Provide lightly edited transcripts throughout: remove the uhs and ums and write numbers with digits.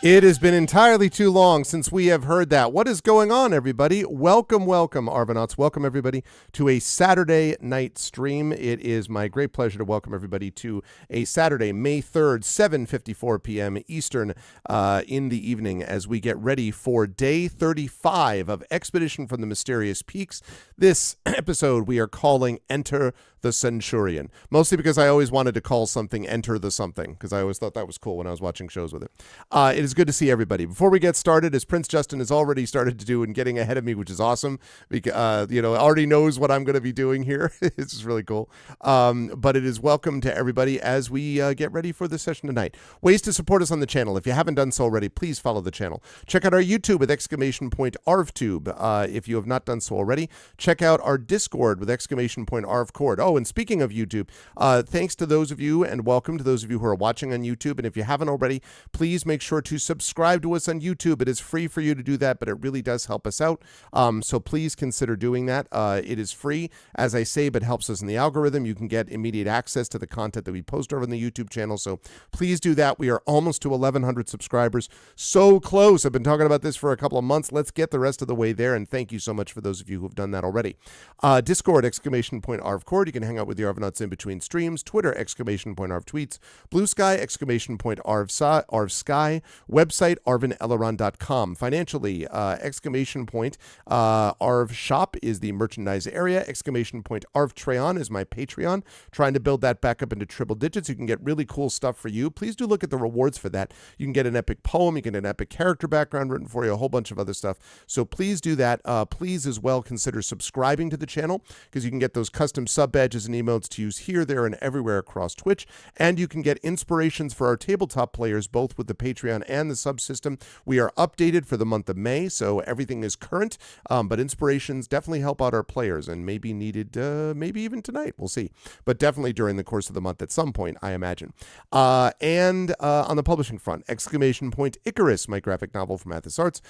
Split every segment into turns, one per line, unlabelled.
It has been entirely too long since we have heard that. What is going on, everybody? Welcome, Arvanauts. Welcome, everybody, to a Saturday night stream. It is my great pleasure to welcome everybody to a Saturday, May 3rd, 7:54 p.m. Eastern in the evening as we get ready for day 35 of Expedition from the Mysterious Peaks. This episode we are calling Enter the Centurion, mostly because I always wanted to call something Enter the Something, because I always thought that was cool when I was watching shows with it. It is good to see everybody. Before we get started, as Prince Justin has already started to do and getting ahead of me, which is awesome, because already knows what I'm going to be doing here. It's just really cool. But it is welcome to everybody as we get ready for the session tonight. Ways to support us on the channel. If you haven't done so already, please follow the channel. Check out our YouTube with !ArvTube. If you have not done so already, check out our Discord with !ArvCord. Oh, and speaking of YouTube, thanks to those of you and welcome to those of you who are watching on YouTube. And if you haven't already, please make sure to subscribe to us on YouTube. It is free for you to do that, but it really does help us out. So please consider doing that. It is free, as I say, but helps us in the algorithm. You can get immediate access to the content that we post over on the YouTube channel. So please do that. We are almost to 1,100 subscribers. So close. I've been talking about this for a couple of months. Let's get the rest of the way there. And thank you so much for those of you who have done that already. Discord, !ArvCord. You can hang out with the Arvanauts in between streams. Twitter, !ArvTweets. Blue Sky, !ArvSky. Website, arvaneleron.com. Financially, Arv Shop is the merchandise area. !Arvtreon is my Patreon. Trying to build that back up into triple digits. You can get really cool stuff for you. Please do look at the rewards for that. You can get an epic poem. You can get an epic character background written for you, a whole bunch of other stuff. So please do that. Please as well consider subscribing to the channel, because you can get those custom sub badges and emotes to use here, there, and everywhere across Twitch. And you can get inspirations for our tabletop players, both with the Patreon and the subsystem. We are updated for the month of May, so everything is current, but inspirations definitely help out our players and may be needed maybe even tonight. We'll see. But definitely during the course of the month at some point, I imagine. And on the publishing front, Icarus, my graphic novel from Athos Arts.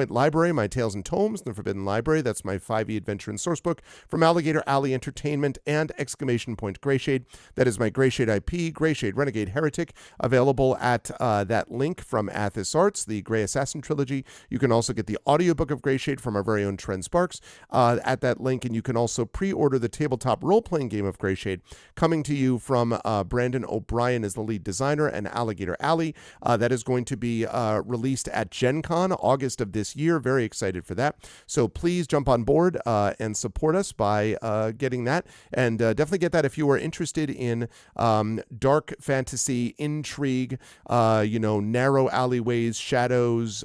Library, my Tales and Tomes, The Forbidden Library. That's my 5e adventure and source book from Alligator Alley Entertainment. And Greyshade. That is my Greyshade IP, Greyshade Renegade Heretic, available at that link from Athos Arts, the Grey Assassin trilogy. You can also get the audiobook of Greyshade from our very own Trent Sparks at that link, and you can also pre-order the tabletop role-playing game of Greyshade, coming to you from Brandon O'Brien as the lead designer and Alligator Alley. That is going to be released at Gen Con, August of this year. Very excited for that. So please jump on board and support us by getting that, and definitely get that if you are interested in dark fantasy, intrigue, narrow alleyways, shadows,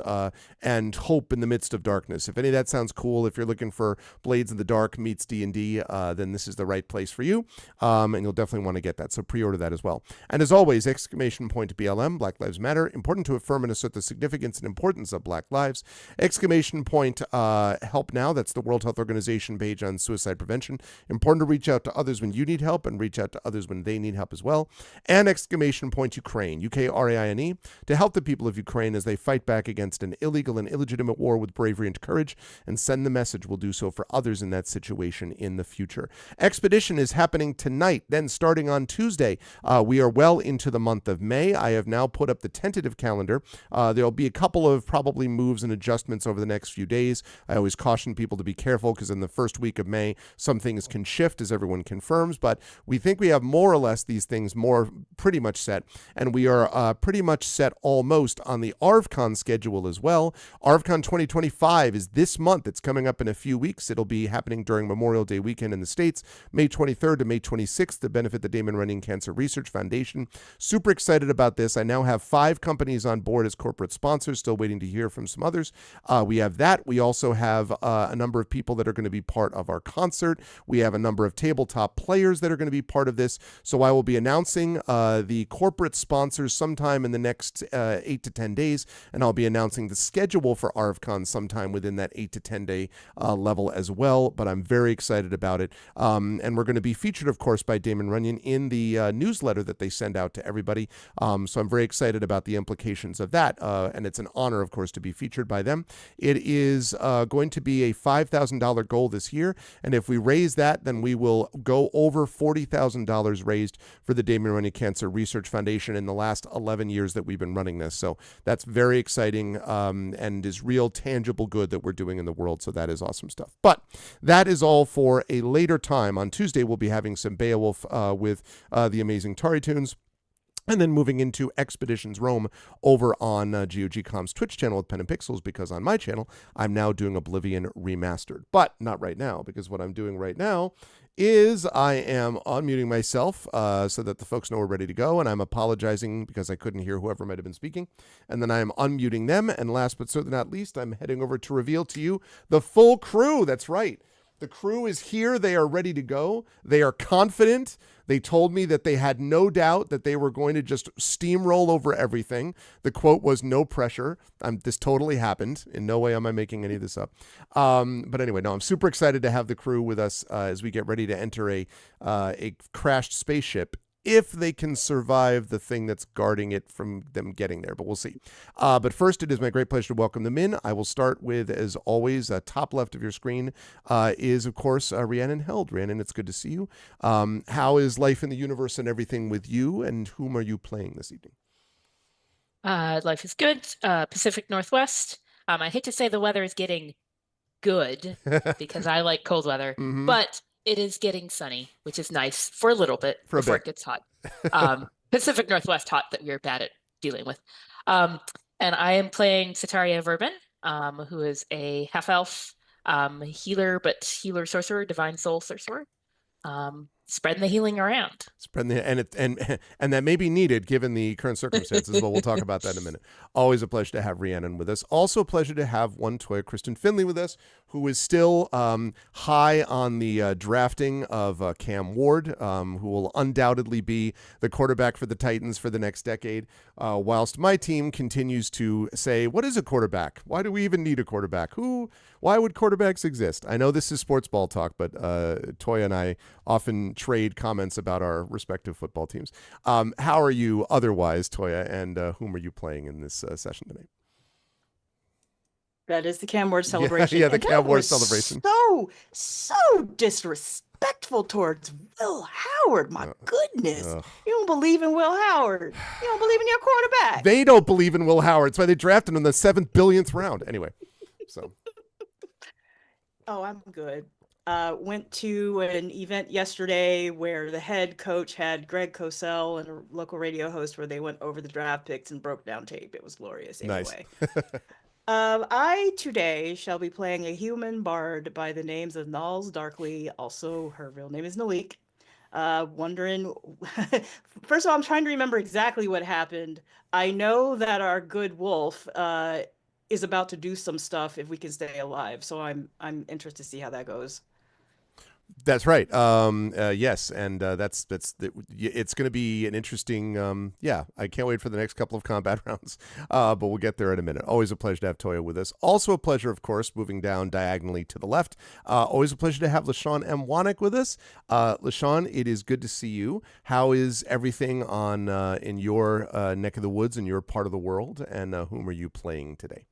and hope in the midst of darkness. If any of that sounds cool, if you're looking for Blades in the Dark meets D&D, then this is the right place for you, and you'll definitely want to get that. So pre-order that as well. And as always, BLM, Black Lives Matter, important to affirm and assert the significance and importance of Black lives. Help Now, that's the World Health Organization page on suicide prevention. Important to reach out to others when you need help and reach out to others when they need help as well. And Ukraine, UKRAINE, to help the people of Ukraine as they fight back against an illegal and illegitimate war with bravery and courage, and send the message we'll do so for others in that situation in the future. Expedition is happening tonight, then starting on Tuesday. We are well into the month of May. I have now put up the tentative calendar. There'll be a couple of probably moves and adjustments over the next few days. I always caution people to be careful, because in the first week of May, some things can shift as everyone confirms, but we think we have more or less these things pretty much set, and we are pretty much set almost on the ArvCon schedule as well. ArvCon 2025 is this month. It's coming up in a few weeks. It'll be happening during Memorial Day weekend in the States, May 23rd to May 26th, to benefit the Damon Runyon Cancer Research Foundation. Super excited about this. I now have 5 companies on board as corporate sponsors, still waiting to hear from some others. We have that. We also have a number of people that are going to be part of our concert. We have a number of tabletop players that are going to be part of this. So I will be announcing the corporate sponsors sometime in the next 8 to 10 days, and I'll be announcing the schedule for ArvCon sometime within that 8 to 10 day level as well, but I'm very excited about it. And we're going to be featured, of course, by Damon Runyon in the newsletter that they send out to everybody. So I'm very excited about the implications of that, and it's an honor, of course, to be featured by them. It is going to be a $5,000 goal this year, and if we raise that, then we will go over $40,000 raised for the Damien Runyon Cancer Research Foundation in the last 11 years that we've been running this. So that's very exciting, and is real tangible good that we're doing in the world. So that is awesome stuff. But that is all for a later time. On Tuesday, we'll be having some Beowulf with the amazing Tari Tunes. And then moving into Expeditions Rome over on GOG.com's Twitch channel with Pen and Pixels, because on my channel, I'm now doing Oblivion Remastered. But not right now, because what I'm doing right now is I am unmuting myself so that the folks know we're ready to go, and I'm apologizing because I couldn't hear whoever might have been speaking. And then I am unmuting them, and last but certainly not least, I'm heading over to reveal to you the full crew. That's right. The crew is here. They are ready to go. They are confident. They told me that they had no doubt that they were going to just steamroll over everything. The quote was "no pressure." This totally happened. In no way am I making any of this up. But anyway, no, I'm super excited to have the crew with us as we get ready to enter a crashed spaceship, if they can survive the thing that's guarding it from them getting there. But we'll see. But first, it is my great pleasure to welcome them in. I will start with, as always, top left of your screen is, of course, Rhiannon Held. Rhiannon, it's good to see you. How is life in the universe and everything with you, and whom are you playing this evening?
Life is good. Pacific Northwest. I hate to say the weather is getting good because I like cold weather, but it is getting sunny, which is nice for a little bit before it gets hot. Pacific Northwest hot that we're bad at dealing with. And I am playing Sataria Verben, who is a half-elf healer, but healer sorcerer, divine soul sorcerer. Spreading the healing around.
And that may be needed given the current circumstances, but we'll talk about that in a minute. Always a pleasure to have Rhiannon with us. Also a pleasure to have one Toya Kristen Finley with us, who is still high on the drafting of Cam Ward, who will undoubtedly be the quarterback for the Titans for the next decade, whilst my team continues to say, what is a quarterback? Why do we even need a quarterback? Why would quarterbacks exist? I know this is sports ball talk, but Toya and I often trade comments about our respective football teams. How are you otherwise, Toya, and whom are you playing in this session tonight?
That is the Cam Ward celebration.
Yeah, the Cam Ward celebration.
So disrespectful towards Will Howard. My goodness. You don't believe in Will Howard. You don't believe in your quarterback.
They don't believe in Will Howard. That's why they drafted him in the 7th billionth round. Anyway, so.
Oh, I'm good. Went to an event yesterday where the head coach had Greg Cosell and a local radio host where they went over the draft picks and broke down tape. It was glorious. Anyway.
Nice.
I today shall be playing a human bard by the names of Nals Darkly. Also, her real name is Nalik. Wondering, first of all, I'm trying to remember exactly what happened. I know that our good wolf is about to do some stuff if we can stay alive. So I'm interested to see how that goes.
That's right. Yes, and it's going to be an interesting. I can't wait for the next couple of combat rounds. But we'll get there in a minute. Always a pleasure to have Toya with us. Also a pleasure, of course, moving down diagonally to the left. Always a pleasure to have LaShawn M. Wanek with us. LaShawn, it is good to see you. How is everything on in your neck of the woods, in your part of the world, and whom are you playing today?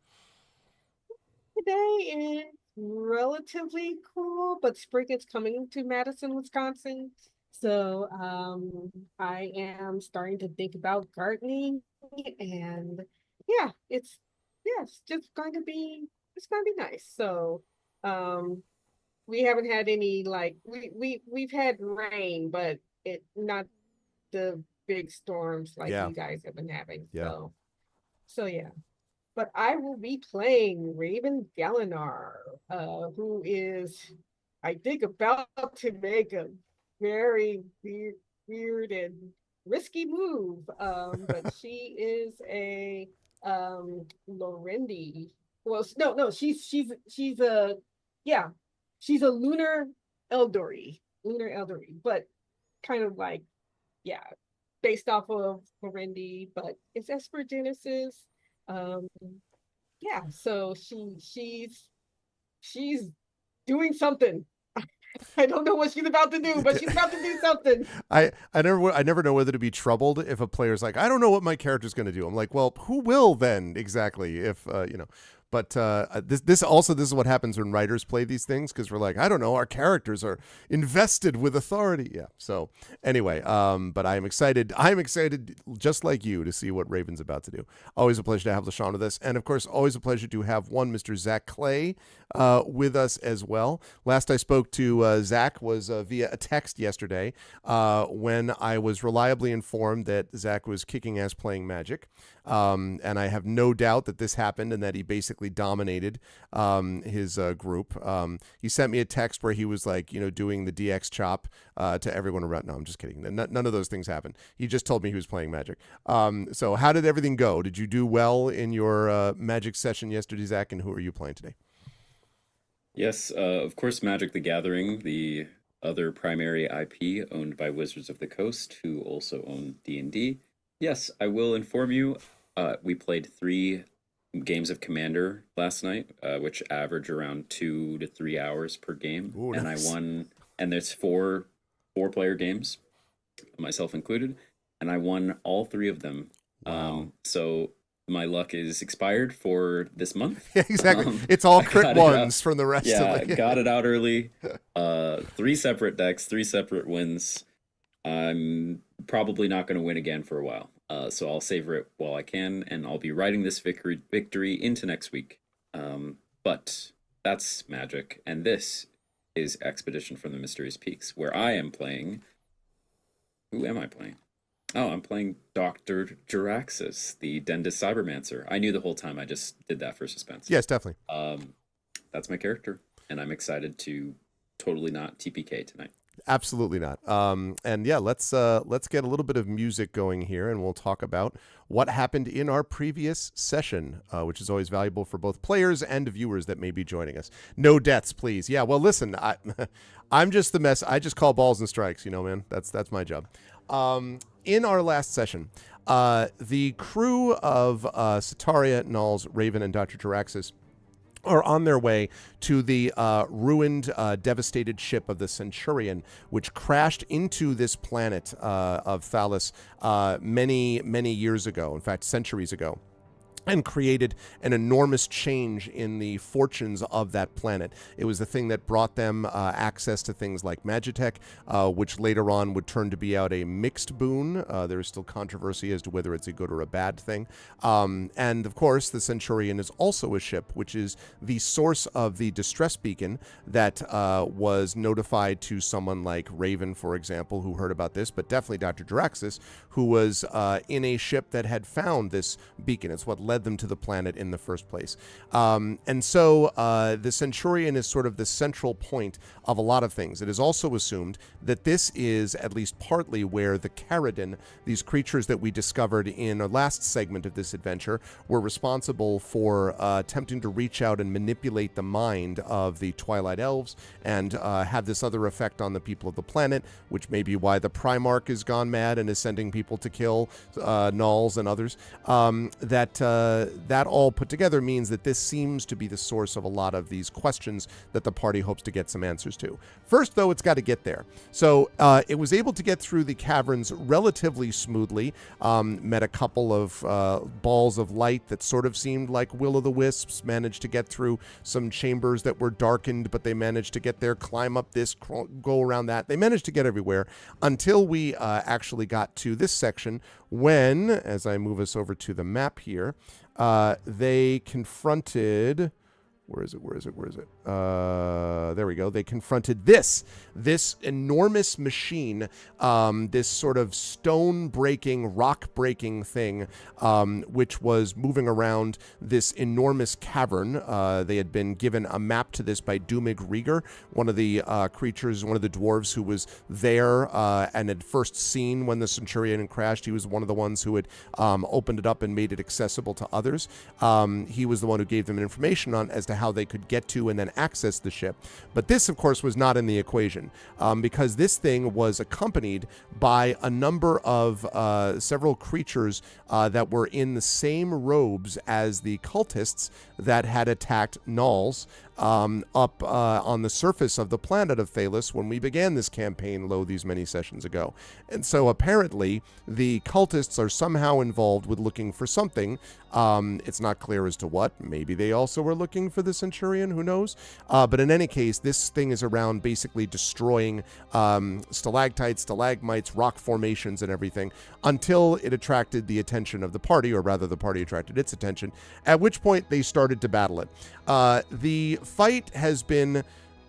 Today is relatively cool, but spring is coming to Madison, Wisconsin. So I am starting to think about gardening, and it's just going to be nice. So we haven't had any we've had rain, but not the big storms like you guys have been having.
Yeah.
So yeah. But I will be playing Raven Galinar, who is, I think, about to make a very weird and risky move. But she is a Lorendi. Well, no, she's a lunar Eldori, but kind of like, based off of Lorendi, but it's Esper Genesis. So she's doing something. I don't know what she's about to do, but she's about to do something.
I never know whether to be troubled if a player's like, I don't know what my character's going to do. I'm like, well, who will then exactly? If But this is what happens when writers play these things, because we're like, I don't know, our characters are invested with authority. Yeah. So anyway, but I'm excited. I'm excited, just like you, to see what Raven's about to do. Always a pleasure to have LaShawn with us, and of course, always a pleasure to have Mr. Zach Clay with us as well. Last I spoke to Zach was via a text yesterday, when I was reliably informed that Zach was kicking ass playing Magic. And I have no doubt that this happened and that he basically dominated his group. He sent me a text where he was like, doing the DX chop to everyone around. No, I'm just kidding. None of those things happened. He just told me he was playing Magic. So how did everything go? Did you do well in your Magic session yesterday, Zach? And who are you playing today?
Yes, of course, Magic the Gathering, the other primary IP owned by Wizards of the Coast, who also own D&D. Yes, I will inform you, we played 3 games of Commander last night, which average around 2 to 3 hours per game.
Ooh,
and
nice.
I won, and there's 4-player games, myself included, and I won all 3 of them.
Wow.
So my luck is expired for this month.
Yeah, exactly. It's all
I
crit
got it out.
ones from the rest
Yeah,
of the
got it out early. 3 separate decks, 3 separate wins. I'm probably not going to win again for a while. So I'll savor it while I can, and I'll be riding this victory into next week. But that's Magic, and this is Expedition from the Mysterious Peaks, where I am playing... Who am I playing? Oh, I'm playing Dr. Jiraxis, the Dentist Cybermancer. I knew the whole time, I just did that for suspense.
Yes, definitely.
That's my character, and I'm excited to totally not TPK tonight.
Absolutely not. And yeah, let's get a little bit of music going here, and we'll talk about what happened in our previous session, which is always valuable for both players and viewers that may be joining us. No deaths, please. Yeah, well, listen, I'm just the mess. I just call balls and strikes, man. That's my job. In our last session, the crew of Sataria, Nulls, Raven, and Dr. Jiraxis are on their way to the ruined, devastated ship of the Centurion, which crashed into this planet of Thalos many, many years ago, in fact, centuries ago, and created an enormous change in the fortunes of that planet. It was the thing that brought them access to things like Magitech, which later on would turn to be out a mixed boon. There is still controversy as to whether it's a good or a bad thing. And of course, the Centurion is also a ship, which is the source of the distress beacon that was notified to someone like Raven, for example, who heard about this, but definitely Dr. Jiraxis, who was in a ship that had found this beacon. It's what led them to the planet in the first place. And so the Centurion is sort of the central point of a lot of things. It is also assumed that this is at least partly where the Caridin, these creatures that we discovered in our last segment of this adventure, were responsible for attempting to reach out and manipulate the mind of the Twilight Elves and have this other effect on the people of the planet, which may be why the Primarch is gone mad and is sending people to kill Nulls and others. That all put together means that this seems to be the source of a lot of these questions that the party hopes to get some answers to. First, though, it's got to get there. So it was able to get through the caverns relatively smoothly, met a couple of balls of light that sort of seemed like will-o'-the-wisps, managed to get through some chambers that were darkened, but they managed to get there, climb up this, go around that. They managed to get everywhere until we actually got to this section when, as I move us over to the map here, they confronted... Where is it? There we go. They confronted this enormous machine, this sort of stone-breaking, rock-breaking thing, which was moving around this enormous cavern. They had been given a map to this by Dumig Rieger, one of the creatures, one of the dwarves who was there and had first seen when the Centurion crashed. He was one of the ones who had opened it up and made it accessible to others. He was the one who gave them information on as to how they could get to and then access the ship. But this, of course, was not in the equation because this thing was accompanied by a number of several creatures that were in the same robes as the cultists that had attacked Nulls. up on the surface of the planet of Thalos when we began this campaign these many sessions ago. And so apparently the cultists are somehow involved with looking for something. It's not clear as to what. Maybe they also were looking for the Centurion, who knows? But in any case, this thing is around basically destroying stalactites, stalagmites, rock formations, and everything until it attracted the attention of the party, or rather the party attracted its attention, at which point they started to battle it. The fight has been...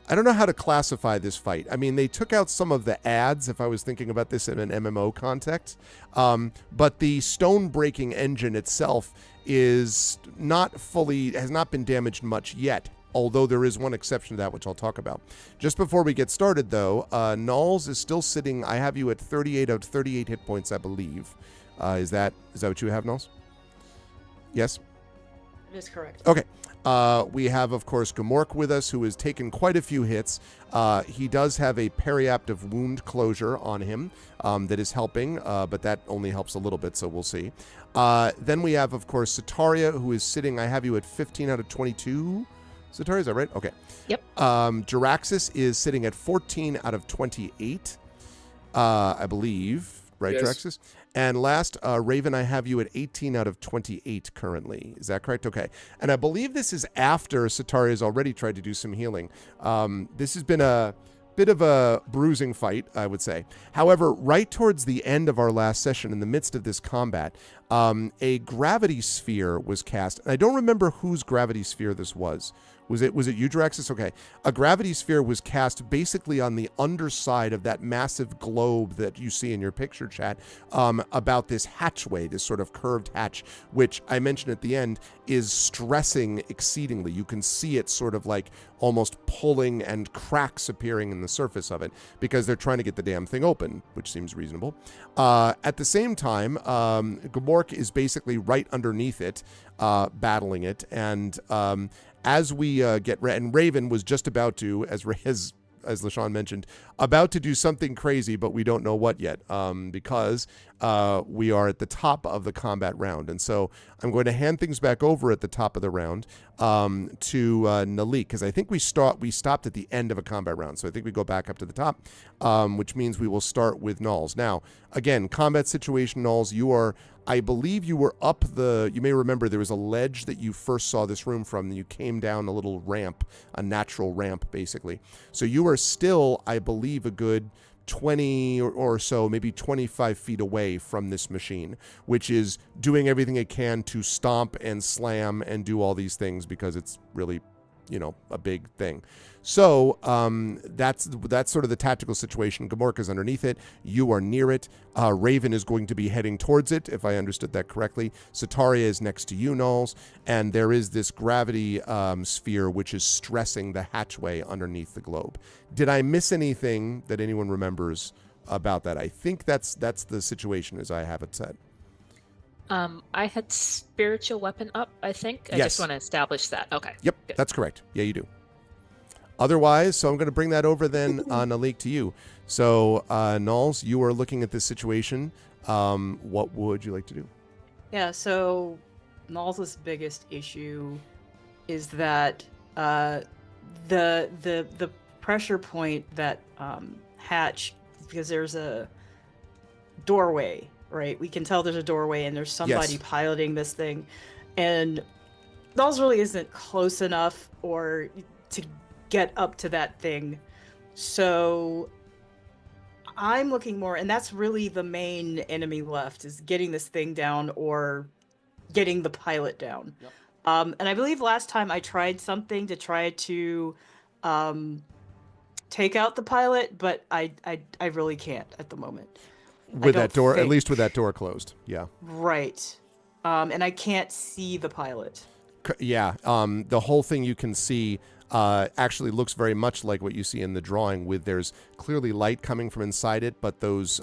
I don't know how to classify this fight. I mean, they took out some of the ads, if I was thinking about this in an MMO context, but the stone-breaking engine itself has not been damaged much yet, although there is one exception to that, which I'll talk about. Just before we get started, though, Nulls is still sitting... I have you at 38 out of 38 hit points, I believe. Is that what you have, Nulls? Yes?
That is correct.
Okay. We have, of course, Gamork with us, who has taken quite a few hits. He does have a periaptive wound closure on him that is helping, but that only helps a little bit, so we'll see. Then we have, of course, Sataria, who is sitting... I have you at 15 out of 22. Sataria, is that right? Okay.
Yep.
Jaraxxus is sitting at 14 out of 28, I believe. Right,
Yes.
Jaraxxus? And last, Raven, I have you at 18 out of 28 currently. Is that correct? Okay. And I believe this is after Sataria has already tried to do some healing. This has been a bit of a bruising fight, I would say. However, right towards the end of our last session, in the midst of this combat, a gravity sphere was cast. And I don't remember whose gravity sphere this was. Was it you, Jaraxxus? Okay. A gravity sphere was cast basically on the underside of that massive globe that you see in your picture chat, about this hatchway, this sort of curved hatch, which I mentioned at the end is stressing exceedingly. You can see it sort of like almost pulling and cracks appearing in the surface of it because they're trying to get the damn thing open, which seems reasonable. At the same time, Gamork is basically right underneath it, battling it, and as we and Raven was just about to, as LaShawn mentioned, about to do something crazy, but we don't know what yet, because we are at the top of the combat round. And so I'm going to hand things back over at the top of the round to Nalik, because I think we stopped at the end of a combat round. So I think we go back up to the top, which means we will start with Nulls. Now, again, combat situation, Nulls, I believe you were you may remember there was a ledge that you first saw this room from, and you came down a little ramp, a natural ramp, basically. So you are still, I believe, a good 20 or so, maybe 25 feet away from this machine, which is doing everything it can to stomp and slam and do all these things because it's really, a big thing. So that's sort of the tactical situation. Gamork is underneath it. You are near it. Raven is going to be heading towards it, if I understood that correctly. Sataria is next to you, Nulls. And there is this gravity sphere which is stressing the hatchway underneath the globe. Did I miss anything that anyone remembers about that? I think that's the situation as I have it set.
I had spiritual weapon up, I think. I
Yes.
just want to establish that. Okay.
Yep,
Good.
that's correct. Yeah, you do. Otherwise, so I'm going to bring that over then, Nalik, to you. So, Nulls, you are looking at this situation. What would you like to do?
Yeah, so Nulls' biggest issue is that the pressure point that hatch, because there's a doorway, right? We can tell there's a doorway and there's somebody
Yes.
piloting this thing, and Nulls really isn't close enough or to get up to that thing. So I'm looking more, and that's really the main enemy left, is getting this thing down or getting the pilot down.
Yep.
And I believe last time I tried something to try to take out the pilot, but I really can't at the moment.
With that
don't
door, at
think-
least with that door closed. Yeah.
Right. And I can't see the pilot.
Yeah. The whole thing you can see actually looks very much like what you see in the drawing, with there's clearly light coming from inside it, but those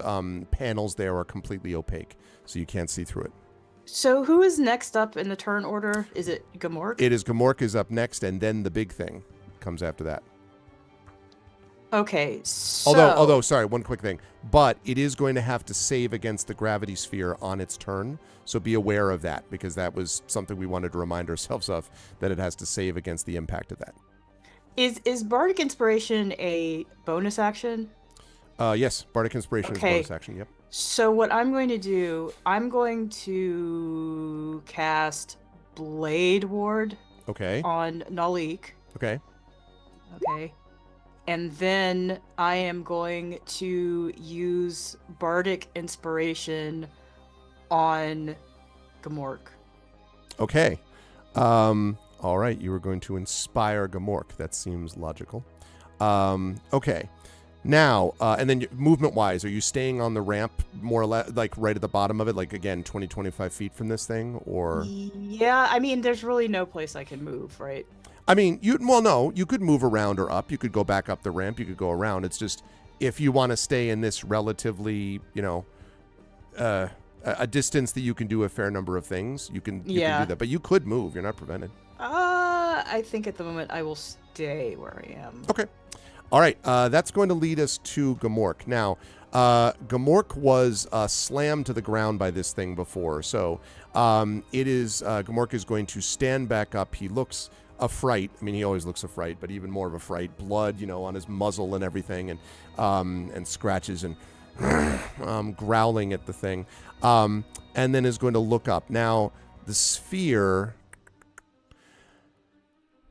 panels there are completely opaque, so you can't see through it.
So who is next up in the turn order? Is it Gamork?
It is Gamork is up next, and then the big thing comes after that.
Okay, so...
Although, sorry, one quick thing. But it is going to have to save against the gravity sphere on its turn, so be aware of that, because that was something we wanted to remind ourselves of, that it has to save against the impact of that.
Is Bardic Inspiration a bonus action?
Yes, Bardic Inspiration is
Okay.
bonus action. Yep.
So what I'm going to do, I'm going to cast Blade Ward
Okay.
on Nalik.
Okay.
Okay. And then I am going to use Bardic Inspiration on Gamork.
Okay. All right. You were going to inspire Gamork. That seems logical. Okay. Now, and then movement-wise, are you staying on the ramp more or less, like right at the bottom of it, like, again, 20, 25 feet from this thing, or?
Yeah, I mean, there's really no place I can move, right?
I mean, no, you could move around or up. You could go back up the ramp. You could go around. It's just if you want to stay in this relatively, a distance that you can do a fair number of things, you can do that. But you could move. You're not prevented.
I think at the moment I will stay where I am.
Okay. All right. That's going to lead us to Gamork. Now, Gamork was slammed to the ground by this thing before. So Gamork is going to stand back up. He looks a fright. I mean, he always looks a fright, but even more of a fright. Blood, on his muzzle and everything, and scratches and growling at the thing. And then is going to look up. Now, the sphere...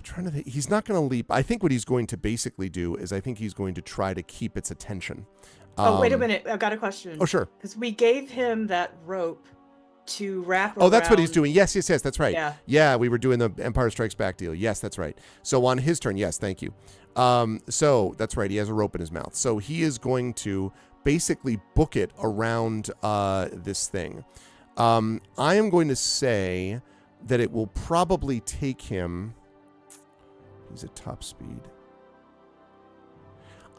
trying to think. He's not going to leap. I think what he's going to basically do is I think he's going to try to keep its attention.
Wait a minute. I've got a question.
Oh, sure.
Because we gave him that rope to wrap around.
Oh, that's what he's doing. Yes, that's right.
Yeah.
Yeah, we were doing the Empire Strikes Back deal. Yes, that's right. So on his turn, yes, thank you. So that's right. He has a rope in his mouth. So he is going to basically book it around this thing. I am going to say that it will probably take him... He's at top speed.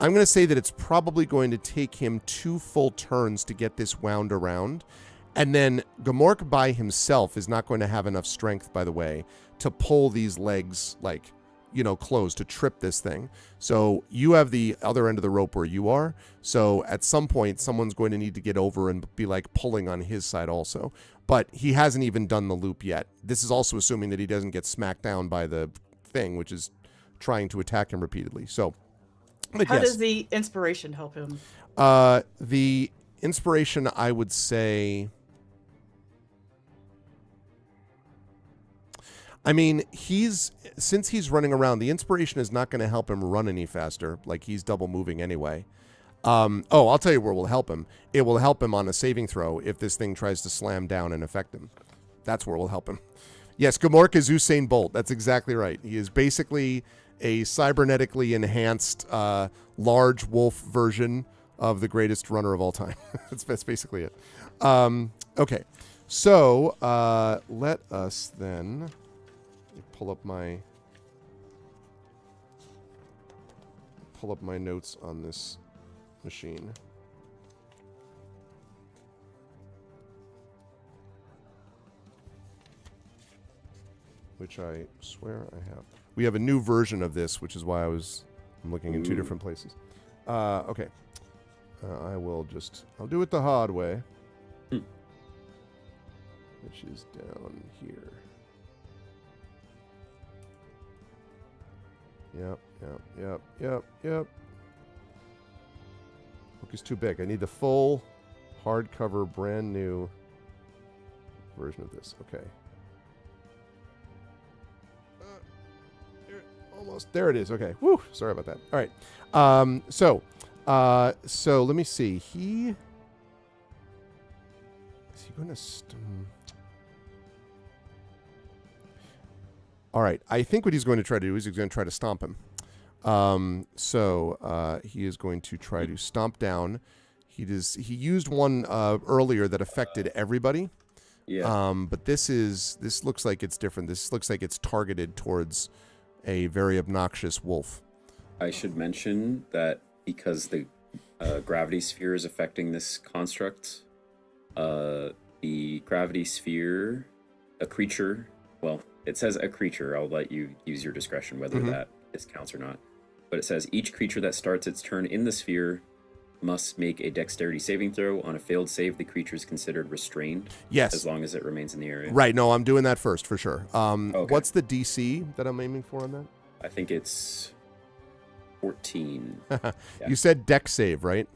I'm going to say that it's probably going to take him 2 full turns to get this wound around. And then Gamork by himself is not going to have enough strength, by the way, to pull these legs, closed, to trip this thing. So you have the other end of the rope where you are. So at some point, someone's going to need to get over and be pulling on his side also. But he hasn't even done the loop yet. This is also assuming that he doesn't get smacked down by the thing, which is trying to attack him repeatedly. So, but
How
yes.
does the inspiration help him?
The inspiration, I would say... I mean, since he's running around, the inspiration is not going to help him run any faster. He's double moving anyway. I'll tell you where it will help him. It will help him on a saving throw if this thing tries to slam down and affect him. That's where it will help him. Yes, Gamork is Usain Bolt. That's exactly right. He is basically a cybernetically enhanced large wolf version of the greatest runner of all time. That's basically it. Okay, so let us then pull up my notes on this machine. Which I swear I have. We have a new version of this, which is why I'm looking in 2 different places. Okay. I'll do it the hard way. Which is down here. Yep. Book is too big. I need the full hardcover, brand new version of this. Okay. Almost. There it is. Okay. Woo. Sorry about that. All right. So let me see. Is he going to... All right. I think what he's going to try to do is he's going to try to stomp him. He is going to try to stomp down. He used one earlier that affected everybody.
Yeah.
But this looks like it's different. This looks like it's targeted towards a very obnoxious wolf.
I should mention that because the gravity sphere is affecting this construct, the gravity sphere, a creature, well, it says a creature, I'll let you use your discretion whether that counts or not, but it says each creature that starts its turn in the sphere must make a dexterity saving throw. On a failed save, the creature is considered restrained.
Yes.
As long as it remains in the area.
Right. No, I'm doing that first for sure.
Okay.
What's the DC that I'm aiming for on that?
I think it's 14.
You said deck save, right?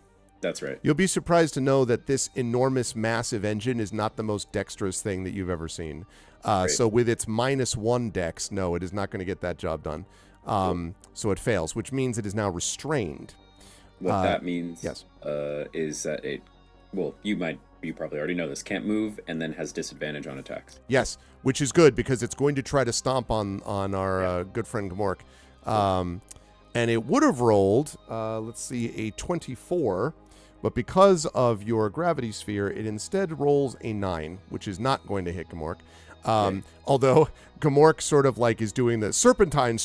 That's right.
You'll be surprised to know that this enormous, massive engine is not the most dexterous thing that you've ever seen. So with its -1 dex, no, it is not going to get that job done. So it fails, which means it is now restrained.
What that means
yes.
Is that it, well, you probably already know this, can't move and then has disadvantage on attacks.
Yes, which is good because it's going to try to stomp on our good friend Gamork. And it would have rolled, let's see, a 24, but because of your gravity sphere, it instead rolls a 9, which is not going to hit Gamork. Although Gamork sort of like is doing the serpentine,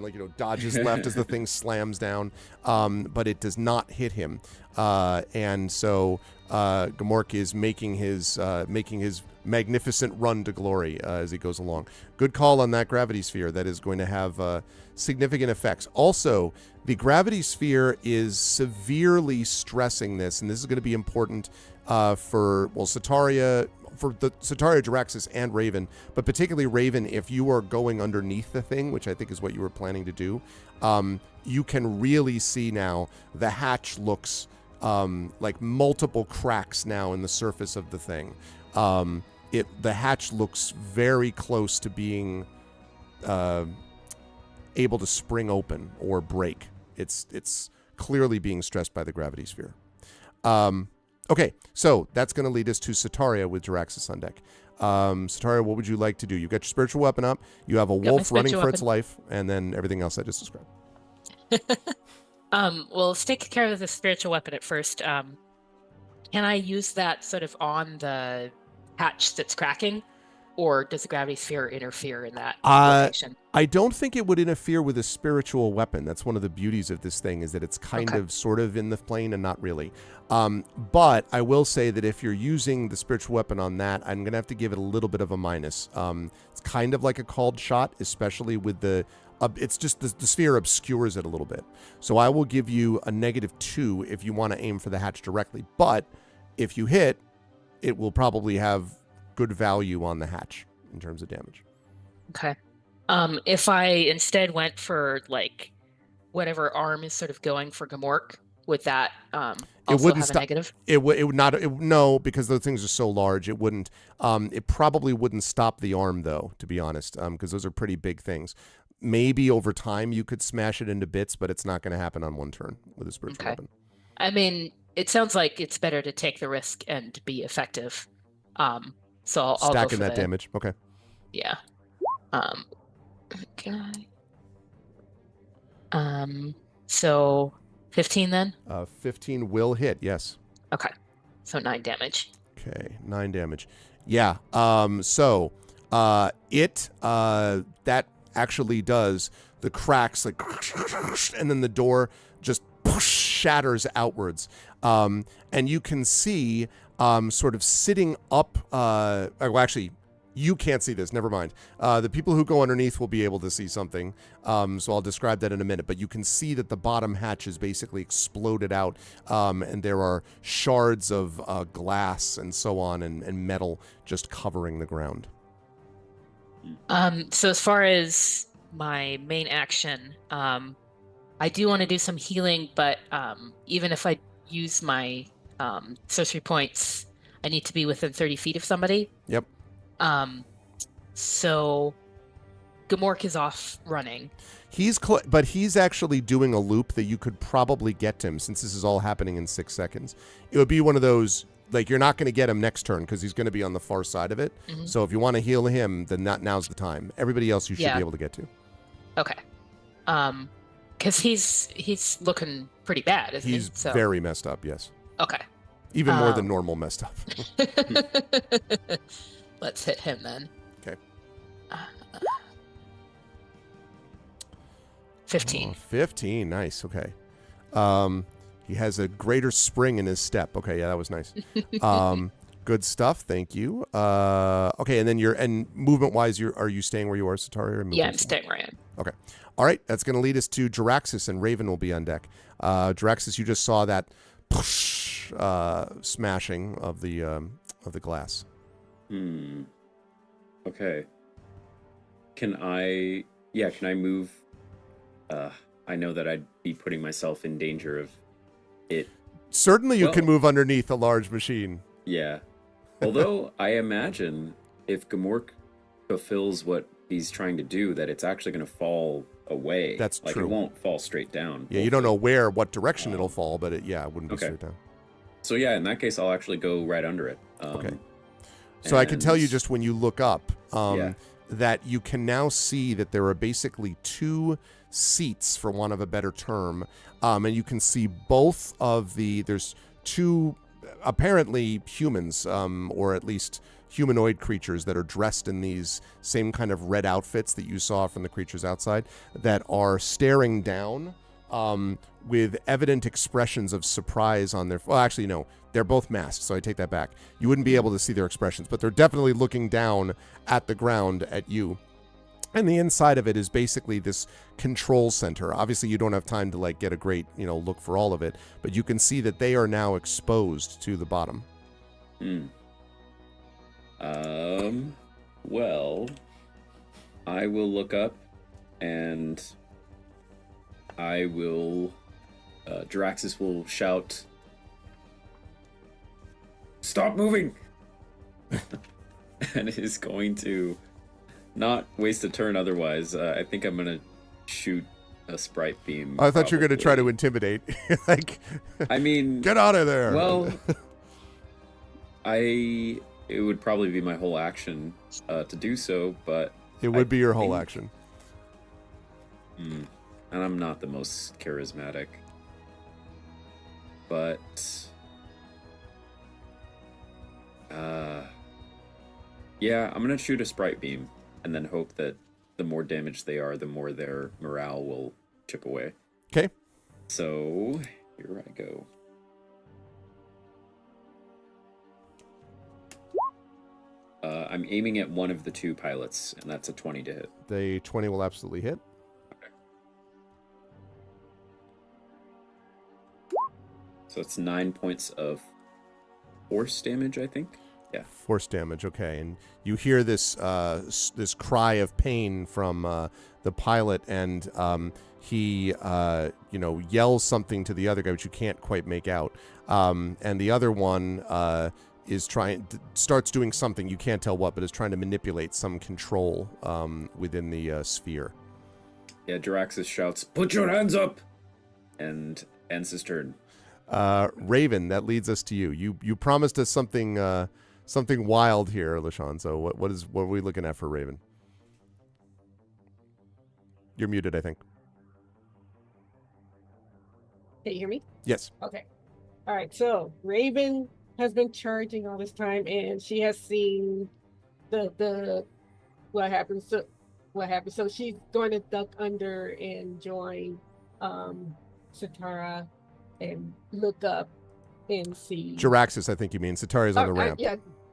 like, dodges left as the thing slams down, but it does not hit him. And so Gamork is making his magnificent run to glory as he goes along. Good call on that gravity sphere. That is going to have significant effects. Also, the gravity sphere is severely stressing this, and this is going to be important for Sataria, Jaraxxus, and Raven, but particularly Raven, if you are going underneath the thing, which I think is what you were planning to do, you can really see now the hatch looks like multiple cracks now in the surface of the thing. The hatch looks very close to being able to spring open or break. It's clearly being stressed by the gravity sphere. Okay, so that's going to lead us to Sataria with Jaraxxus on deck. Sataria, what would you like to do? You've got your spiritual weapon up. You have a wolf running for its life, and then everything else I just described.
Well, let's take care of the spiritual weapon at first. Can I use that sort of on the hatch that's cracking, or does the gravity sphere interfere in that location?
I don't think it would interfere with a spiritual weapon. That's one of the beauties of this thing, is that it's kind of sort of in the plane and not really. But I will say that if you're using the spiritual weapon on that, I'm going to have to give it a little bit of a minus. It's kind of like a called shot, especially with the... it's just the sphere obscures it a little bit. So I will give you a -2 if you want to aim for the hatch directly. But if you hit, it will probably have good value on the hatch in terms of damage.
Okay. If I instead went for like whatever arm is sort of going for Gamork, would that also have a negative?
It would not. No, because those things are so large. It wouldn't. It probably wouldn't stop the arm though, to be honest, because those are pretty big things. Maybe over time you could smash it into bits, but it's not going to happen on one turn with a spiritual weapon.
I mean, it sounds like it's better to take the risk and be effective. So I'll
stacking
go for
that damage. Okay.
Yeah. Okay. So 15 then?
15 will hit, yes.
Okay. So 9 damage.
Okay, 9 damage. Yeah. So that actually does the cracks like, and then the door just shatters outwards. And you can see sort of sitting up, well, actually, you can't see this. Never mind. The people who go underneath will be able to see something. So I'll describe that in a minute. But you can see that the bottom hatch is basically exploded out, and there are shards of glass and so on and metal just covering the ground.
So as far as my main action, I do want to do some healing, but even if I use my sorcery points, I need to be within 30 feet of somebody.
Yep.
So Gamork is off running.
But he's actually doing a loop that you could probably get to him, since this is all happening in 6 seconds. It would be one of those, like, you're not going to get him next turn because he's going to be on the far side of it. Mm-hmm. So if you want to heal him, then now's the time. Everybody else you should be able to get to.
Okay. Because he's looking pretty bad, isn't he?
He's very messed up, yes.
Okay.
Even more than normal messed up.
Let's hit him then.
Okay.
15.
15, nice. Okay. He has a greater spring in his step. Okay, yeah, that was nice. Good stuff. Thank you. Okay, and then movement-wise, are you staying where you are, Sataria?
Yeah, I'm staying where I am.
Okay. All right, that's going to lead us to Jaraxxus, and Raven will be on deck. Jaraxxus, you just saw that smashing of the glass.
Okay. Can I move? I know that I'd be putting myself in danger of it.
Certainly you can
Well-
move underneath a large machine.
Yeah. Although I imagine if Gamork fulfills what he's trying to do, that it's actually going to fall away.
That's
like
true.
It won't fall straight down.
Yeah, you don't know what direction
Um,
it'll fall, but it wouldn't be
okay.
straight down.
So yeah, in that case, I'll actually go right under it.
Okay. So I can tell you
and-
just when you look up
Yeah.
that you can now see that there are basically two seats, for want of a better term, and you can see both of there's two apparently humans, or at least humanoid creatures that are dressed in these same kind of red outfits that you saw from the creatures outside that are staring down with evident expressions of surprise on their... Well, actually, no. They're both masked, so I take that back. You wouldn't be able to see their expressions, but they're definitely looking down at the ground at you. And the inside of it is basically this control center. Obviously, you don't have time to like get a great, look for all of it, but you can see that they are now exposed to the bottom.
Well, I will look up and I will, Draxus will shout, "Stop moving!" and is going to not waste a turn otherwise. I think I'm going to shoot a sprite beam.
I thought you were going to try to
probably.
intimidate. Like,
I mean,
get out of there.
well, it would probably be my whole action to do so, but
it would
I
be your whole
think-
action.
and I'm not the most charismatic. But yeah, I'm gonna shoot a sprite beam and then hope that the more damaged they are, the more their morale will chip away.
Okay.
So here I go. I'm aiming at one of the two pilots, and that's a 20 to hit.
The 20 will absolutely hit.
So it's 9 points of force damage, I think. Yeah.
Force damage, okay. And you hear this this cry of pain from the pilot, and he yells something to the other guy, which you can't quite make out. And the other one starts doing something, you can't tell what, but is trying to manipulate some control within the sphere.
Yeah, Draxus shouts, "Put your hands up!" and ends his turn.
Raven, that leads us to you. You promised us something wild here, LaShawn. So what are we looking at for Raven? You're muted, I think.
Can you hear me?
Yes.
Okay. All right. So Raven has been charging all this time, and she has seen the what happened. So she's going to duck under and join Satara and look up and see.
Jiraxis, I think you mean. Satari's on the ramp.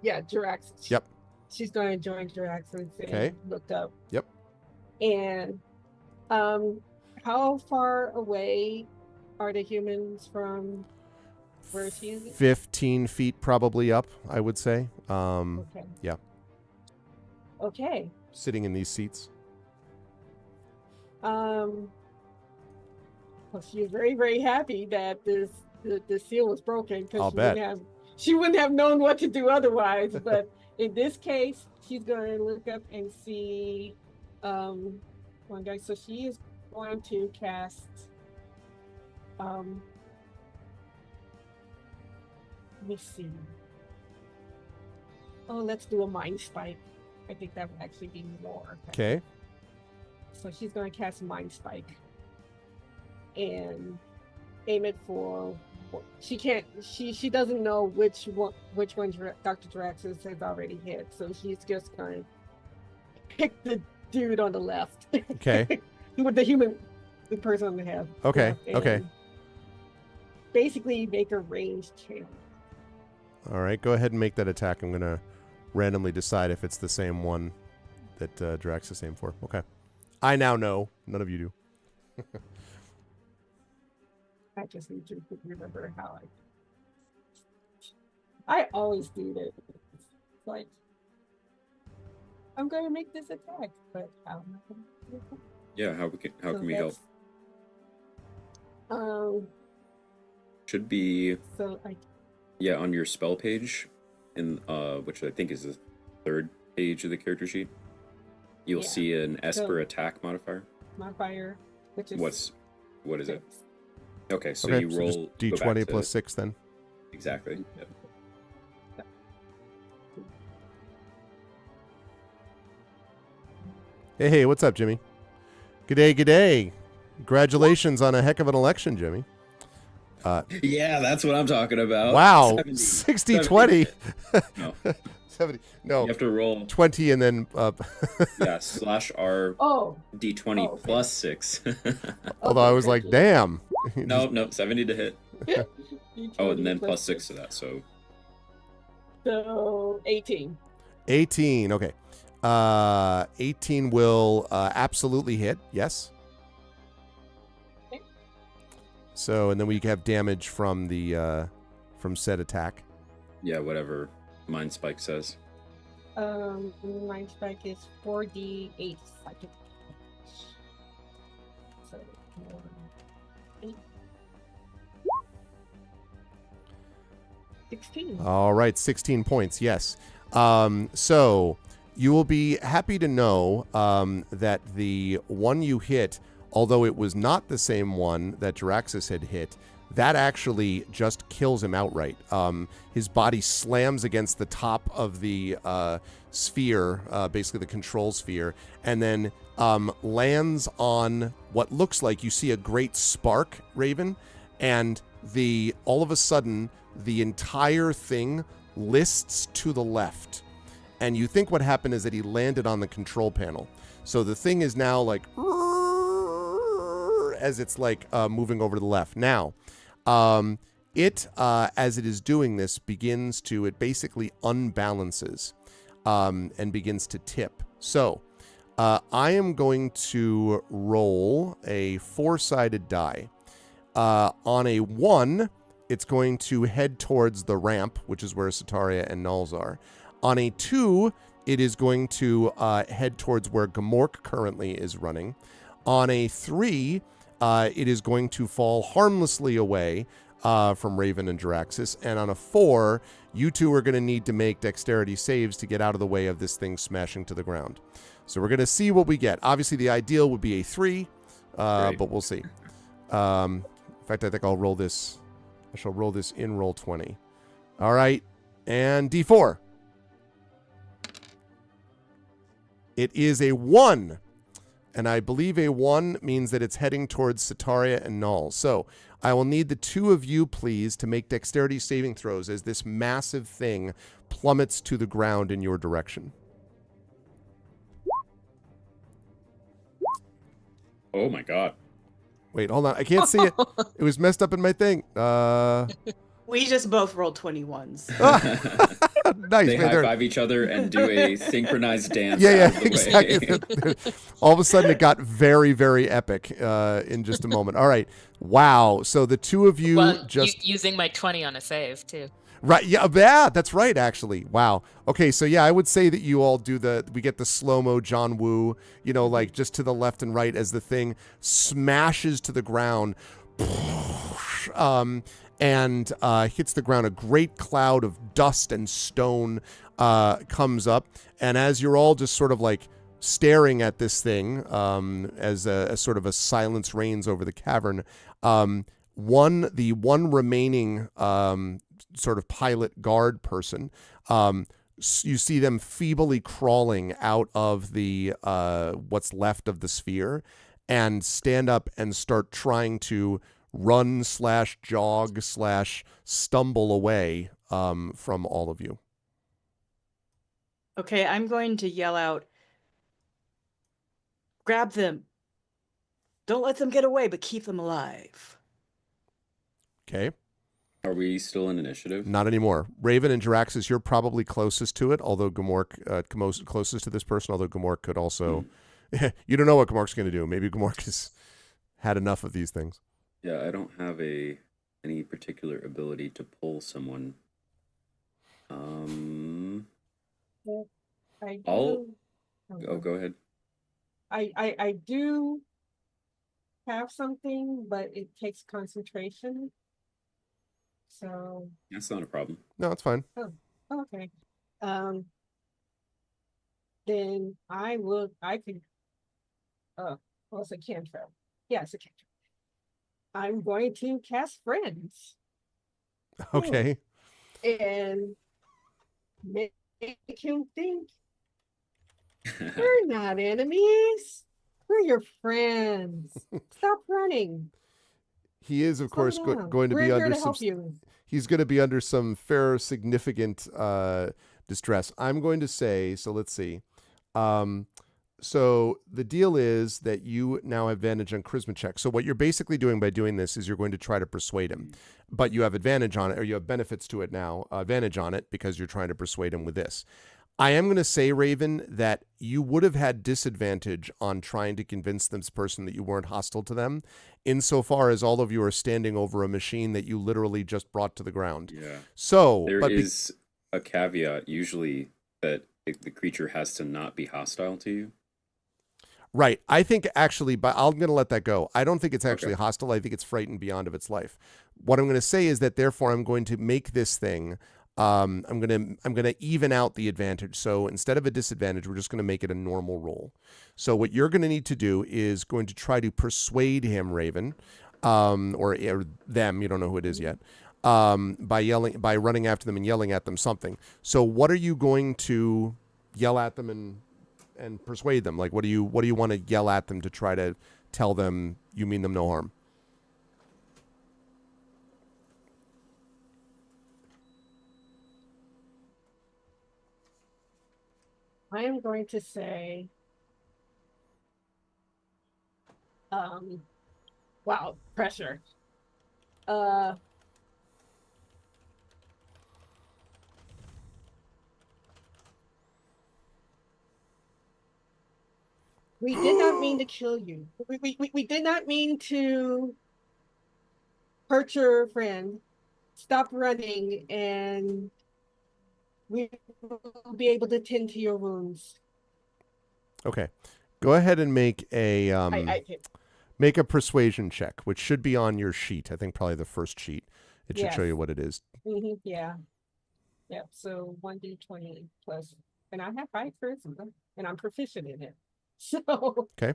Yeah, Jiraxis.
Yep.
She's going to join Jiraxis and
Okay.
look up.
Yep.
And how far away are the humans from where she is?
15 feet probably up, I would say.
Okay.
Yeah.
Okay.
Sitting in these seats.
Well, she was very, very happy that the seal was broken
I'll
because she wouldn't have known what to do otherwise. But in this case, she's going to look up and see one guy. So she is going to cast. Let me see. Oh, let's do a mind spike. I think that would actually be more.
Okay.
So she's going to cast Mind Spike and aim it for. She can't. She doesn't know which one Dr. Draxus has already hit. So she's just going to pick the dude on the left.
Okay.
With the person on the left.
Okay, okay.
and Basically, make a ranged channel.
All right. Go ahead and make that attack. I'm going to randomly decide if it's the same one that Draxus aimed for. Okay. I now know. None of you do.
I just need to remember how I always do this. It's like, I'm going to make this attack, but how am I going to do it?
Yeah, how can we help?
Um,
Should be
so
on your spell page, in which I think is the third page of the character sheet. You'll
Yeah.
see an Esper
So-
attack modifier.
modifier, which is
What is it?
6.
Okay, so
Okay,
you
so
roll
just
go back
D20
to-
plus 6 then.
Exactly. Yep.
Hey, what's up, Jimmy? G'day, g'day. Congratulations on a heck of an election, Jimmy.
Yeah, that's what I'm talking about.
Wow,
70.
60-20.
No,
70. No,
you have to roll
20 and then
/R
Oh,
D20
Oh, okay.
plus 6.
although I was like, damn.
No, 70 to hit. Oh, and then
D20
plus 6 to that. So
So 18.
18. Okay. 18 will absolutely hit. Yes.
Okay.
So, and then we have damage from the from said attack.
yeah, whatever Mind Spike says.
Mind strike is 4d8 psychic. So 4, 8. 16.
All right, 16 points. Yes. So you will be happy to know that the one you hit, although it was not the same one that Jaraxxus had hit, that actually just kills him outright. His body slams against the top of the sphere, basically the control sphere, and then lands on what looks like, you see a great spark, Raven, and all of a sudden the entire thing lists to the left. And you think what happened is that he landed on the control panel. So the thing is now like as it's like moving over to the left. Now, as it is doing this, it basically unbalances and begins to tip. So I am going to roll a 4-sided die. On a 1, it's going to head towards the ramp, which is where Sataria and Nulls are. On a 2, it is going to head towards where Gamork currently is running. On a 3, it is going to fall harmlessly away from Raven and Jaraxxus. And on a 4, you two are going to need to make dexterity saves to get out of the way of this thing smashing to the ground. So we're going to see what we get. Obviously, the ideal would be a 3, but we'll see. In fact, I think I'll roll this. I shall roll this in roll 20. All right. And D4. It is a 1. And I believe a 1 means that it's heading towards Sataria and Null. So I will need the two of you, please, to make dexterity saving throws as this massive thing plummets to the ground in your direction.
Oh my god.
Wait, hold on. I can't see it. It was messed up in my thing.
We just both rolled 21s.
Nice.
They
man,
high five each other and do a synchronized dance.
Yeah,
out of the way.
exactly. All of a sudden, it got very, very epic in just a moment. All right. Wow. So the two of you
Well,
just...
using my 20 on a save, too.
Right. Yeah, that's right, actually. Wow. Okay, so yeah, I would say that you all we get the slow-mo John Woo, like just to the left and right as the thing smashes to the ground and hits the ground. A great cloud of dust and stone comes up. And as you're all just sort of like staring at this thing as a sort of a silence reigns over the cavern, the one remaining sort of pilot guard person, you see them feebly crawling out of the what's left of the sphere and stand up and start trying to run / jog / stumble away from all of you.
Okay, I'm going to yell out, grab them. Don't let them get away, but keep them alive.
Okay.
Are we still in initiative?
Not anymore. Raven and Jaraxxus, you're probably closest to it, although Gamork, closest to this person, although Gamork could also... You don't know what Gamork's going to do. Maybe Gamork has had enough of these things.
Yeah, I don't have any particular ability to pull someone.
I
I'll-
do.
Oh, go ahead.
I do have something, but it takes concentration. So,
That's not a problem.
No, it's fine.
oh, okay. Then I could, well, it's a cantrip. Yeah, it's a cantrip. I'm going to cast Friends
Okay.
and make him think we're not enemies. We're your friends. Stop running.
He is, of
Slow
course,
down.
going to
We're
be
here
under
to
some.
help you.
He's going to be under some fair, significant distress. I'm going to say. So let's see. So the deal is that you now have advantage on charisma check. So what you're basically doing by doing this is you're going to try to persuade him, but you have advantage on it, or you have benefits to it now, advantage on it because you're trying to persuade him with this. I am going to say, Raven, that you would have had disadvantage on trying to convince this person that you weren't hostile to them, insofar as all of you are standing over a machine that you literally just brought to the ground.
Yeah.
So
There is a caveat usually that the creature has to not be hostile to you.
Right. I think actually, but I'm going to let that go. I don't think it's actually
Okay.
hostile. I think it's frightened beyond of its life. What I'm going to say is that therefore I'm going to make this thing. I'm gonna even out the advantage. So instead of a disadvantage, we're just going to make it a normal roll. So what you're going to need to do is going to try to persuade him, Raven, or them. You don't know who it is yet. By running after them and yelling at them something. So what are you going to yell at them and persuade them? Like, what do you want to yell at them to try to tell them you mean them no harm?
I am going to say, wow, pressure. We did not mean to kill you. We did not mean to hurt your friend. Stop running and we will be able to tend to your wounds.
Okay. Go ahead and make a make a persuasion check, which should be on your sheet. I think probably the first sheet. It should show you what it is.
Yeah. Yeah. So 1d20 plus, and I have 5 charisma, and I'm proficient in it. So
Okay.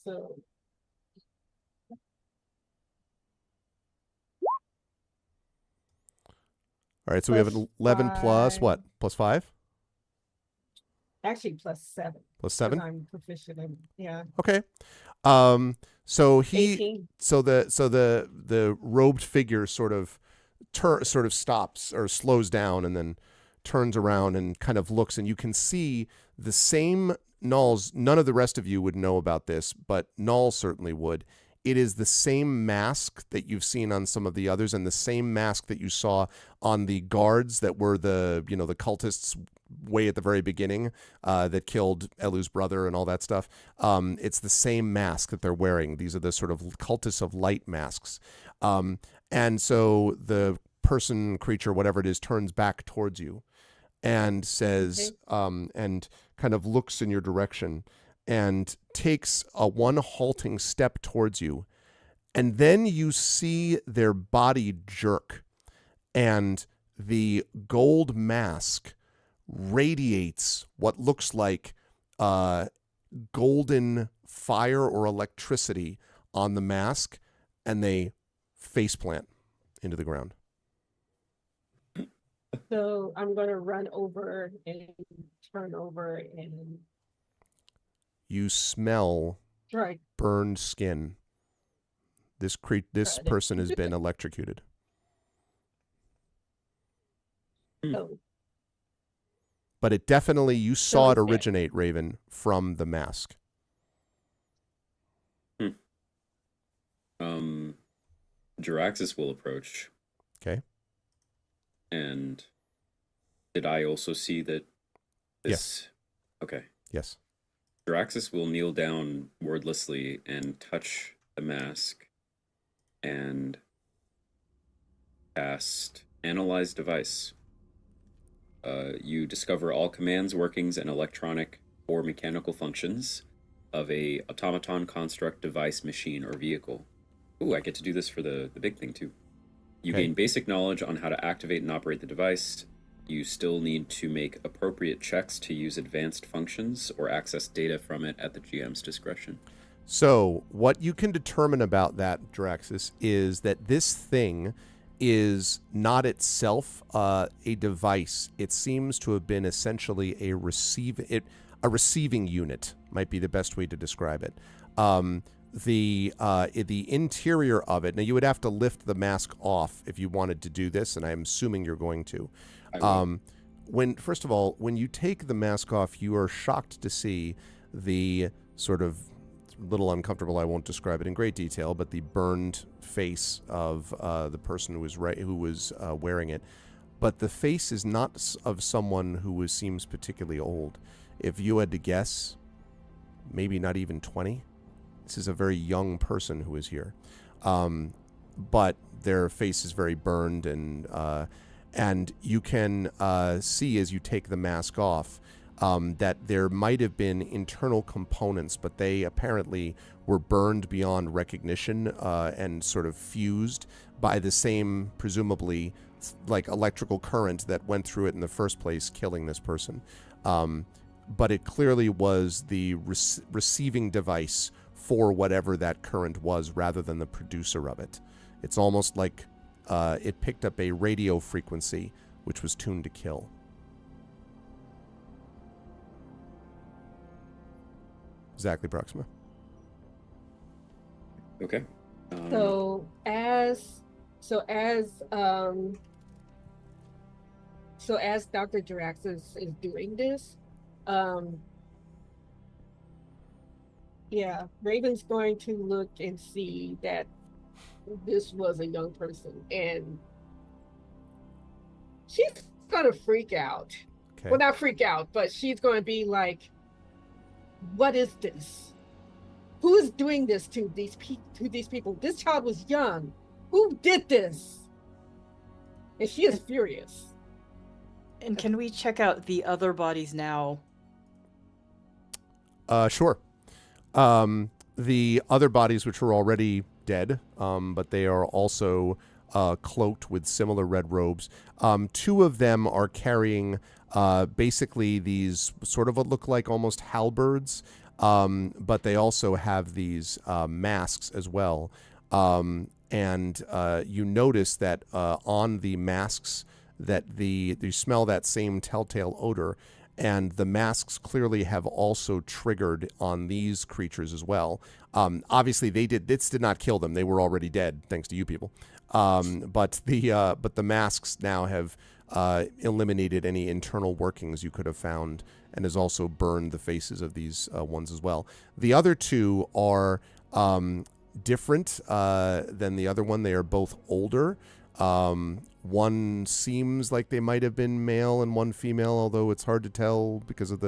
So
All right, so we have an 11 plus what? Plus 5?
Actually, plus 7.
Plus 7?
I'm proficient in, yeah.
Okay. So he
18.
so the robed figure sort of stops or slows down and then turns around and kind of looks, and you can see the same Nulls. None of the rest of you would know about this, but Null certainly would. It is the same mask that you've seen on some of the others, and the same mask that you saw on the guards that were the cultists way at the very beginning that killed Elu's brother and all that stuff. It's the same mask that they're wearing. These are the sort of cultists of light masks. And so the person, creature, whatever it is, turns back towards you and says, and kind of looks in your direction and takes a one halting step towards you. And then you see their body jerk, and the gold mask radiates what looks like golden fire or electricity on the mask, and they faceplant into the ground.
So I'm going to run over and turn over and...
You smell burned skin. This person has been electrocuted.
Oh.
But it definitely, you saw it originate, Raven, from the mask.
Jaraxxus will approach.
Okay.
And did I also see that this?
Yes.
Okay.
Yes.
Jaraxxus will kneel down wordlessly and touch the mask and cast Analyze Device. You discover all commands, workings, and electronic or mechanical functions. of a automaton, construct, device, machine, or vehicle. Ooh, I get to do this for the big thing too. You
Okay.
gain basic knowledge on how to activate and operate the device. You still need to make appropriate checks to use advanced functions or access data from it at the GM's discretion.
So, what you can determine about that, Draxus, is that this thing is not itself a device. It seems to have been essentially a receiving unit. Might be the best way to describe it. The interior of it. Now, you would have to lift the mask off if you wanted to do this, and I'm assuming you're going to. First of all, when you take the mask off, you are shocked to see the sort of little uncomfortable. I won't describe it in great detail, but the burned face of the person who was wearing it. But the face is not of someone who seems particularly old. If you had to guess, maybe not even 20. This is a very young person who is here, but their face is very burned, and you can see as you take the mask off that there might have been internal components, but they apparently were burned beyond recognition and sort of fused by the same, presumably, like electrical current that went through it in the first place, killing this person. But it clearly was the receiving device for whatever that current was rather than the producer of it. It's almost like it picked up a radio frequency which was tuned to kill. Exactly, Proxima.
Okay.
So as Dr. Draxus is doing this, Raven's going to look and see that this was a young person, and she's gonna freak out.
Okay.
Well, not freak out, but she's gonna be like, "What is this? Who is doing this to these people? This child was young. Who did this?" And she is furious.
And can we check out the other bodies now?
Sure. The other bodies, which were already dead, but they are also cloaked with similar red robes. Two of them are carrying basically these sort of what look like almost halberds, but they also have these masks as well. And you notice that on the masks that you smell that same telltale odor. And the masks clearly have also triggered on these creatures as well. Obviously, this did not kill them; they were already dead, thanks to you people. But the masks now have eliminated any internal workings you could have found, and has also burned the faces of these ones as well. The other two are different than the other one. They are both older. One seems like they might have been male and one female, although it's hard to tell because of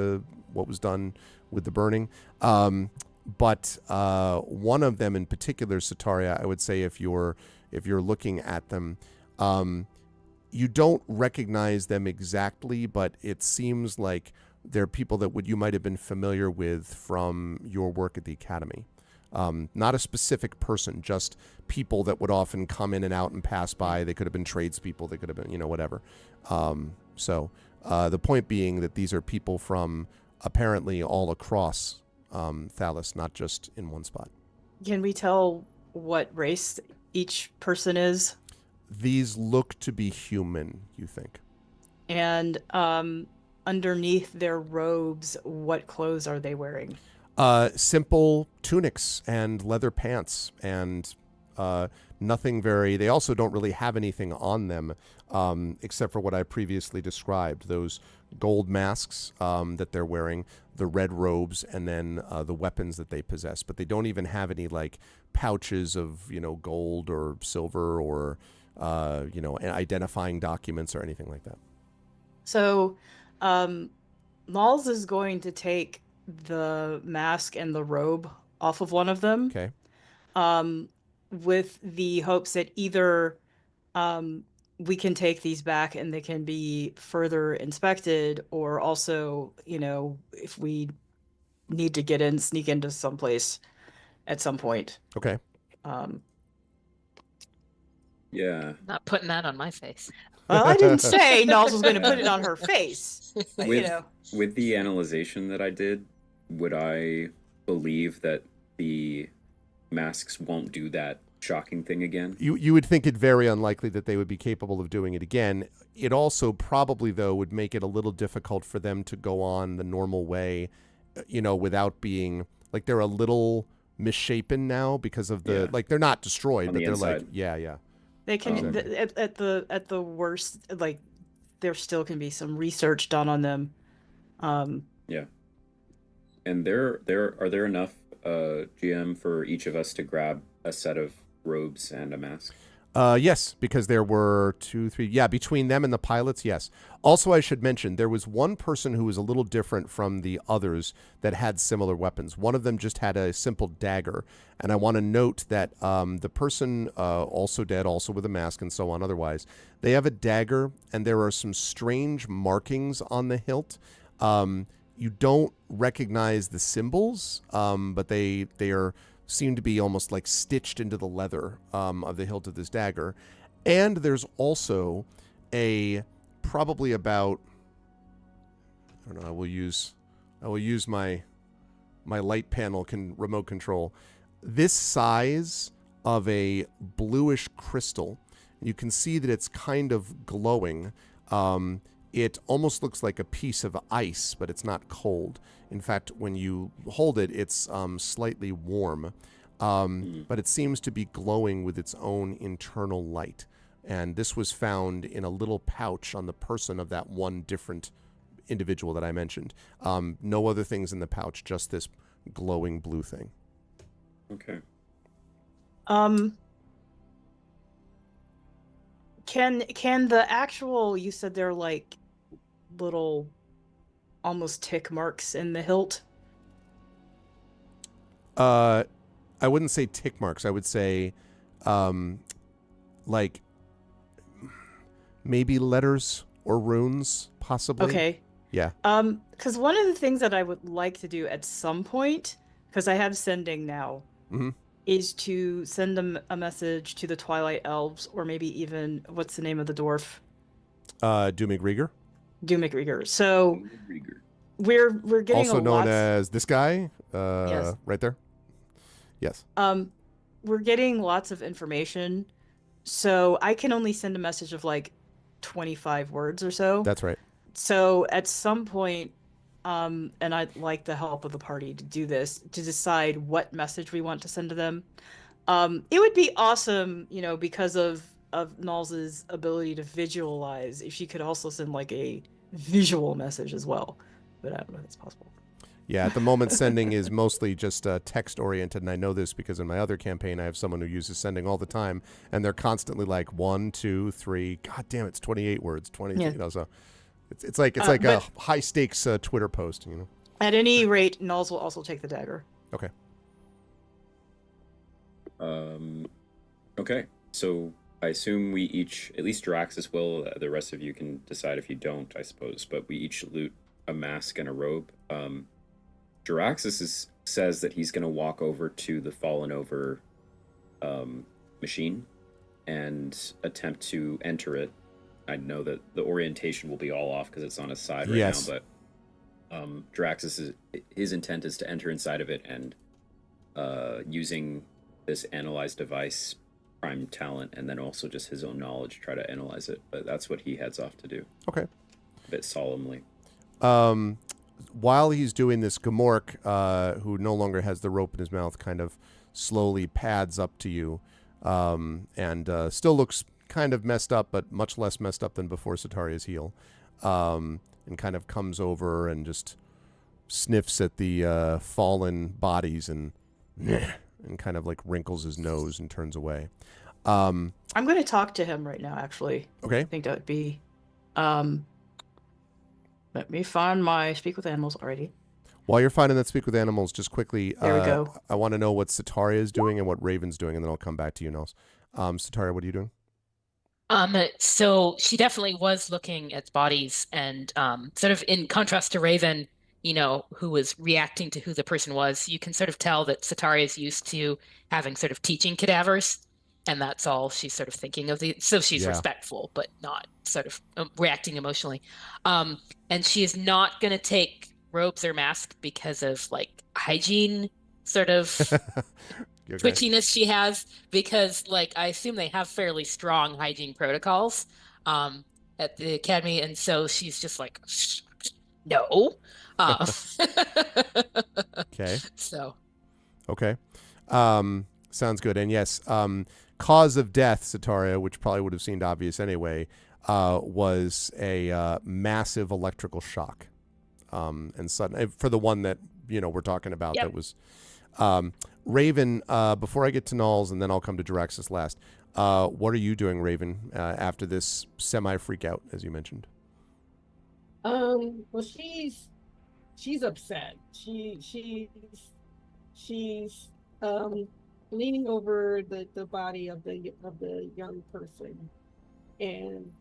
what was done with the burning. But one of them in particular, Sataria, I would say if you're looking at them, you don't recognize them exactly, but it seems like they're people that you might have been familiar with from your work at the academy. Not a specific person, just people that would often come in and out and pass by. They could have been tradespeople. They could have been, whatever. So the point being that these are people from apparently all across Thalos, not just in one spot.
Can we tell what race each person is?
These look to be human, you think.
And underneath their robes, what clothes are they wearing?
Simple tunics and leather pants and nothing very... They also don't really have anything on them except for what I previously described. Those gold masks that they're wearing, the red robes, and then the weapons that they possess. But they don't even have any like pouches of, gold or silver or, identifying documents or anything like that.
So Malls is going to take the mask and the robe off of one of them.
Okay.
With the hopes that either we can take these back and they can be further inspected, or also, if we need to sneak into someplace at some point.
Okay.
Yeah.
Not putting that on my face.
Well, I didn't say Nulls was going to put it on her face. But,
With the analyzation that I did, would I believe that the masks won't do that shocking thing again?
You would think it very unlikely that they would be capable of doing it again. It also probably, though, would make it a little difficult for them to go on the normal way, without being like they're a little misshapen now because of the like they're not destroyed,
On
but
the
they're
inside.
like yeah.
they can at the worst, like there still can be some research done on them.
Yeah. And are there enough GM for each of us to grab a set of robes and a mask?
Yes, because there were 2, 3. Yeah, between them and the pilots, yes. Also, I should mention, there was one person who was a little different from the others that had similar weapons. One of them just had a simple dagger. And I want to note that the person also dead, also with a mask and so on otherwise, they have a dagger, and there are some strange markings on the hilt. You don't recognize the symbols, but they seem to be almost like stitched into the leather of the hilt of this dagger. And there's also probably about, I don't know, I will use my light panel remote control. This size of a bluish crystal. You can see that it's kind of glowing. It almost looks like a piece of ice, but it's not cold. In fact, when you hold it, it's slightly warm, but it seems to be glowing with its own internal light. And this was found in a little pouch on the person of that one different individual that I mentioned. No other things in the pouch, just this glowing blue thing.
Okay.
Can the actual, you said they're like little almost tick marks in the hilt?
I wouldn't say tick marks. I would say like maybe letters or runes, possibly.
Okay.
Yeah.
Because one of the things that I would like to do at some point, because I have sending now, is to send a message to the Twilight Elves, or maybe even, what's the name of the dwarf?
Doomig Rieger.
Doomig Rieger. So we're getting
also known as this guy,
yes.
right there. Yes.
We're getting lots of information, so I can only send a message of like 25 words or so.
That's right.
So at some point, and I'd like the help of the party to do this, to decide what message we want to send to them. It would be awesome, because of Nulls' ability to visualize, if she could also send like a visual message as well. But I don't know if it's possible.
Yeah, at the moment, sending is mostly just text-oriented, and I know this because in my other campaign, I have someone who uses sending all the time, and they're constantly like 1, 2, 3. God damn, it's 28 words, 20.
Yeah.
So it's like a high-stakes Twitter post.
At any rate, Nulls will also take the dagger.
Okay.
Okay. So I assume we each, at least Draxus will. The rest of you can decide if you don't, I suppose. But we each loot a mask and a robe. Draxus says that he's going to walk over to the fallen over machine and attempt to enter it. I know that the orientation will be all off because it's on his side right now, but Draxus, his intent is to enter inside of it and using this analyze device prime talent and then also just his own knowledge try to analyze it. But that's what he heads off to do.
Okay.
A bit solemnly.
While he's doing this, Gamork, who no longer has the rope in his mouth, kind of slowly pads up to you, and still looks kind of messed up, but much less messed up than before Sataria's heal, and kind of comes over and just sniffs at the fallen bodies and kind of like wrinkles his nose and turns away.
I'm going to talk to him right now, actually.
Okay.
I think that would be... Let me find my Speak with Animals already.
While you're finding that Speak with Animals, just quickly,
there we go.
I want to know what Sataria is doing and what Raven's doing, and then I'll come back to you, Nels. Sataria, what are you doing?
So she definitely was looking at bodies and sort of in contrast to Raven, who was reacting to who the person was. You can sort of tell that Satari is used to having sort of teaching cadavers, and that's all she's sort of thinking of. So she's
Yeah.
respectful, but not sort of reacting emotionally. And she is not going to take robes or mask because of like hygiene sort of
Okay.
twitchiness she has, because like I assume they have fairly strong hygiene protocols at the academy, and so she's just like, no.
Okay.
So
Okay. Sounds good. And yes, cause of death, Sataria, which probably would have seemed obvious anyway, was a massive electrical shock. And sudden for the one that we're talking about.
Yep.
That was Raven. Before I get to Nulls, and then I'll come to Jaraxxus last. What are you doing, Raven, after this semi freak out, as you mentioned?
Well, she's upset. She's leaning over the body of the young person, and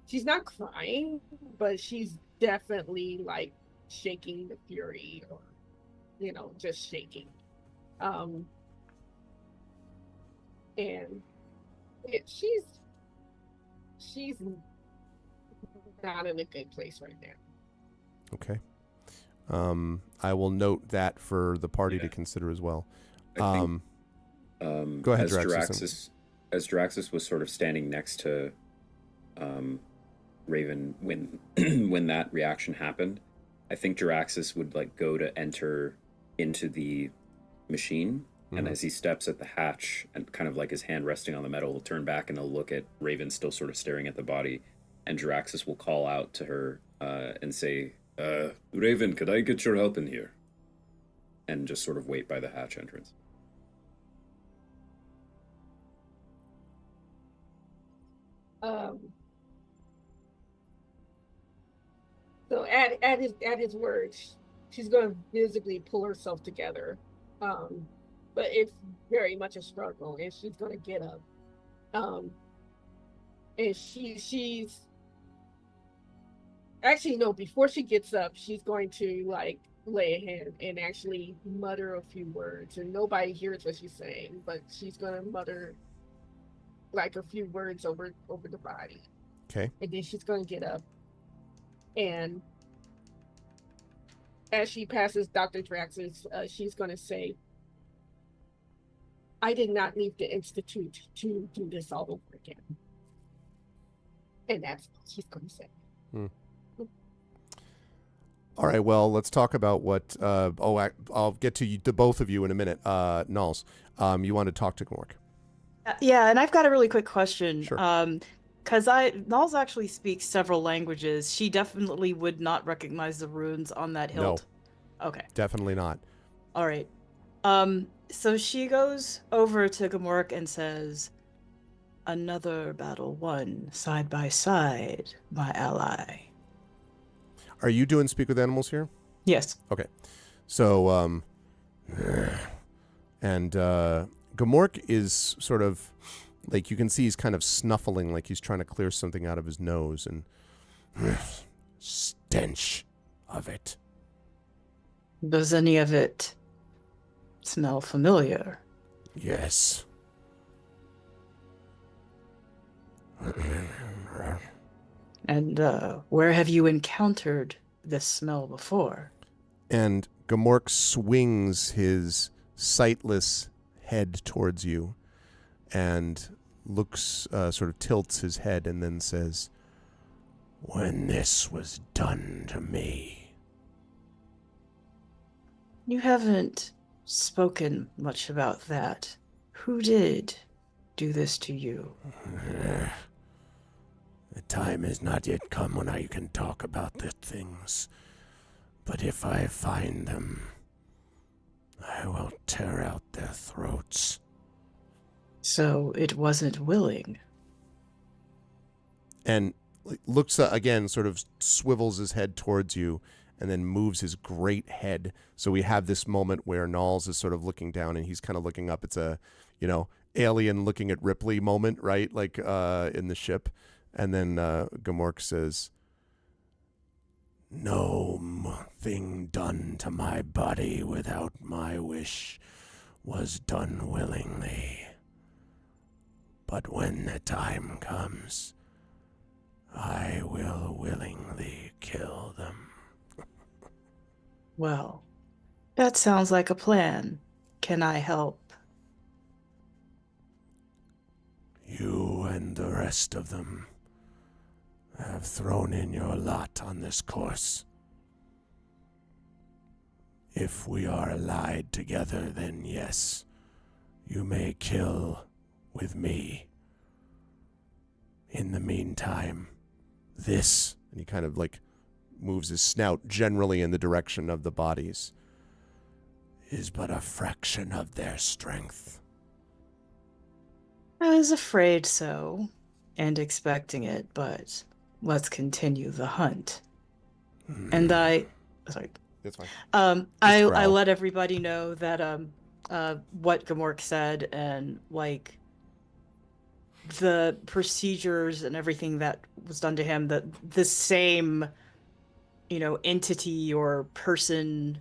she's not crying, but she's definitely like shaking the fury, or just shaking. And she's not in a good place right now.
Okay. I will note that for the party to consider as well.
I think,
go ahead,
as Jaraxxus was sort of standing next to Raven when when that reaction happened, I think Jaraxxus would like go to enter into the machine, and as he steps at the hatch and kind of like his hand resting on the metal, he'll turn back and he'll look at Raven still sort of staring at the body, and Jaraxxus will call out to her and say, Raven, could I get your help in here? And just sort of wait by the hatch entrance.
So at his words, she's going to physically pull herself together, but it's very much a struggle, and she's going to get up, and she's actually, no, before she gets up, she's going to like lay a hand and actually mutter a few words, and nobody hears what she's saying, but she's going to mutter like a few words over the body.
Okay.
And then she's going to get up, and as she passes Dr. Jaraxxus, she's going to say, I did not leave the Institute to do this all over again. And that's what she's going to say.
All right, well, let's talk about what... I'll get to the both of you in a minute. Nulls, you want to talk to Gork?
Yeah, and I've got a really quick question.
Sure.
Because Nulls actually speaks several languages. She definitely would not recognize the runes on that hilt.
No.
Okay.
Definitely not.
All right. So she goes over to Gamork and says, another battle won side by side, my ally.
Are you doing Speak with Animals here?
Yes.
Okay. So, and Gamork is sort of, like, you can see he's kind of snuffling, like he's trying to clear something out of his nose, and stench of it.
Does any of it smell familiar?
Yes.
And where have you encountered this smell before?
And Gamork swings his sightless head towards you and looks, sort of tilts his head and then says, when this was done to me.
You haven't spoken much about that. Who did do this to you?
The time has not yet come when I can talk about the things. But if I find them, I will tear out their throats.
So it wasn't willing.
And looks again, sort of swivels his head towards you, and then moves his great head. So we have this moment where Nulls is sort of looking down, and he's kind of looking up. It's a, alien looking at Ripley moment, right? Like in the ship. And then Gamork says, "No thing done to my body without my wish was done willingly. But when the time comes, I will willingly kill them."
Well, that sounds like a plan. Can I help?
You and the rest of them have thrown in your lot on this course. If we are allied together, then yes, you may kill with me. In the meantime, this, and he kind of like moves his snout generally in the direction of the bodies, is but a fraction of their strength.
I was afraid so, and expecting it, but let's continue the hunt. And sorry.
That's fine.
I
growl.
let everybody know that what Gamork said and like the procedures and everything that was done to him, that the same, entity or person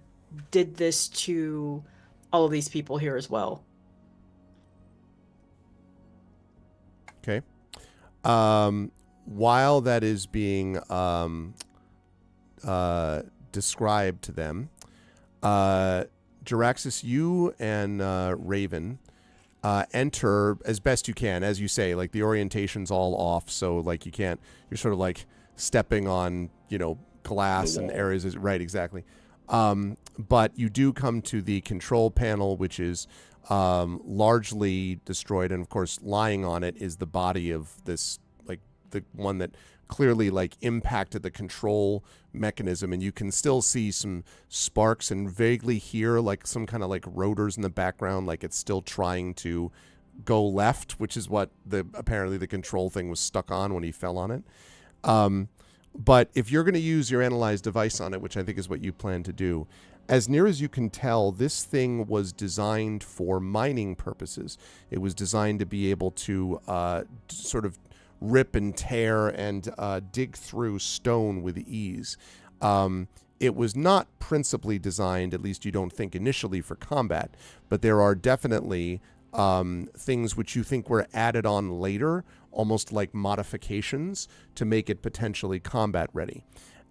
did this to all of these people here as well.
Okay. While that is being described to them, Jaraxxus, you and Raven enter as best you can. As you say, like the orientation's all off, so like you can't, you're sort of like stepping on, glass and areas. Right, exactly. But you do come to the control panel, which is largely destroyed, and of course lying on it is the body of this, like the one that clearly like impacted the control mechanism, and you can still see some sparks and vaguely hear like some kind of like rotors in the background, like it's still trying to go left, which is what apparently the control thing was stuck on when he fell on it. But if you're going to use your analyze device on it, which I think is what you plan to do, as near as you can tell, this thing was designed for mining purposes. It was designed to be able to sort of rip and tear and dig through stone with ease. It was not principally designed, at least you don't think initially, for combat, but there are definitely things which you think were added on later, almost like modifications, to make it potentially combat ready.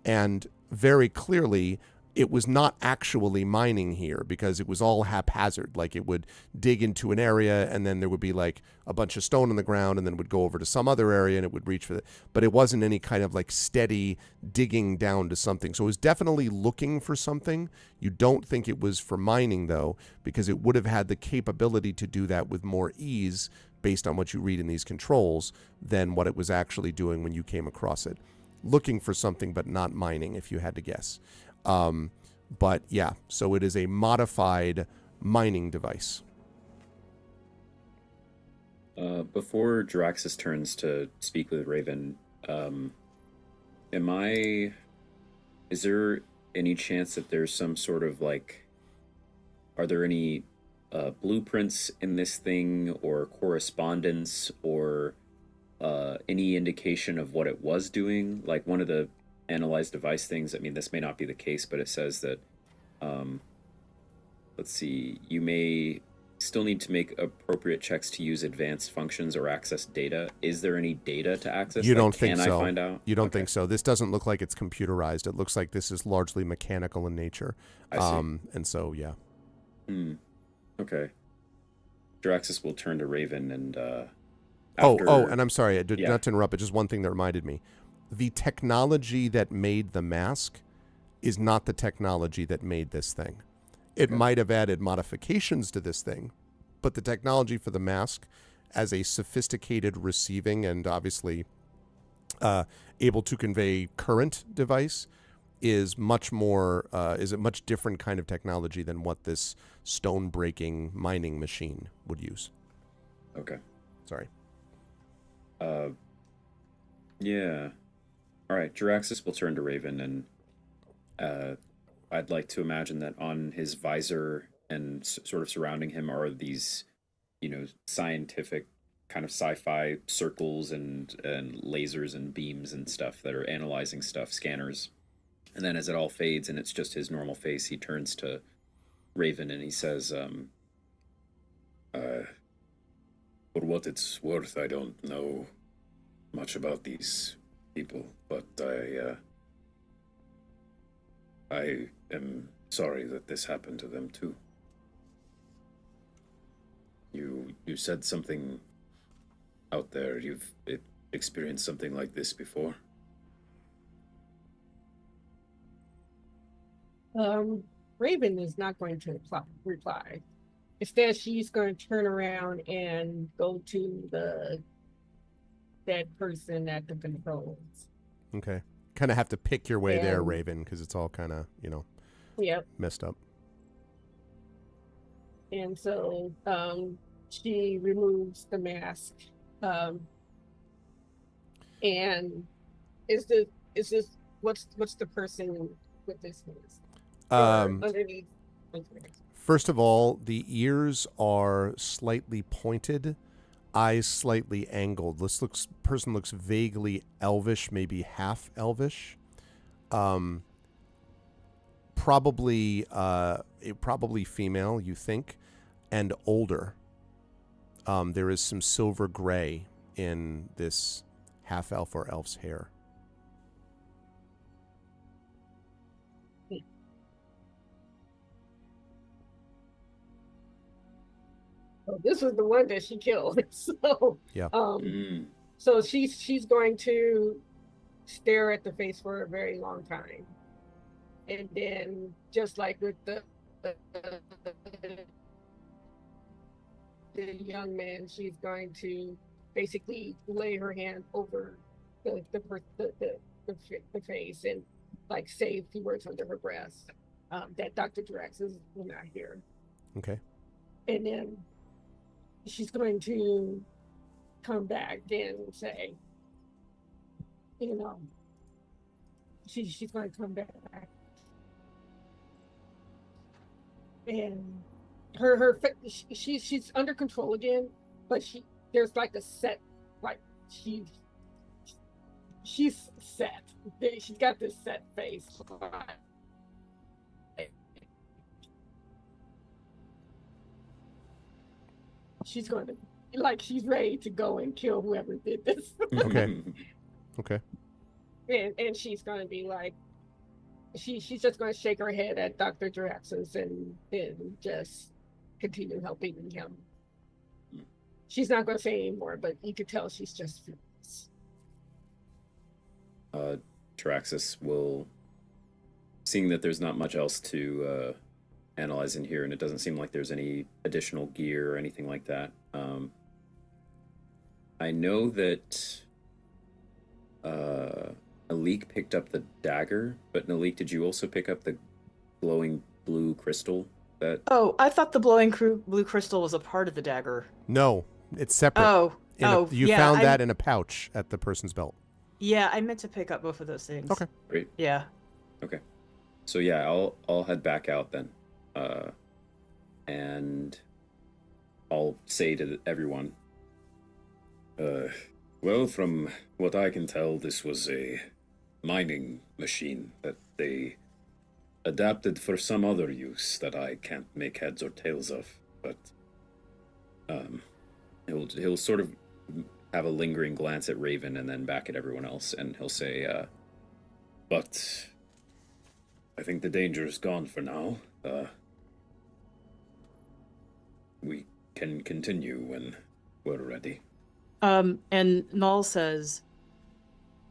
And very clearly, it was not actually mining here because it was all haphazard. Like it would dig into an area and then there would be like a bunch of stone on the ground and then it would go over to some other area and it would reach for it. But it wasn't any kind of like steady digging down to something. So it was definitely looking for something. You don't think it was for mining though, because it would have had the capability to do that with more ease based on what you read in these controls than what it was actually doing when you came across it. Looking for something but not mining, if you had to guess. But yeah, so it is a modified mining device.
Before Jaraxxus turns to speak with Raven, is there any chance that there's some sort of like, are there any blueprints in this thing or correspondence or any indication of what it was doing? Like one of the analyze device things, I mean, this may not be the case, but it says that, let's see, you may still need to make appropriate checks to use advanced functions or access data. Is there any data to access?
You don't think so?
Can I find out?
You don't think so? This doesn't look like it's computerized. It looks like this is largely mechanical in nature.
I see.
And so, yeah.
Okay. Jaraxxus will turn to Raven and
and I'm sorry,
Yeah.
not to interrupt, but just one thing that reminded me. The technology that made the mask is not the technology that made this thing. It might have added modifications to this thing, but the technology for the mask as a sophisticated receiving and obviously able to convey current device is much more, is a much different kind of technology than what this stone breaking mining machine would use.
Okay.
Sorry.
Yeah. All right, Jaraxxus will turn to Raven, and I'd like to imagine that on his visor and sort of surrounding him are these, scientific kind of sci-fi circles and lasers and beams and stuff that are analyzing stuff, scanners. And then as it all fades and it's just his normal face, he turns to Raven and he says, for what it's worth, I don't know much about these people, but I am sorry that this happened to them too. You said something out there. You've experienced something like this before?
Raven is not going to reply. Instead, she's going to turn around and go to the dead person at the controls.
Okay. Kind of have to pick your way there,
And-
Raven, because it's all kind of,
Yep.
messed up.
And so she removes the mask. And is this what's the person with this mask? Or underneath?
First of all, the ears are slightly pointed, eyes slightly angled. This person looks vaguely elvish, maybe half elvish. Probably female, you think, and older. There is some silver gray in this half elf or elf's hair.
Oh, this was the one that she killed. So
Yeah.
So she's going to stare at the face for a very long time. And then just like with the young man, she's going to basically lay her hand over the face and like say a few words under her breath that Dr. Drax is not here.
Okay.
And then she's going to come back and say, she's going to come back. And she's under control again, but there's like a set, like she's set. She's got this set face. She's going to, like, she's ready to go and kill whoever did this.
Okay. Okay.
And she's going to be like, she's just going to shake her head at Dr. Draxus and just continue helping him. She's not going to say anymore, but you could tell she's just furious.
Draxus will, seeing that there's not much else to analyze in here, and it doesn't seem like there's any additional gear or anything like that. I know that Alik picked up the dagger, but Nalik, did you also pick up the glowing blue crystal?
Oh, I thought the blue crystal was a part of the dagger.
No, it's separate. You found that in a pouch at the person's belt.
Yeah, I meant to pick up both of those things.
Okay.
Great.
Yeah.
Okay. So yeah, I'll head back out then. And I'll say to everyone, well, from what I can tell, this was a mining machine that they adapted for some other use that I can't make heads or tails of. But he'll sort of have a lingering glance at Raven and then back at everyone else, and he'll say, but I think the danger is gone for now. We can continue when we're ready.
And Null says,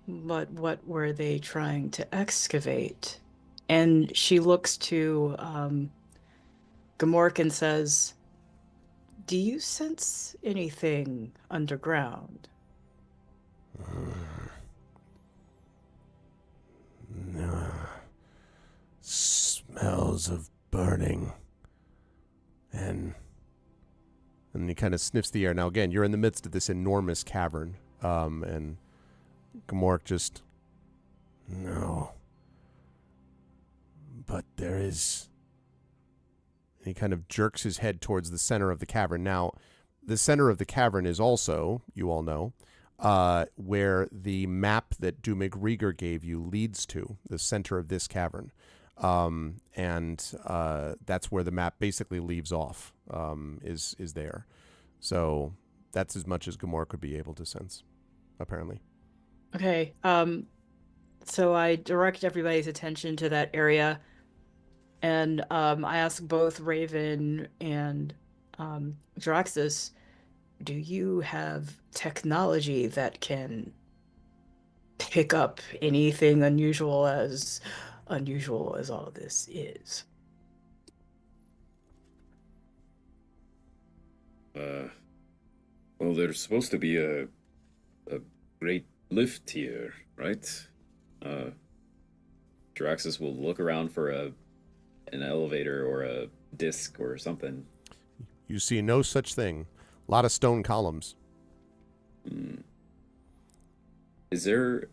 but what were they trying to excavate? And she looks to Gamork and says, do you sense anything underground?
No. Smells of burning. And he kind of sniffs the air. Now, again, you're in the midst of this enormous cavern. And Gamork just, no. But there is... He kind of jerks his head towards the center of the cavern. Now, the center of the cavern is also, you all know, where the map that Dumig Rieger gave you leads to, the center of this cavern. And that's where the map basically leaves off, is there. So that's as much as Gamora could be able to sense, apparently.
Okay. So I direct everybody's attention to that area, and I ask both Raven and Draxus, do you have technology that can pick up anything unusual as all this is?
Well, there's supposed to be a great lift here, right? Draxus will look around for an elevator or a disc or something.
You see no such thing. A lot of stone columns.
Is there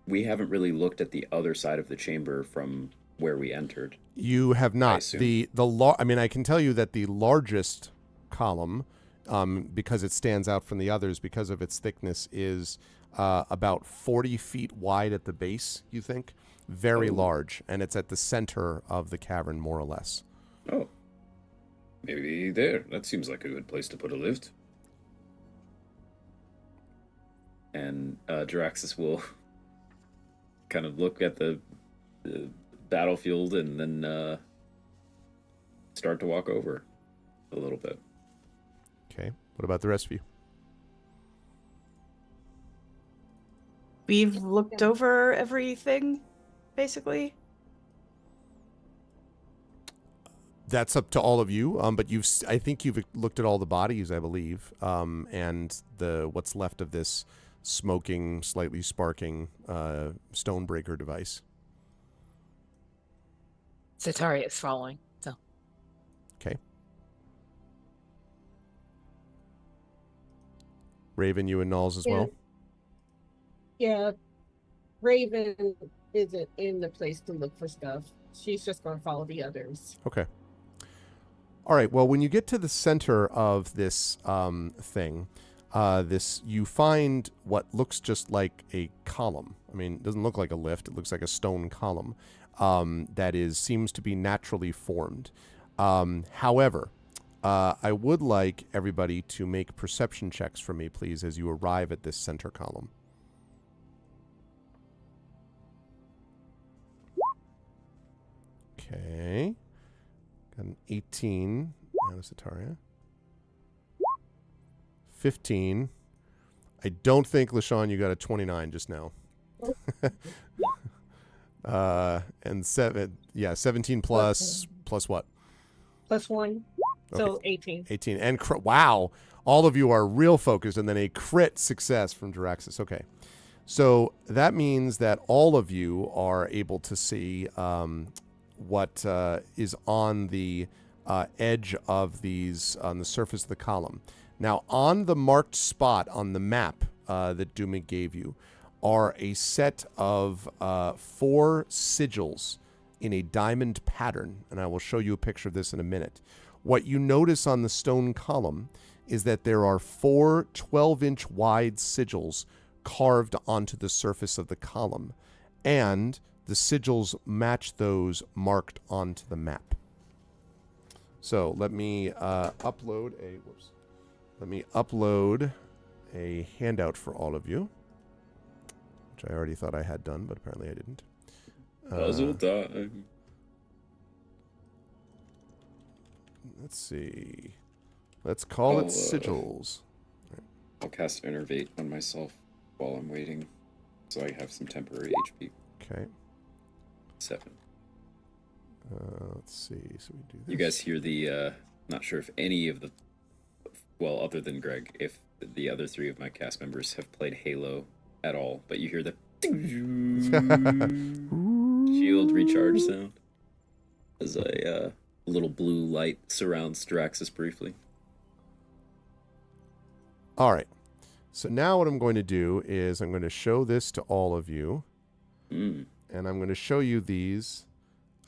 we haven't really looked at the other side of the chamber from where we entered.
You have not.
assume.
I mean, I can tell you that the largest column, because it stands out from the others because of its thickness, is about 40 feet wide at the base, you think? Very large, and it's at the center of the cavern, more or less.
Oh. Maybe there. That seems like a good place to put a lift. And Draxus will kind of look at the battlefield and then start to walk over a little bit.
Okay. What about the rest of you?
We've looked over everything, basically.
That's up to all of you. But I think you've looked at all the bodies, I believe, and what's left of this smoking, slightly sparking stonebreaker device.
Zetaria is following. So
Okay. Raven, you and Knowles as well.
Yeah, Raven isn't in the place to look for stuff. She's just going to follow the others.
Okay. All right. Well, when you get to the center of this thing, you find what looks just like a column. I mean, it doesn't look like a lift. It looks like a stone column that seems to be naturally formed. However, I would like everybody to make perception checks for me, please, as you arrive at this center column. Okay. Got an 18 out of Zetaria. 15. I don't think, LaShawn, you got a 29 just now. And 17 plus what?
+1. So 18.
18. And wow, all of you are real focused, and then a crit success from Draxus. Okay. So that means that all of you are able to see what is on the edge of these, on the surface of the column. Now, on the marked spot on the map that Dumig gave you are a set of 4 sigils in a diamond pattern, and I will show you a picture of this in a minute. What you notice on the stone column is that there are 4 12-inch wide sigils carved onto the surface of the column, and the sigils match those marked onto the map. So let me upload a handout for all of you, which I already thought I had done, but apparently I didn't.
Puzzle time.
Let's see. Let's call it sigils.
I'll cast Innervate on myself while I'm waiting, so I have some temporary HP.
Okay.
7.
Let's see. So we do this.
You guys hear the, not sure if any of the, well, other than Greg, if the other 3 of my cast members have played Halo at all, but you hear the shield recharge sound as a little blue light surrounds Draxus briefly.
All right. So now what I'm going to do is I'm going to show this to all of you. And I'm going to show you these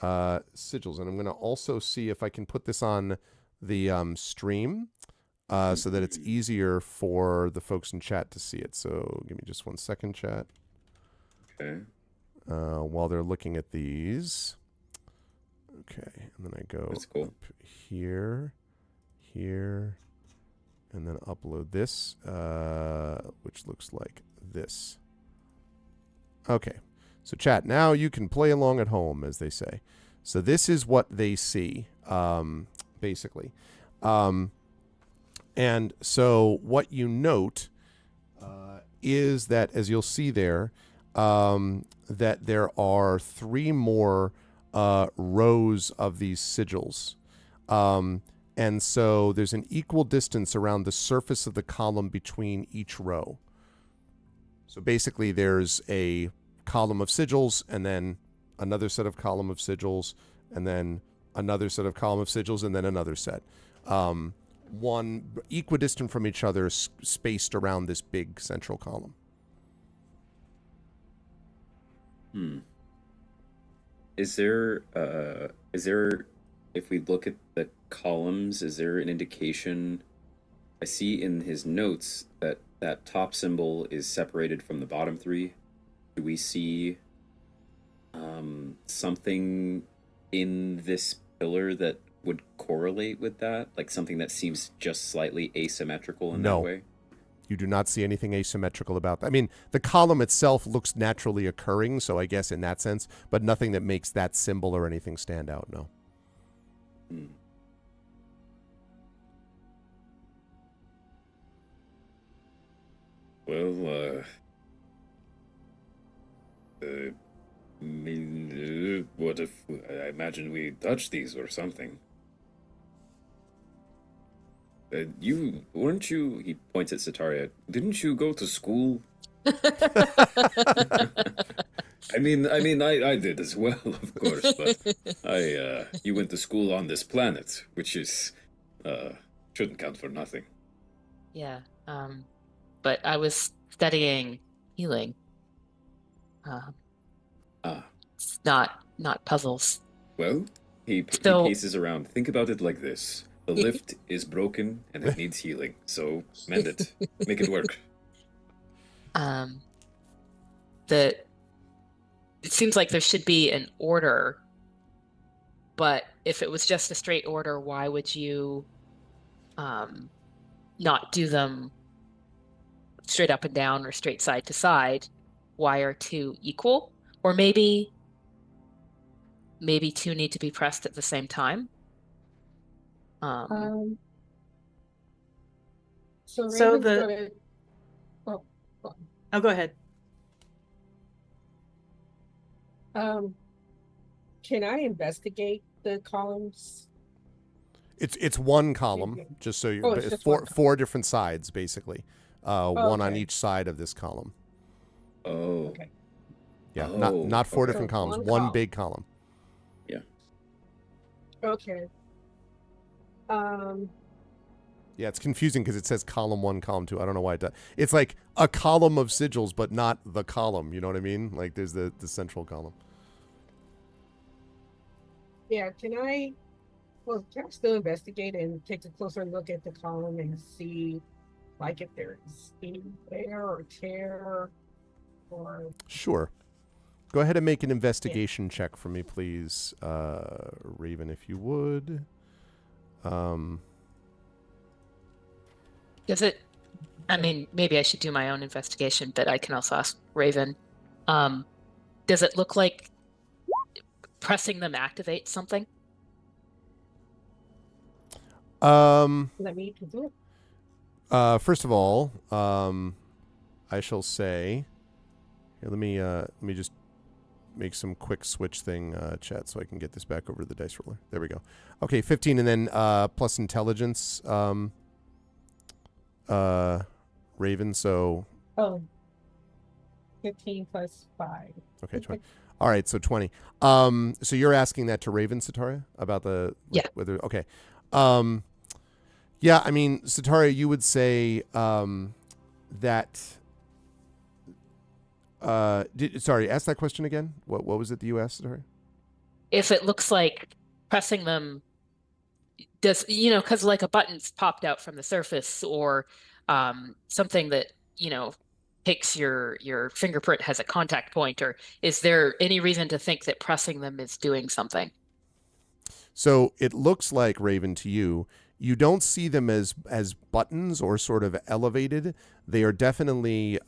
sigils. And I'm going to also see if I can put this on the stream. so that it's easier for the folks in chat to see it. So give me just 1 second, chat.
Okay.
While they're looking at these. Okay, and then I go
That's cool.
up here, and then upload this, which looks like this. Okay, so chat, now you can play along at home, as they say. So this is what they see, basically. And so what you note is that, as you'll see there, that there are 3 more rows of these sigils. And so there's an equal distance around the surface of the column between each row. So basically there's a column of sigils, and then another set of column of sigils, and then another set of column of sigils, and then another set. One equidistant from each other, spaced around this big central column.
Is there, if we look at the columns, is there an indication? I see in his notes that that top symbol is separated from the bottom 3. Do we see something in this pillar that would correlate with that? Like something that seems just slightly asymmetrical in that way?
You do not see anything asymmetrical about that. I mean, the column itself looks naturally occurring, so I guess in that sense, but nothing that makes that symbol or anything stand out, no.
Well, I mean, what if, I imagine we touch these or something? Weren't you, he points at Sataria, didn't you go to school? I mean, I did as well, of course, but you went to school on this planet, which is, shouldn't count for nothing.
Yeah. But I was studying healing. It's not puzzles.
Well, he paces around. Think about it like this. The lift is broken and it needs healing, so mend it. Make it work.
It seems like there should be an order, but if it was just a straight order, why would you not do them straight up and down or straight side to side? Why are 2 equal? Or maybe 2 need to be pressed at the same time.
So
So
Raven's
the-
gonna,
Oh, go ahead.
can I investigate the columns?
It's one column, just so you're
it's just
four
one
four different sides, basically. One on
okay.
each side of this column.
Oh.
Okay.
Yeah,
Oh,
not 4
okay.
different columns,
One
one
column.
big column.
Okay.
Yeah, it's confusing because it says column 1, column 2. I don't know why it does. It's like a column of sigils, but not the column. You know what I mean? Like there's the central column.
Yeah, can I still investigate and take a closer look at the column and see, like, if there's any wear or tear or...
Sure. Go ahead and make an investigation check for me, please, Raven, if you would.
Does it? I mean, maybe I should do my own investigation, but I can also ask Raven. Does it look like pressing them activates something?
Let me do it.
First of all, I shall say, here, let me just make some quick switch thing, chat, so I can get this back over to the dice roller. There we go. Okay, 15, and then plus intelligence, Raven. So
15 plus 5.
okay, 20. All right, so 20. So you're asking that to Raven, Sataria, about the whether okay. Yeah, I mean, Sataria, you would say that. Sorry, ask that question again. What was it that you asked, Sataria?
If it looks like pressing them does, because like a button's popped out from the surface or something that, takes your fingerprint has a contact point, or is there any reason to think that pressing them is doing something?
So it looks like, Raven, to you, you don't see them as buttons or sort of elevated. They are definitely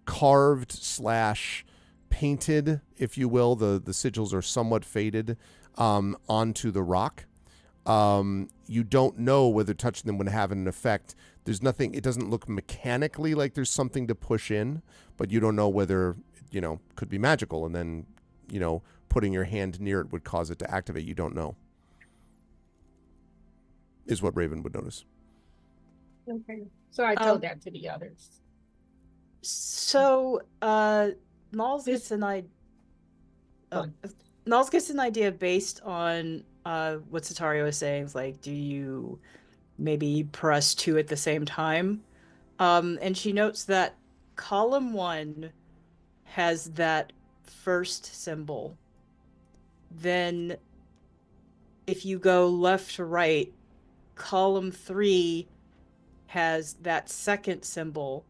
carved slash painted, if you will. The sigils are somewhat faded onto the rock. You don't know whether touching them would have an effect. There's nothing. It doesn't look mechanically like there's something to push in, but you don't know whether could be magical, and then putting your hand near it would cause it to activate. You don't know. Is what Raven would notice.
Okay. So I tell that to the others.
So Nulls gets an idea. Nulls gets an idea based on what Satario is saying. It's like, do you maybe press 2 at the same time? And she notes that column 1 has that first symbol. Then if you go left to right, column 3 has that second symbol.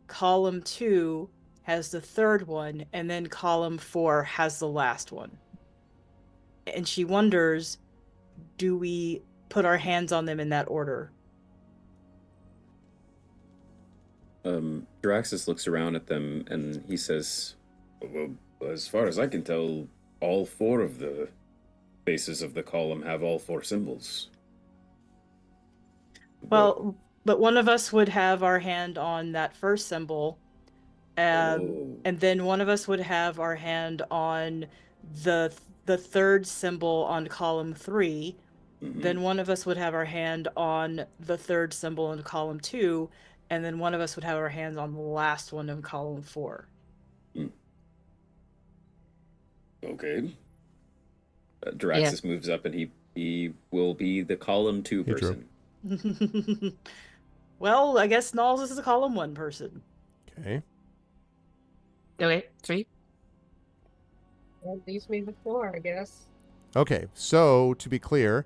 Column 2 has the third one, and then column 4 has the last one. And she wonders, do we put our hands on them in that order?
Draxus looks around at them and he says, well, as far as I can tell, all 4 of the bases of the column have all 4 symbols.
Well, but one of us would have our hand on that first symbol, and then one of us would have our hand on the third symbol on column 3. Mm-hmm. Then one of us would have our hand on the third symbol in column 2, and then one of us would have our hands on the last one in column 4.
Okay. Draxus moves up, and he will be the column 2 person.
Well, I guess Nulls is the column 1 person.
Okay.
Okay, 3.
That leaves me with 4, I guess.
Okay, so to be clear,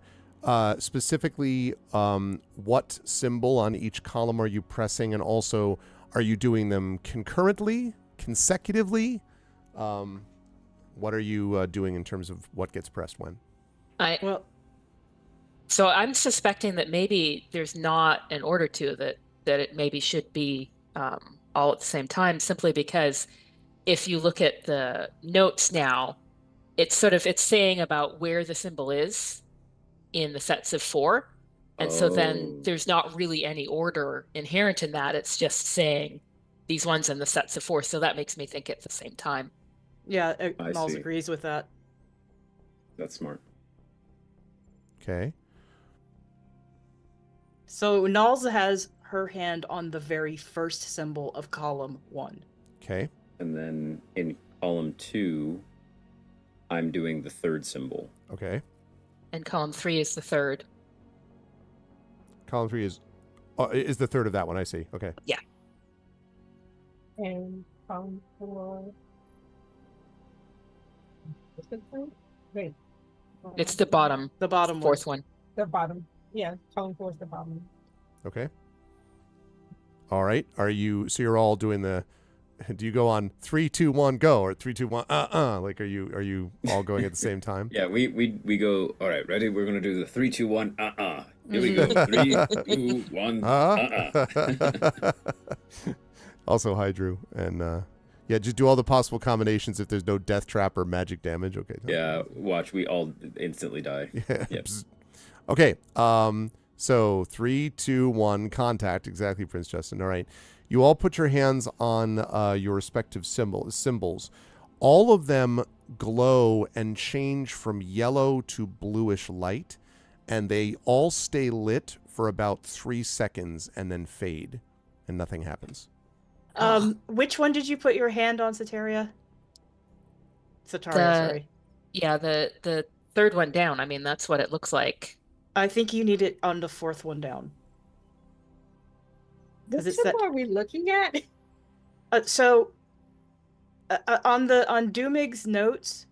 specifically, what symbol on each column are you pressing, and also, are you doing them concurrently, consecutively? What are you doing in terms of what gets pressed when?
So I'm suspecting that maybe there's not an order to that it maybe should be all at the same time, simply because if you look at the notes now, it's saying about where the symbol is in the sets of 4. And so then there's not really any order inherent in that. It's just saying these ones in the sets of 4. So that makes me think at the same time.
Yeah, Nulls agrees with that.
That's smart.
Okay.
So Nulls has her hand on the very first symbol of column 1.
Okay.
And then in column 2, I'm doing the third symbol.
Okay.
And column 3 is the third.
Column 3 is the third of that one. I see. Okay.
Yeah.
And column 4. What's the third? Wait.
It's the bottom.
The bottom
fourth one.
The bottom. Yeah, column 4 is the bottom.
Okay. All right. So you're all doing do you go on 3, 2, 1, go, or 3, 2, 1, like, are you all going at the same time?
Yeah, we go, all right, ready? We're going to do the 3, 2, 1, Here we go. 3, 2, 1,
Also, hi, Drew. And, yeah, just do all the possible combinations if there's no death trap or magic damage. Okay.
Yeah, watch. We all instantly die.
Yeah.
Yep.
Okay. So 3, 2, 1, contact. Exactly, Prince Justin. All right. You all put your hands on your respective symbols. All of them glow and change from yellow to bluish light, and they all stay lit for about 3 seconds and then fade, and nothing happens.
Which one did you put your hand on, Sataria? Sorry.
Yeah, the third one down. I mean, that's what it looks like.
I think you need it on the 4th one down.
What symbol are we looking at?
On Doomig's notes,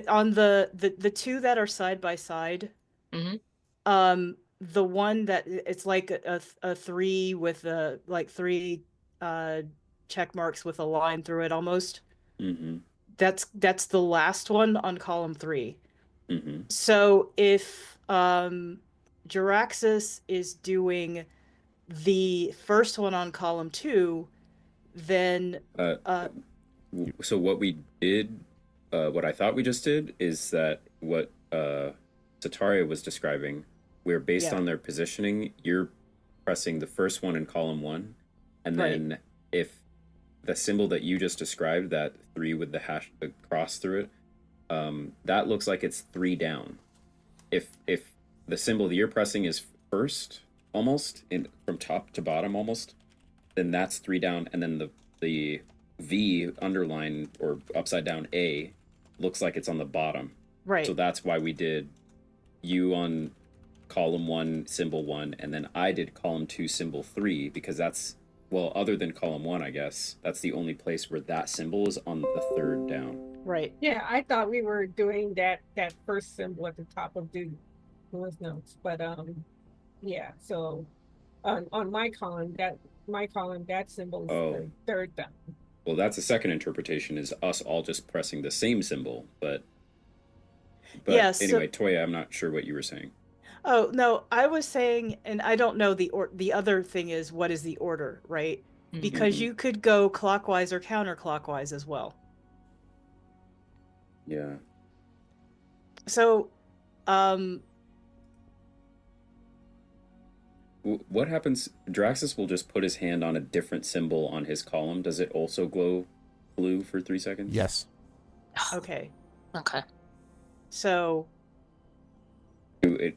on the 2 that are side by side,
mm-hmm.
the one that it's like a 3 with like 3 check marks with a line through it almost.
Mm-hmm.
That's the last one on column 3.
Mm-hmm.
So if Jaraxxus is doing the first one on column 2, then
So what we did, what I thought we just did, is that what Sataria was describing, where based
Yeah.
on their positioning, you're pressing the first one in column 1, and
Right.
then if the symbol that you just described, that 3 with the cross through it, that looks like it's 3 down. If the symbol that you're pressing is first, almost from top to bottom, almost, then that's 3 down, and then the V underline or upside down A looks like it's on the bottom.
right.
So that's why we did you on column 1, symbol 1, and then I did column 2, symbol 3, because that's, well, other than column 1, I guess, that's the only place where that symbol is on the 3rd down.
Right.
Yeah, I thought we were doing that first symbol at the top of the notes, but yeah. So on my column, that symbol is the 3rd down.
Well, that's a second interpretation, is us all just pressing the same symbol, but
Yeah, so-
anyway, Toya, I'm not sure what you were saying.
Oh, no, I was saying, and I don't know the other thing is, what is the order, right? Because
Mhm.
you could go clockwise or counterclockwise as well.
Yeah.
So,
What happens? Draxus will just put his hand on a different symbol on his column. Does it also glow blue for 3 seconds?
Yes.
okay.
Okay.
So,
If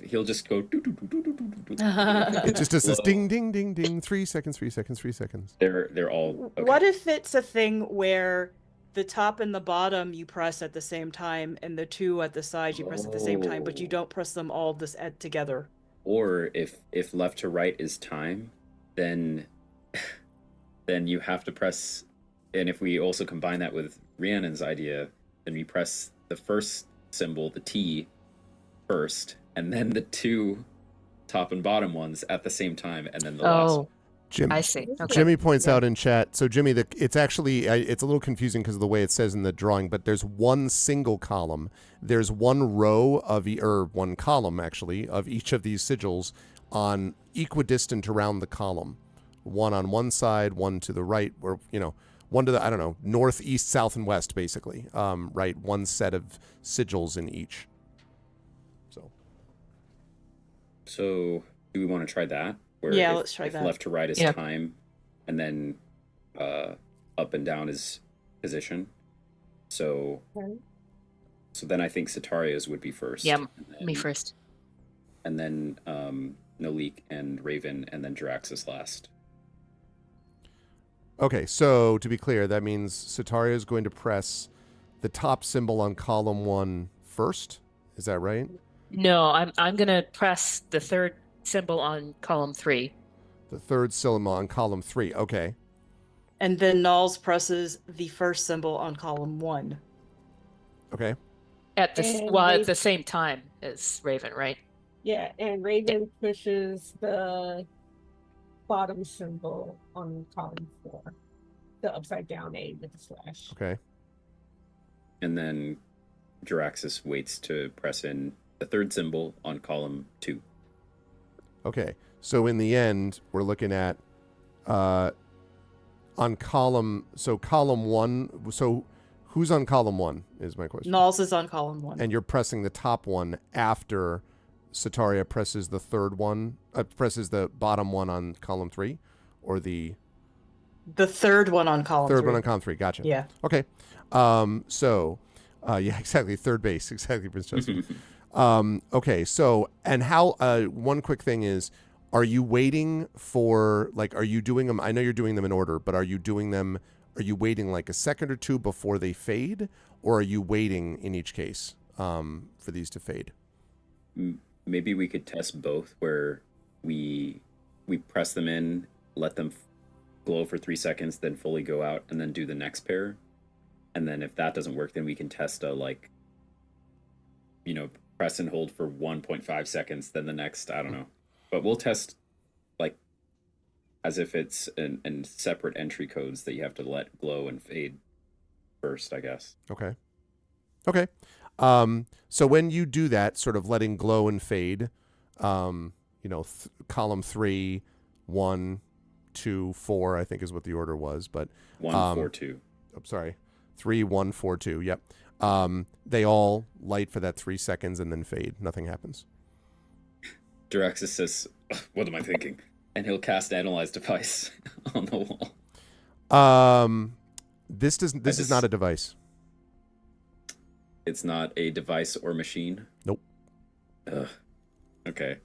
he'll just go.
It just does this
Whoa.
ding, ding, ding, ding. 3 seconds, 3 seconds, 3 seconds.
They're all. Okay.
what if it's a thing where the top and the bottom you press at the same time, and the 2 at the side you press at the same time, but you
Oh.
don't press them all together?
Or if left to right is time, then you have to press. And if we also combine that with Rhiannon's idea, then we press the first symbol, the T, first, and then the 2 top and bottom ones at the same time, and then the last one.
Oh,
Jim,
I see. Okay.
Jimmy points out in chat. So Jimmy, it's actually it's a little confusing because of the way it says in the drawing. But there's one single column. There's one row or one column actually of each of these sigils on equidistant around the column. One on one side, one to the right, or one to the north, east, south, and west, basically. Right, one set of sigils in each.
So do we want to try that? Where
Yeah,
if,
let's try
if
that.
left to right is
Yeah.
time, and then up and down is position. So
Okay.
so then I think Sataria's would be first.
Yeah,
and then,
me first.
And then Nalik and Raven, and then Jaraxxus last.
Okay, so to be clear, that means Sataria is going to press the top symbol on column 1 first. Is that right?
No, I'm gonna press the 3rd symbol on column 3.
The 3rd symbol on column 3. Okay.
And then Nulls presses the first symbol on column 1.
Okay.
At the
And
at the same time as Raven, right?
Yeah, and Raven pushes the bottom symbol on column 4, the upside down A with the slash.
Okay.
And then Jaraxxus waits to press in the 3rd symbol on column 2.
Okay. So in the end, we're looking at on column 1. So who's on column 1 is my question.
Nulls is on column 1.
And you're pressing the top one after Sataria presses the 3rd one, presses the bottom one on column 3, or the
The 3rd one on column
3rd
3.
one on column 3. Gotcha.
Yeah.
Okay. Yeah, exactly. 3rd base. Exactly, Prince Justin. Okay. So, and how, one quick thing is, are you waiting for, are you doing them? I know you're doing them in order, but are you waiting like a second or two before they fade? Or are you waiting in each case for these to fade?
Maybe we could test both, where we press them in, let them glow for 3 seconds, then fully go out, and then do the next pair. And then if that doesn't work, then we can test a press and hold for 1.5 seconds, then the next, I don't know. But we'll test like as if it's in separate entry codes that you have to let glow and fade first, I guess.
Okay. So when you do that, sort of letting glow and fade, column 3, 1, 2, 4, I think is what the order was, but
1, 4, 2.
I'm sorry, 3, 1, 4, 2. Yep. They all light for that 3 seconds and then fade. Nothing happens.
Diraxis says, "What am I thinking?" And he'll cast Analyze Device on the wall.
This is not a device.
It's not a device or machine?
Nope.
Okay.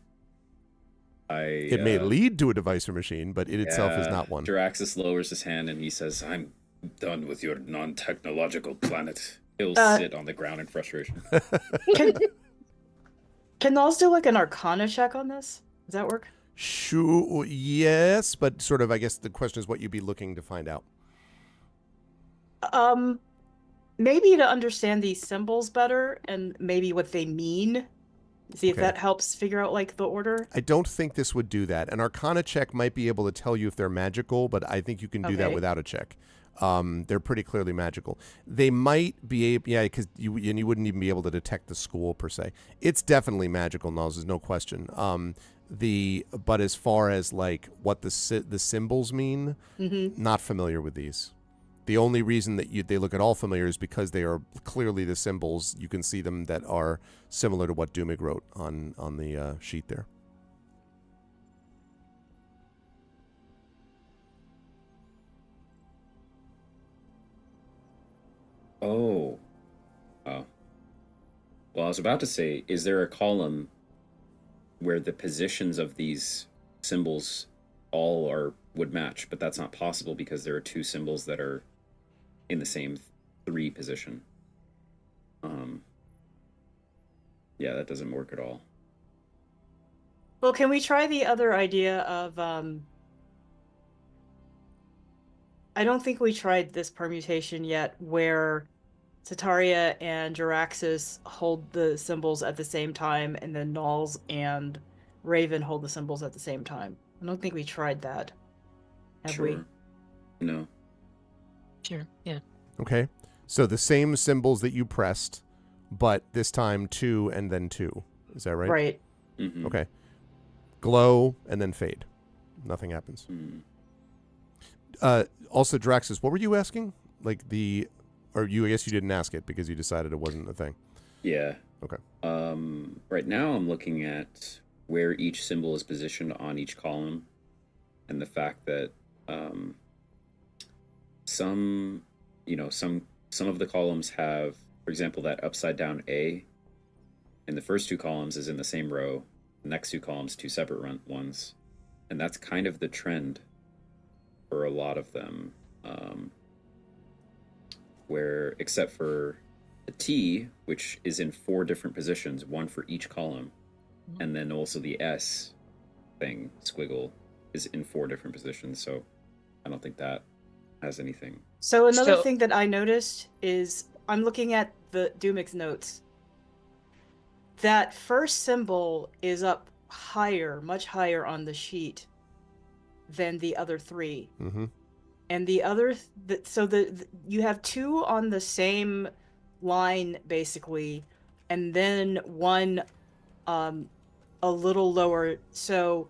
It may lead to a device or machine, but it itself is not one.
Diraxis lowers his hand and he says, "I'm done with your non-technological planet." He'll sit on the ground in frustration.
Can Nalls do like an Arcana check on this? Does that work?
Sure, yes, but sort of, I guess the question is what you'd be looking to find out.
Maybe to understand these symbols better and maybe what they mean. See if that helps figure out like the order.
I don't think this would do that. An Arcana check might be able to tell you if they're magical, but I think you can do that without a check. They're pretty clearly magical. They might be able, because you wouldn't even be able to detect the school per se. It's definitely magical, Nalls, there's no question. But as far as like what the symbols mean, not familiar with these. The only reason that they look at all familiar is because they are clearly the symbols. You can see them that are similar to what Doomig wrote on the sheet there.
Oh. Well, I was about to say, is there a column where the positions of these symbols all would match? But that's not possible because there are 2 symbols that are in the same 3 position. Yeah, that doesn't work at all.
Well, can we try the other idea of I don't think we tried this permutation yet where Sataria and Jaraxxus hold the symbols at the same time and then Nalls and Raven hold the symbols at the same time. I don't think we tried that. Have we?
No.
Sure, yeah.
Okay. So the same symbols that you pressed, but this time 2 and then 2. Is that right?
Right.
Mm-hmm.
Okay. Glow and then fade. Nothing happens. Also, Draxus, what were you asking? I guess you didn't ask it because you decided it wasn't a thing.
Yeah.
Okay.
Right now I'm looking at where each symbol is positioned on each column and the fact that some of the columns have, for example, that upside down A in the first 2 columns is in the same row. The next 2 columns, 2 separate ones. And that's kind of the trend for a lot of them. Where, except for the T, which is in 4 different positions, 1 for each column. And then also the S thing, squiggle, is in 4 different positions. So I don't think that has anything.
So another thing that I noticed is I'm looking at the Doomig's notes. That first symbol is up higher, much higher on the sheet than the other 3.
Mm-hmm.
And the other, you have 2 on the same line basically, and then 1 a little lower. So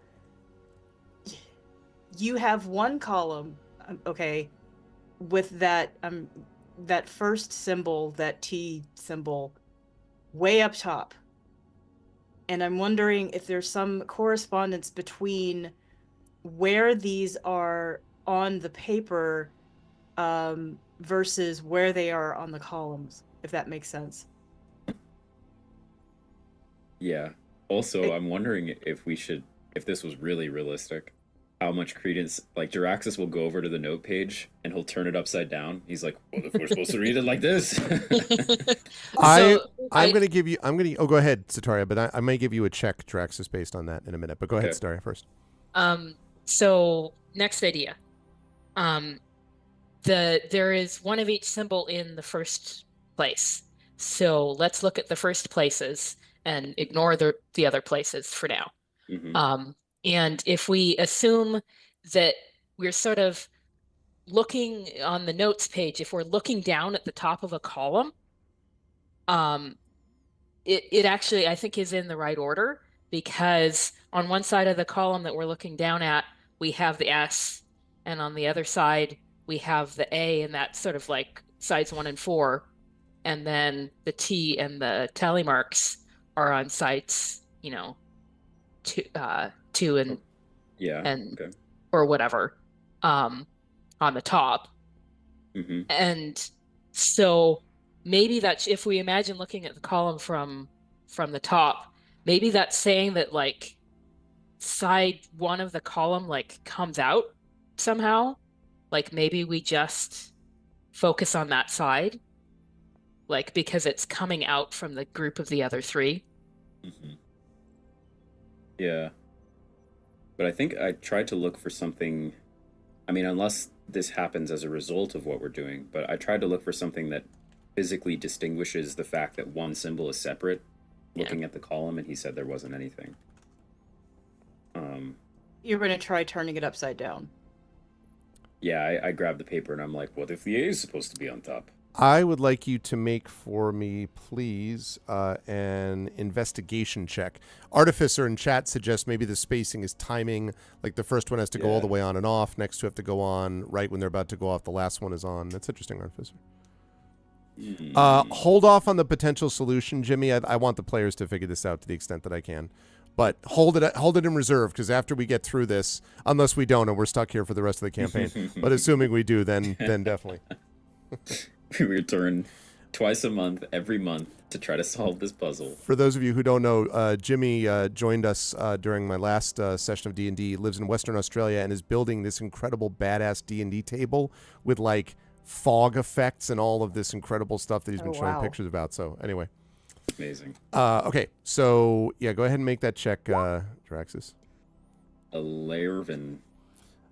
you have 1 column, with that first symbol, that T symbol, way up top. And I'm wondering if there's some correspondence between where these are on the paper versus where they are on the columns, if that makes sense.
Yeah. Also, I'm wondering if this was really realistic, how much credence, like Jaraxxus will go over to the note page and he'll turn it upside down. He's like, "Well, if we're supposed to read it like this."
Go ahead, Sataria, but I may give you a check, Jaraxxus, based on that in a minute. But go ahead, Sataria, first.
So next idea. There is 1 of each symbol in the first place. So let's look at the first places and ignore the other places for now.
Mm-hmm.
And if we assume that we're sort of looking on the notes page, if we're looking down at the top of a column, um, it actually, I think, is in the right order, because on one side of the column that we're looking down at, we have the S, and on the other side, we have the A, and that's sort of like sides 1 and 4. And then the T and the tally marks are on sites, two and
Yeah.
and
Okay.
or whatever, on the top.
Mm-hmm.
And so maybe that's, if we imagine looking at the column from the top, maybe that's saying that like side 1 of the column like comes out somehow. Like maybe we just focus on that side, like because it's coming out from the group of the other 3.
Mm-hmm. Yeah. But I think I tried to look for something. I mean, unless this happens as a result of what we're doing, but I tried to look for something that physically distinguishes the fact that one symbol is separate, looking at the column, and he said there wasn't anything.
You're going to try turning it upside down.
Yeah, I grabbed the paper and I'm like, what if the A is supposed to be on top?
I would like you to make for me, please, an investigation check. Artificer in chat suggests maybe the spacing is timing. Like the first one has to go all the way on and off. Next two have to go on right when they're about to go off. The last one is on. That's interesting, Artificer. Hold off on the potential solution, Jimmy. I want the players to figure this out to the extent that I can. But hold it in reserve, because after we get through this, unless we don't and we're stuck here for the rest of the campaign, but assuming we do, then definitely.
We return twice a month, every month, to try to solve this puzzle.
For those of you who don't know, Jimmy joined us during my last session of D&D. Lives in Western Australia and is building this incredible badass D&D table with like fog effects and all of this incredible stuff that he's been showing pictures about. So anyway.
Amazing.
Okay, so yeah, go ahead and make that check, Draxus.
11.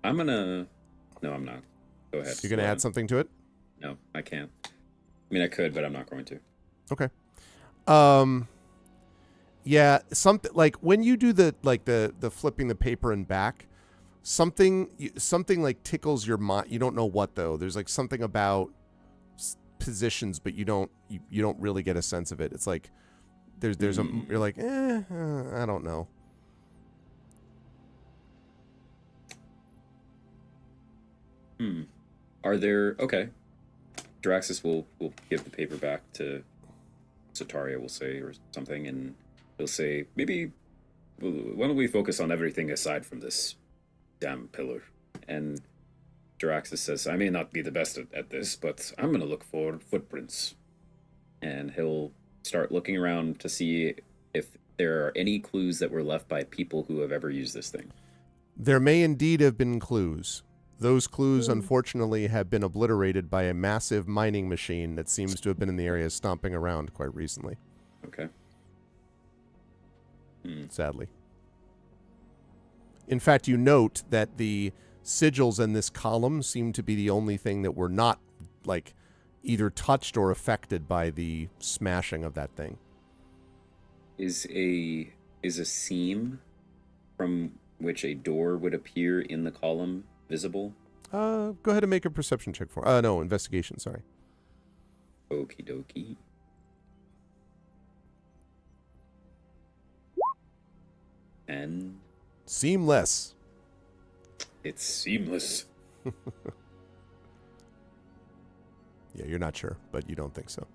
I'm gonna. No, I'm not. Go ahead.
You're gonna add something to it?
No, I can't. I mean, I could, but I'm not going to.
Okay. Yeah, something like when you do the flipping the paper and back, something like tickles your mind. You don't know what though. There's like something about positions, but you don't really get a sense of it. It's like there's you're like, I don't know.
Are there Draxus will give the paper back to Sataria, we'll say, or something, and he'll say, maybe why don't we focus on everything aside from this damn pillar? And Draxus says, I may not be the best at this, but I'm gonna look for footprints. And he'll start looking around to see if there are any clues that were left by people who have ever used this thing.
There may indeed have been clues. Those clues, unfortunately, have been obliterated by a massive mining machine that seems to have been in the area stomping around quite recently.
Okay.
Sadly. In fact, you note that the sigils in this column seem to be the only thing that were not, like, either touched or affected by the smashing of that thing.
Is a seam from which a door would appear in the column visible?
Go ahead and make a perception check for. No, investigation. Sorry.
Okie dokie. And
seamless.
It's seamless.
Yeah, you're not sure, but you don't think so.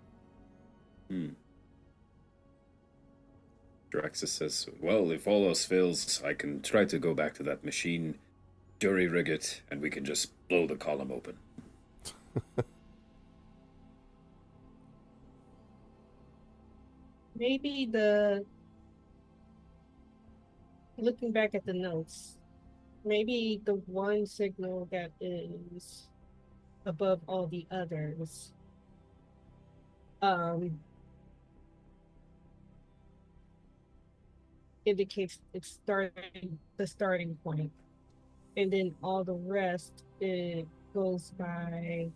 Draxus says, well, if all else fails, I can try to go back to that machine, jury-rig it, and we can just blow the column open.
Maybe looking back at the notes, maybe the one signal that is above all the others indicates it's the starting point, and then all the rest it goes by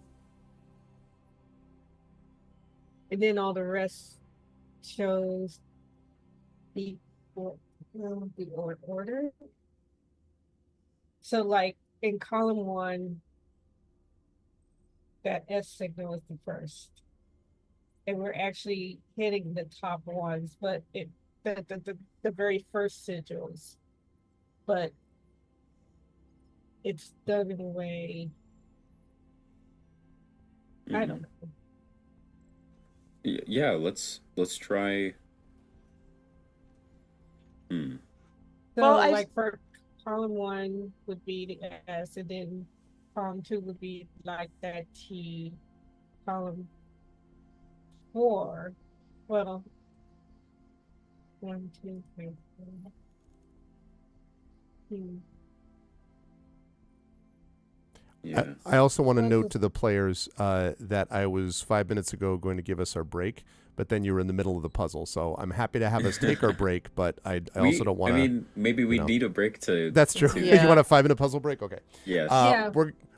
and then all the rest shows the order. So like in column 1, that S signal is the first. And we're actually hitting the top ones, but the very first sigils. But it's done in a way. I don't know.
Yeah, let's try.
So
Well,
like for column 1 would be the S, and then column 2 would be like that T. Column 4, well, 1, 2, 3, 4.
Yeah.
I also want to
Well,
note
just-
to the players that I was 5 minutes ago going to give us our break, but then you were in the middle of the puzzle. So I'm happy to have us take our break, but I also don't want to.
I mean, maybe we
know.
need a break to.
That's true.
Yeah.
You want a 5-minute puzzle break? Okay.
Yes.
Yeah.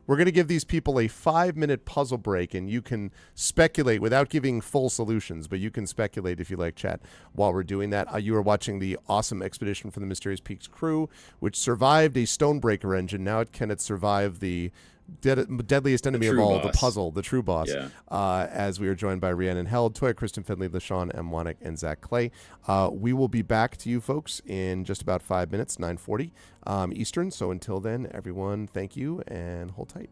We're going to give these people a 5-minute puzzle break, and you can speculate without giving full solutions, but you can speculate if you like, chat, while we're doing that. You are watching the awesome expedition from the Mysterious Peaks crew, which survived a Stonebreaker engine. Now can it survive the deadliest enemy of
true
all, the
boss.
puzzle, the true boss.
Yeah.
As we are joined by Rhiannon Held, Toya, Kristen Finley, LaShawn M. Wanick, and Zach Clay. We will be back to you folks in just about 5 minutes, 9:40 Eastern. So until then, everyone, thank you and hold tight.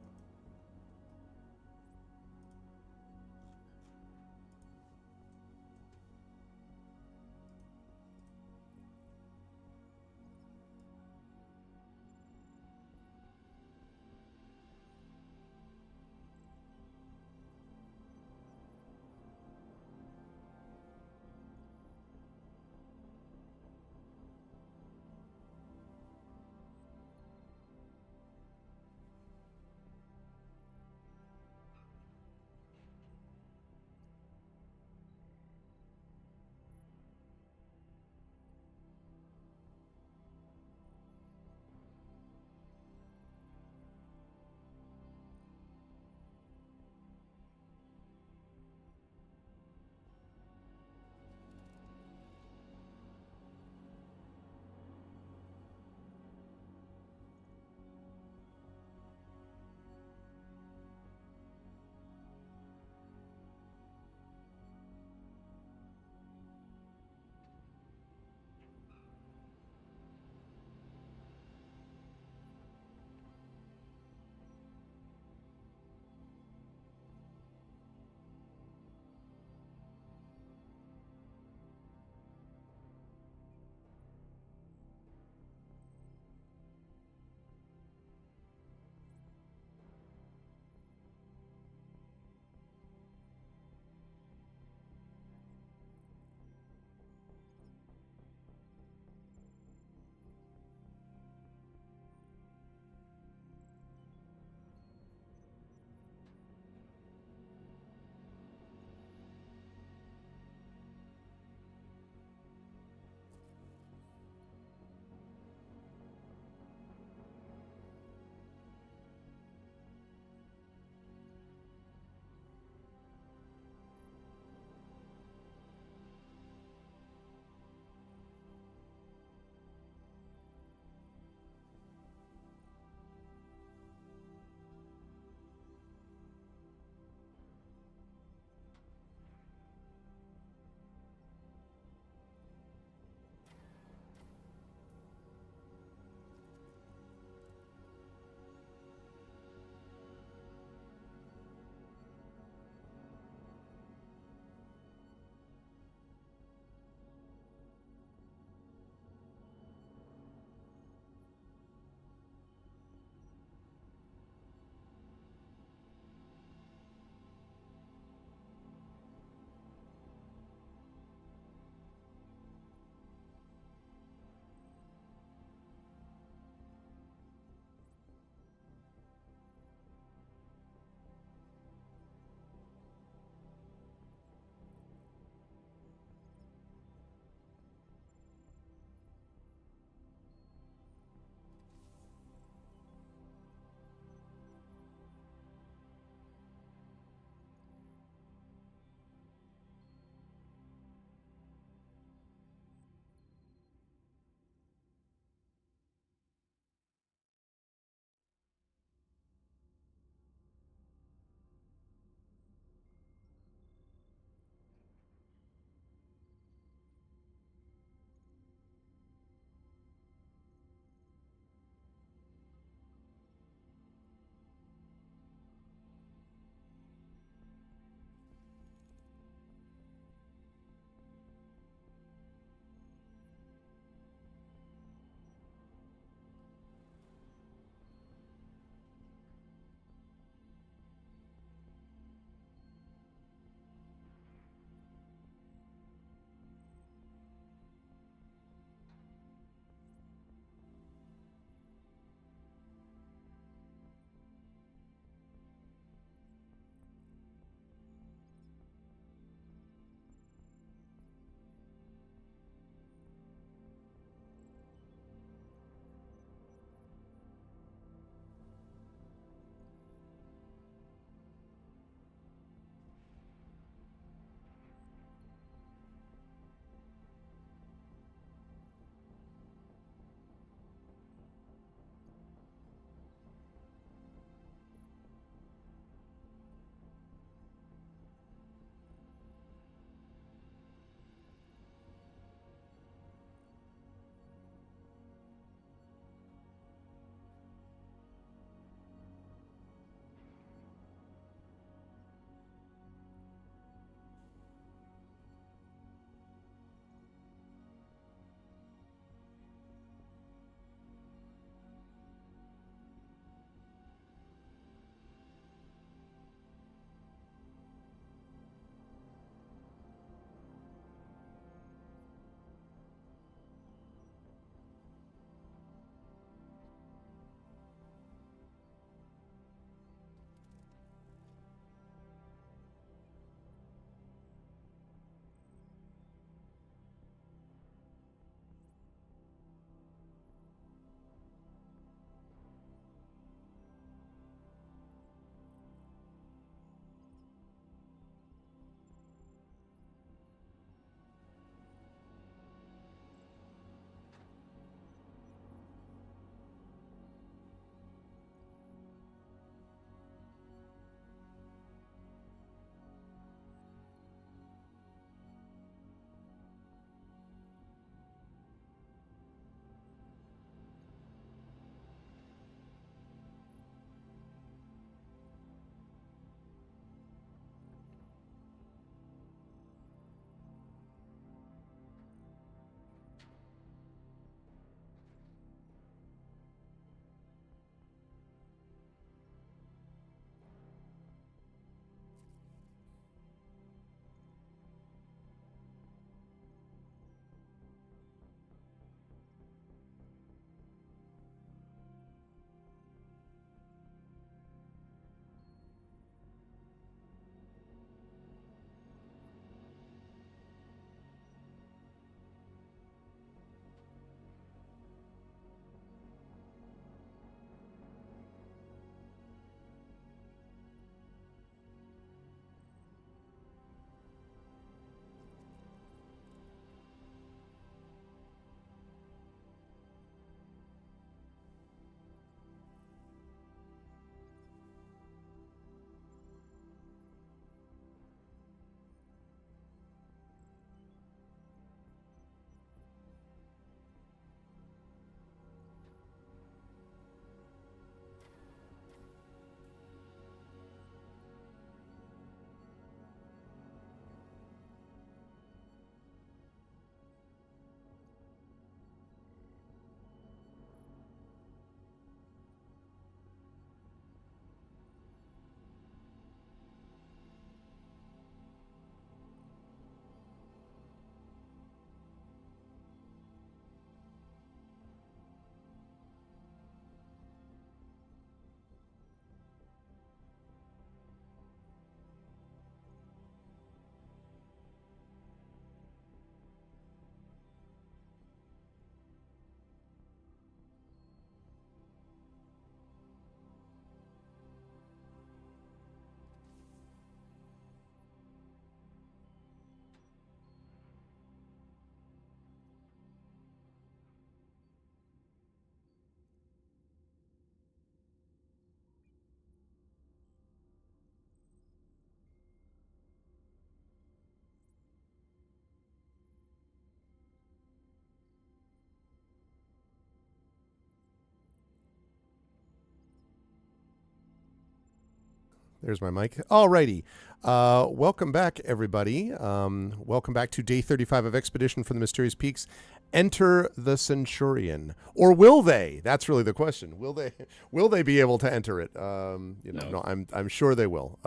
There's my mic. Alrighty. Welcome back, everybody. Welcome back to day 35 of Expedition from the Mysterious Peaks. Enter the Centurion, or will they? That's really the question. Will they? Will they be able to enter it? No, I'm sure they will,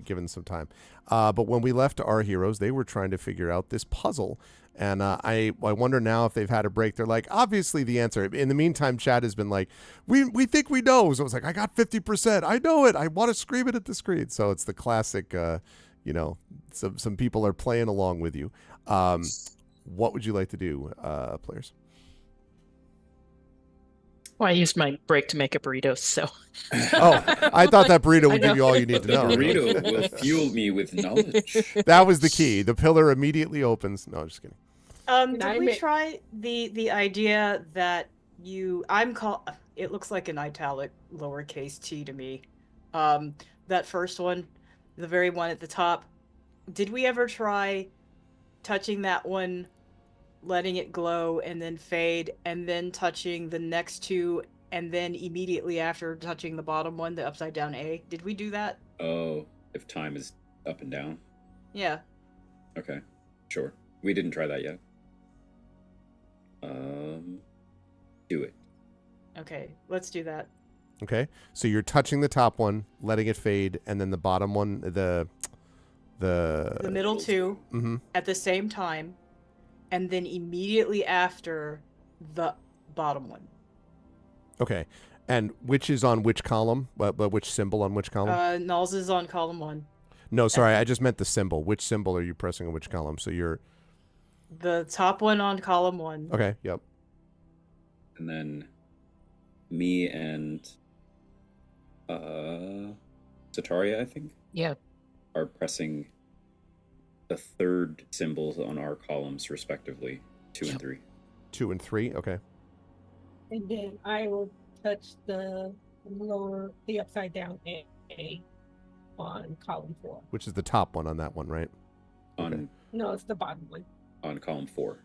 given some time. But when we left our heroes, they were trying to figure out this puzzle. And I wonder now if they've had a break. They're like, obviously the answer. In the meantime, Chad has been like, we think we know. So it's like, I got 50%. I know it. I want to scream it at the screen. So it's the classic, some people are playing along with you. What would you like to do, players?
Well, I used my break to make a burrito, so.
Oh, I thought that burrito would give you all you need to
The
know.
burrito will fuel me with knowledge.
That was the key. The pillar immediately opens. No, just kidding.
Did we try the idea that it looks like an italic lowercase t to me. That first one, the very one at the top. Did we ever try touching that one, letting it glow and then fade, and then touching the next two, and then immediately after touching the bottom one, the upside down A? Did we do that?
Oh, if time is up and down?
Yeah.
Okay, sure. We didn't try that yet. Do it.
Okay, let's do that.
Okay, so you're touching the top one, letting it fade, and then the bottom one, the
middle two
Mm-hmm.
at the same time, and then immediately after the bottom one.
Okay, and which is on which column? But which symbol on which column?
Nulls is on column 1.
No, sorry, I just meant the symbol. Which symbol are you pressing on which column? So you're
The top one on column 1.
okay. Yep.
And then me and Sataria, I think,
Yeah.
are pressing the third symbols on our columns, respectively, 2 and 3.
2 and 3. Okay.
And then I will touch the upside down A on column 4.
Which is the top one on that one, right?
On
No, it's the bottom one.
on column 4.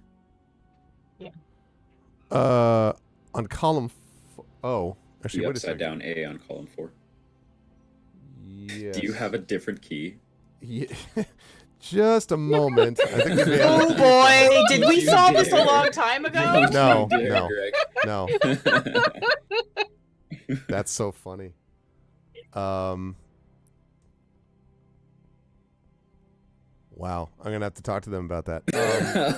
On column. Oh, actually,
The
wait a
upside
second.
down A on column 4.
Yes.
Do you have a different key?
Yeah. Just a moment. I think we may have-
Oh boy, did we
You
solve this a
did.
long time ago?
No,
You did,
no.
Greg.
No, that's so funny. Wow, I'm gonna have to talk to them about that.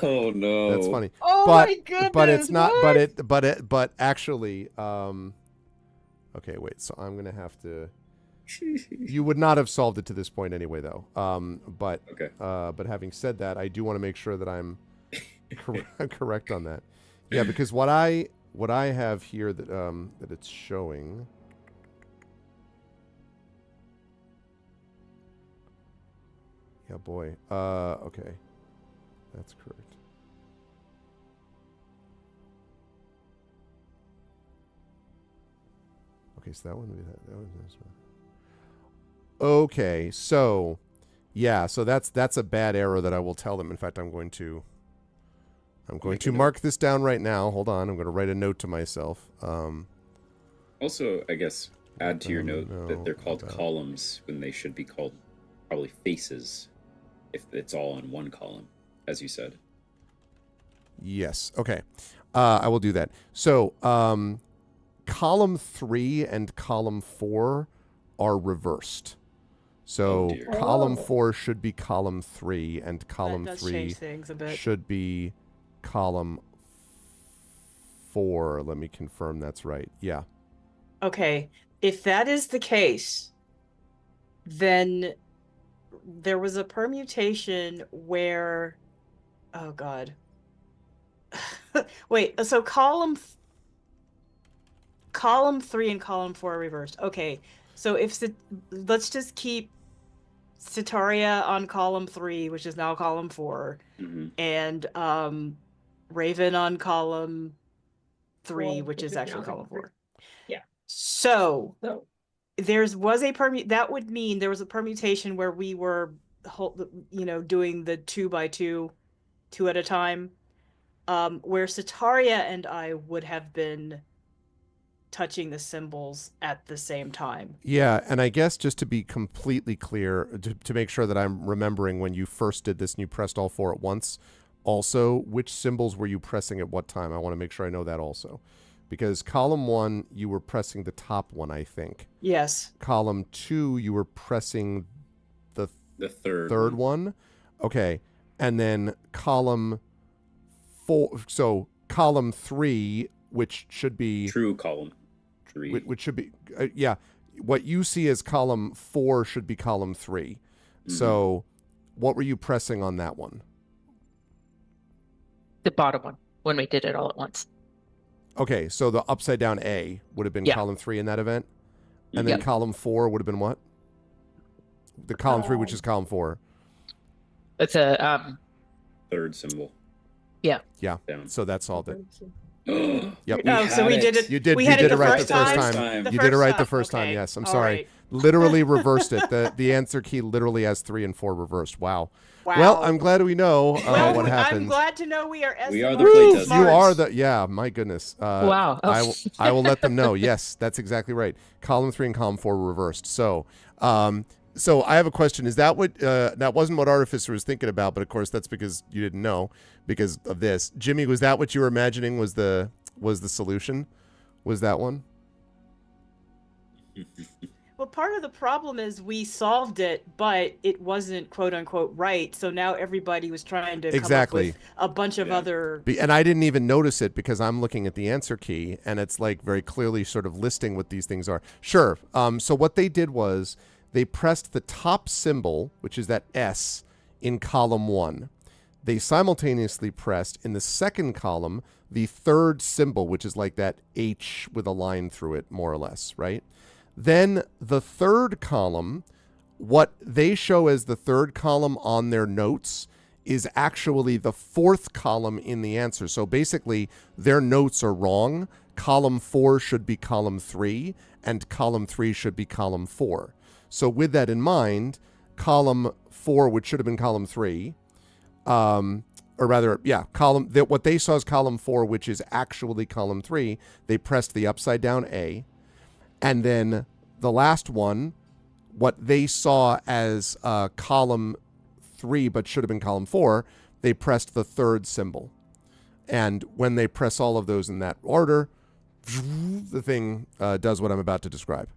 Oh no.
That's funny.
Oh
But-
my goodness!
But it's not.
what?
But actually. Okay, wait. So I'm gonna have to. You would not have solved it to this point anyway, though. But
Okay.
but having said that, I do want to make sure that I'm correct on that. Yeah, because what I have here that it's showing. Yeah, boy. Okay, that's correct. Okay, so that one. That one. This one. Okay, so yeah, so that's a bad error that I will tell them. In fact, I'm going to
Make a note.
mark this down right now. Hold on, I'm going to write a note to myself.
Also, I guess add to your
Don't
note that they're
know
called
about-
columns when they should be called probably faces, if it's all on one column, as you said.
Yes. Okay. I will do that. So, column 3 and column 4 are reversed. So,
Oh, dear.
column
Oh.
4 should be column 3, and column
that does
3
change things a bit.
should be column 4. Let me confirm that's right. Yeah.
Okay, if that is the case, then there was a permutation where, oh God. Wait, so column 3 and column 4 are reversed. Okay, so let's just keep Sitaria on column 3, which is now column 4,
Hmm.
and Raven on column 3,
Four,
which is
now
actually column 4.
4. Yeah.
So
So
that would mean there was a permutation where we were doing the 2x2 at a time, where Sataria and I would have been touching the symbols at the same time.
Yeah, and I guess just to be completely clear, to make sure that I'm remembering when you first did this and you pressed all 4 at once, also, which symbols were you pressing at what time? I want to make sure I know that also. Because column 1, you were pressing the top one, I think.
Yes.
Column 2, you were pressing the
third
one. Okay. And then column 4, so column 3, which should be...
True column 3.
Which should be, yeah. What you see as column 4 should be column 3.
Mm-hmm.
So what were you pressing on that one?
The bottom one, when we did it all at once.
Okay, so the upside down A would have been column 3 in that event. And then column 4 would have been what? The column 3, which is column 4.
It's a
third symbol.
Yeah.
Yeah.
Down.
So that's all that.
Yep.
Oh, so we did it.
You did.
We
You
had
did
it
it right
the
the
first
first
time.
time.
The
You did it right the
first
first
time.
time.
Okay.
Yes. I'm
All
sorry.
right.
Literally reversed it. The answer key literally has 3 and 4 reversed. Wow.
Wow.
Well, I'm glad we know
Well,
what happened.
I'm glad to know we are.
We are the
estimating
playtesters.
You are
smarts.
the yeah. My goodness.
Wow.
I will let them know. Yes, that's exactly right. Column 3 and column 4 were reversed. So, so I have a question. Is that what that wasn't what Artificer was thinking about? But of course, that's because you didn't know because of this. Jimmy, was that what you were imagining was the solution? Was that one?
Well, part of the problem is we solved it, but it wasn't "quote unquote" right. So now everybody was trying to
Exactly.
come up with a bunch of other.
And I didn't even notice it because I'm looking at the answer key and it's like very clearly sort of listing what these things are. Sure. So what they did was they pressed the top symbol, which is that S, in column 1. They simultaneously pressed in the second column the third symbol, which is like that H with a line through it, more or less, right? Then the third column, what they show as the third column on their notes is actually the fourth column in the answer. So basically, their notes are wrong. Column 4 should be column 3, and column 3 should be column 4. So with that in mind, column 4, which should have been column 3, or rather, yeah, what they saw as column 4, which is actually column 3, they pressed the upside down A. And then the last one, what they saw as column 3, but should have been column 4, they pressed the third symbol. And when they press all of those in that order, the thing does what I'm about to describe.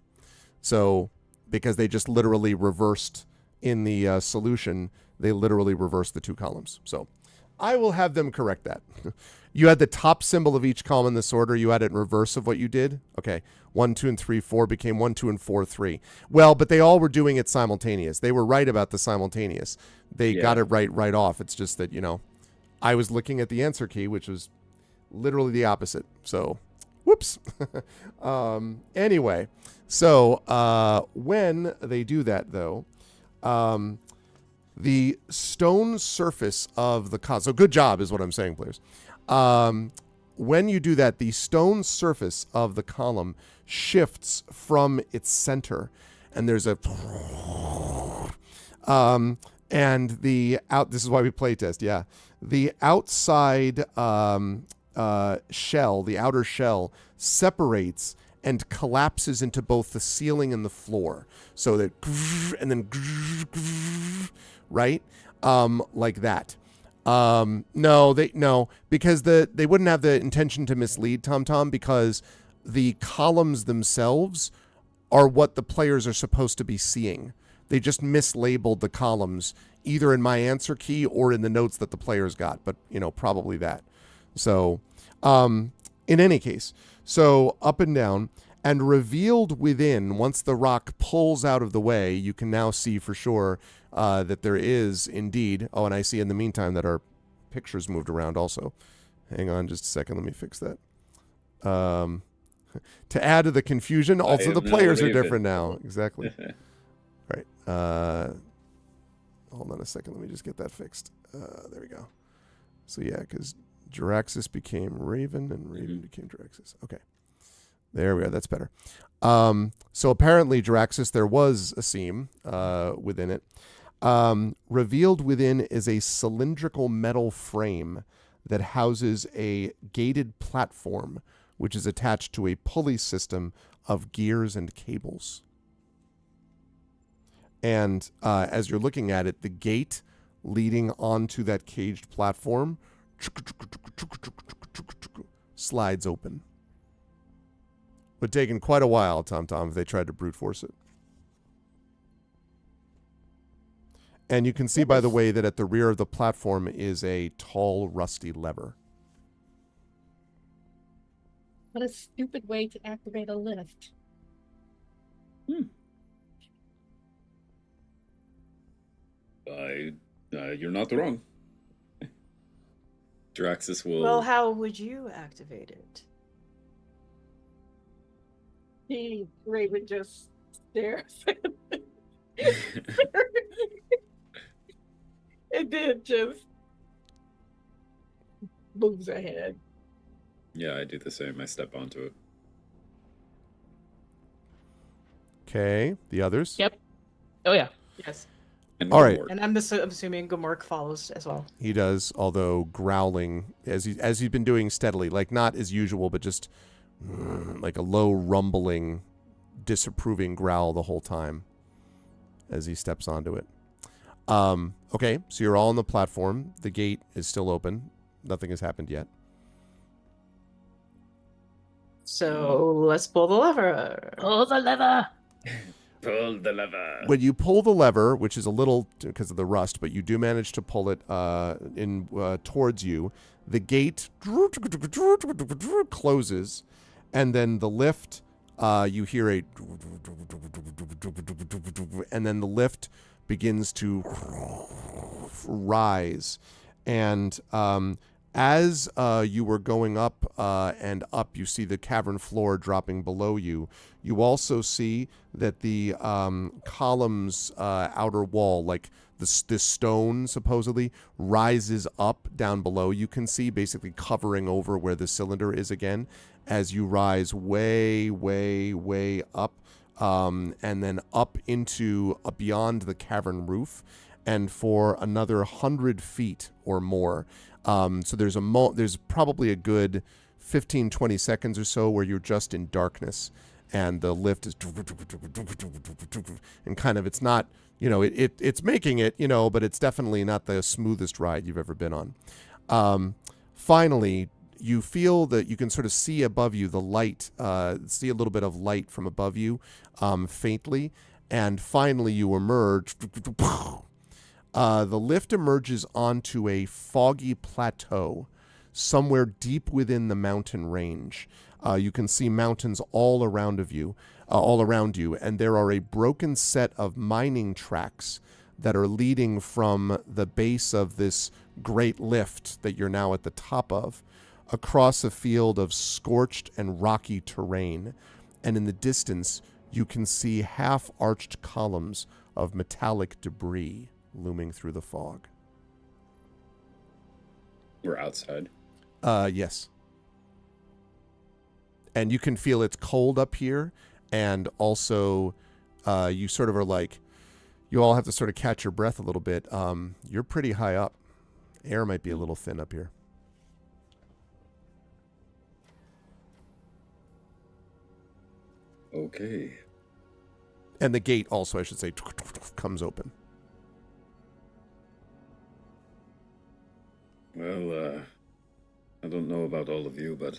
So, because they just literally reversed in the solution, they literally reversed the 2 columns. So, I will have them correct that. You had the top symbol of each column in this order. You had it in reverse of what you did. Okay. 1, 2, and 3, 4 became 1, 2, and 4, 3. Well, but they all were doing it simultaneous. They were right about the simultaneous. They got it right off. It's just that, I was looking at the answer key, which was literally the opposite. So, whoops. Anyway, so when they do that, though, the stone surface of the column. So good job is what I'm saying, players. When you do that, the stone surface of the column shifts from its center, and there's a and this is why we play test. Yeah, the outside shell, the outer shell, separates and collapses into both the ceiling and the floor. So that and then right, like that. No, because they wouldn't have the intention to mislead TomTom because the columns themselves are what the players are supposed to be seeing. They just mislabeled the columns either in my answer key or in the notes that the players got, but probably that. So, in any case, so up and down and revealed within, once the rock pulls out of the way, you can now see for sure that there is indeed. Oh, and I see in the meantime that our pictures moved around also. Hang on just a second. Let me fix that. To add to the confusion, also the players are different now. Exactly. All right. Hold on a second. Let me just get that fixed. There we go. So yeah, because Jiraxis became Raven and Raven became Jiraxis. Okay. There we are. That's better. So apparently Jiraxis, there was a seam within it. Revealed within is a cylindrical metal frame that houses a gated platform which is attached to a pulley system of gears and cables. And as you're looking at it, the gate leading onto that caged platform slides open. Would have taken quite a while, Tom, if they tried to brute force it. And you can see, by the way, that at the rear of the platform is a tall, rusty lever.
What a stupid way to activate a lift.
You're not wrong. Draxus will.
Well, how would you activate it?
Raven just stares. And then just moves ahead.
Yeah, I do the same. I step onto it.
Okay, the others?
Yep. Oh yeah.
Yes.
And
All right.
Gomork.
And I'm assuming Gomork follows as well.
He does, although growling as he's been doing steadily, like not as usual, but just like a low rumbling, disapproving growl the whole time as he steps onto it. Okay, so you're all on the platform. The gate is still open. Nothing has happened yet.
So let's pull the lever.
Pull the lever.
Pull the lever.
When you pull the lever, which is a little because of the rust, but you do manage to pull it towards you, the gate closes, and then the lift, you hear a, and then the lift begins to rise, and as you were going up and up, you see the cavern floor dropping below you. You also see that the column's outer wall, like this stone supposedly, rises up down below. You can see basically covering over where the cylinder is again as you rise way, way, way up, and then up into beyond the cavern roof, and for another 100 feet or more. So there's probably a good 15, 20 seconds or so where you're just in darkness, and the lift is and kind of, it's not, it's making it, but it's definitely not the smoothest ride you've ever been on. Finally, you feel that you can sort of see above you the light, see a little bit of light from above you, faintly, and finally you emerge. The lift emerges onto a foggy plateau somewhere deep within the mountain range. You can see mountains all around you, and there are a broken set of mining tracks that are leading from the base of this great lift that you're now at the top of, across a field of scorched and rocky terrain. And in the distance, you can see half-arched columns of metallic debris looming through the fog.
We're outside.
Yes. And you can feel it's cold up here, and also you sort of are like, you all have to sort of catch your breath a little bit. You're pretty high up. Air might be a little thin up here.
Okay.
And the gate also, I should say, comes open.
Well, I don't know about all of you, but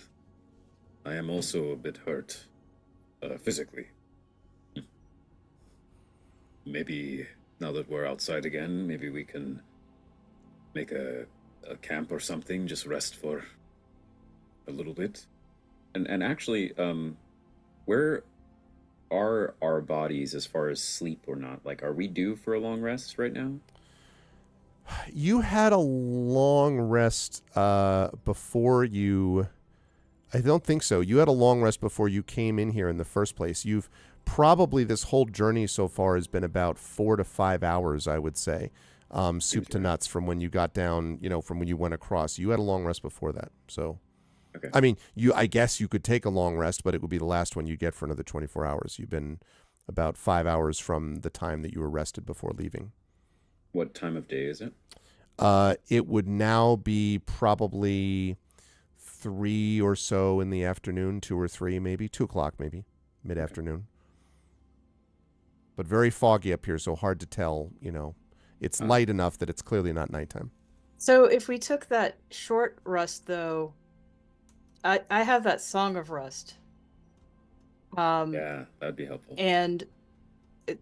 I am also a bit hurt, physically. Maybe now that we're outside again, maybe we can make a camp or something, just rest for a little bit. And actually, where are our bodies as far as sleep or not? Like, are we due for a long rest right now?
You had a long rest before you... I don't think so. You had a long rest before you came in here in the first place. You've probably, this whole journey so far has been about 4 to 5 hours, I would say. Soup to nuts from when you got down, from when you went across. You had a long rest before that, so...
Okay.
I mean, I guess you could take a long rest, but it would be the last one you get for another 24 hours. You've been about 5 hours from the time that you were rested before leaving.
What time of day is it?
It would now be probably 3 or so in the afternoon, 2 or 3 maybe, 2 o'clock maybe, mid-afternoon. But very foggy up here, so hard to tell, you know. It's light enough that it's clearly not nighttime.
So if we took that short rest, though, I have that Song of Rest.
Yeah, that'd be helpful.
And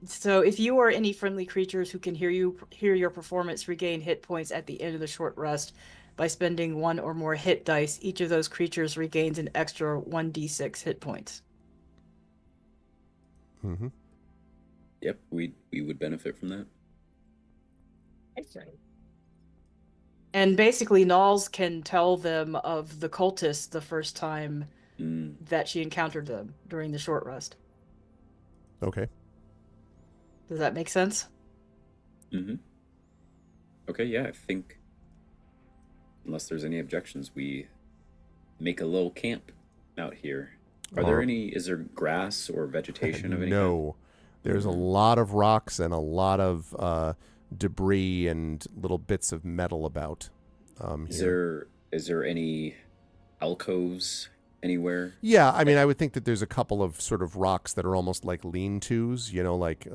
so if you or any friendly creatures who can hear your performance regain hit points at the end of the short rest by spending 1 or more hit dice, each of those creatures regains an extra 1d6 hit points.
Mm-hmm.
Yep, we would benefit from that.
Excellent.
And basically, Knowles can tell them of the cultists the first time that she encountered them during the short rest.
Okay.
Does that make sense?
Mm-hmm. Okay, yeah, I think, unless there's any objections, we make a little camp out here. Is there grass or vegetation of any kind?
No. There's a lot of rocks and a lot of debris and little bits of metal about here.
Is there any alcoves anywhere?
Yeah, I mean, I would think that there's a couple of sort of rocks that are almost like lean-tos, you know, like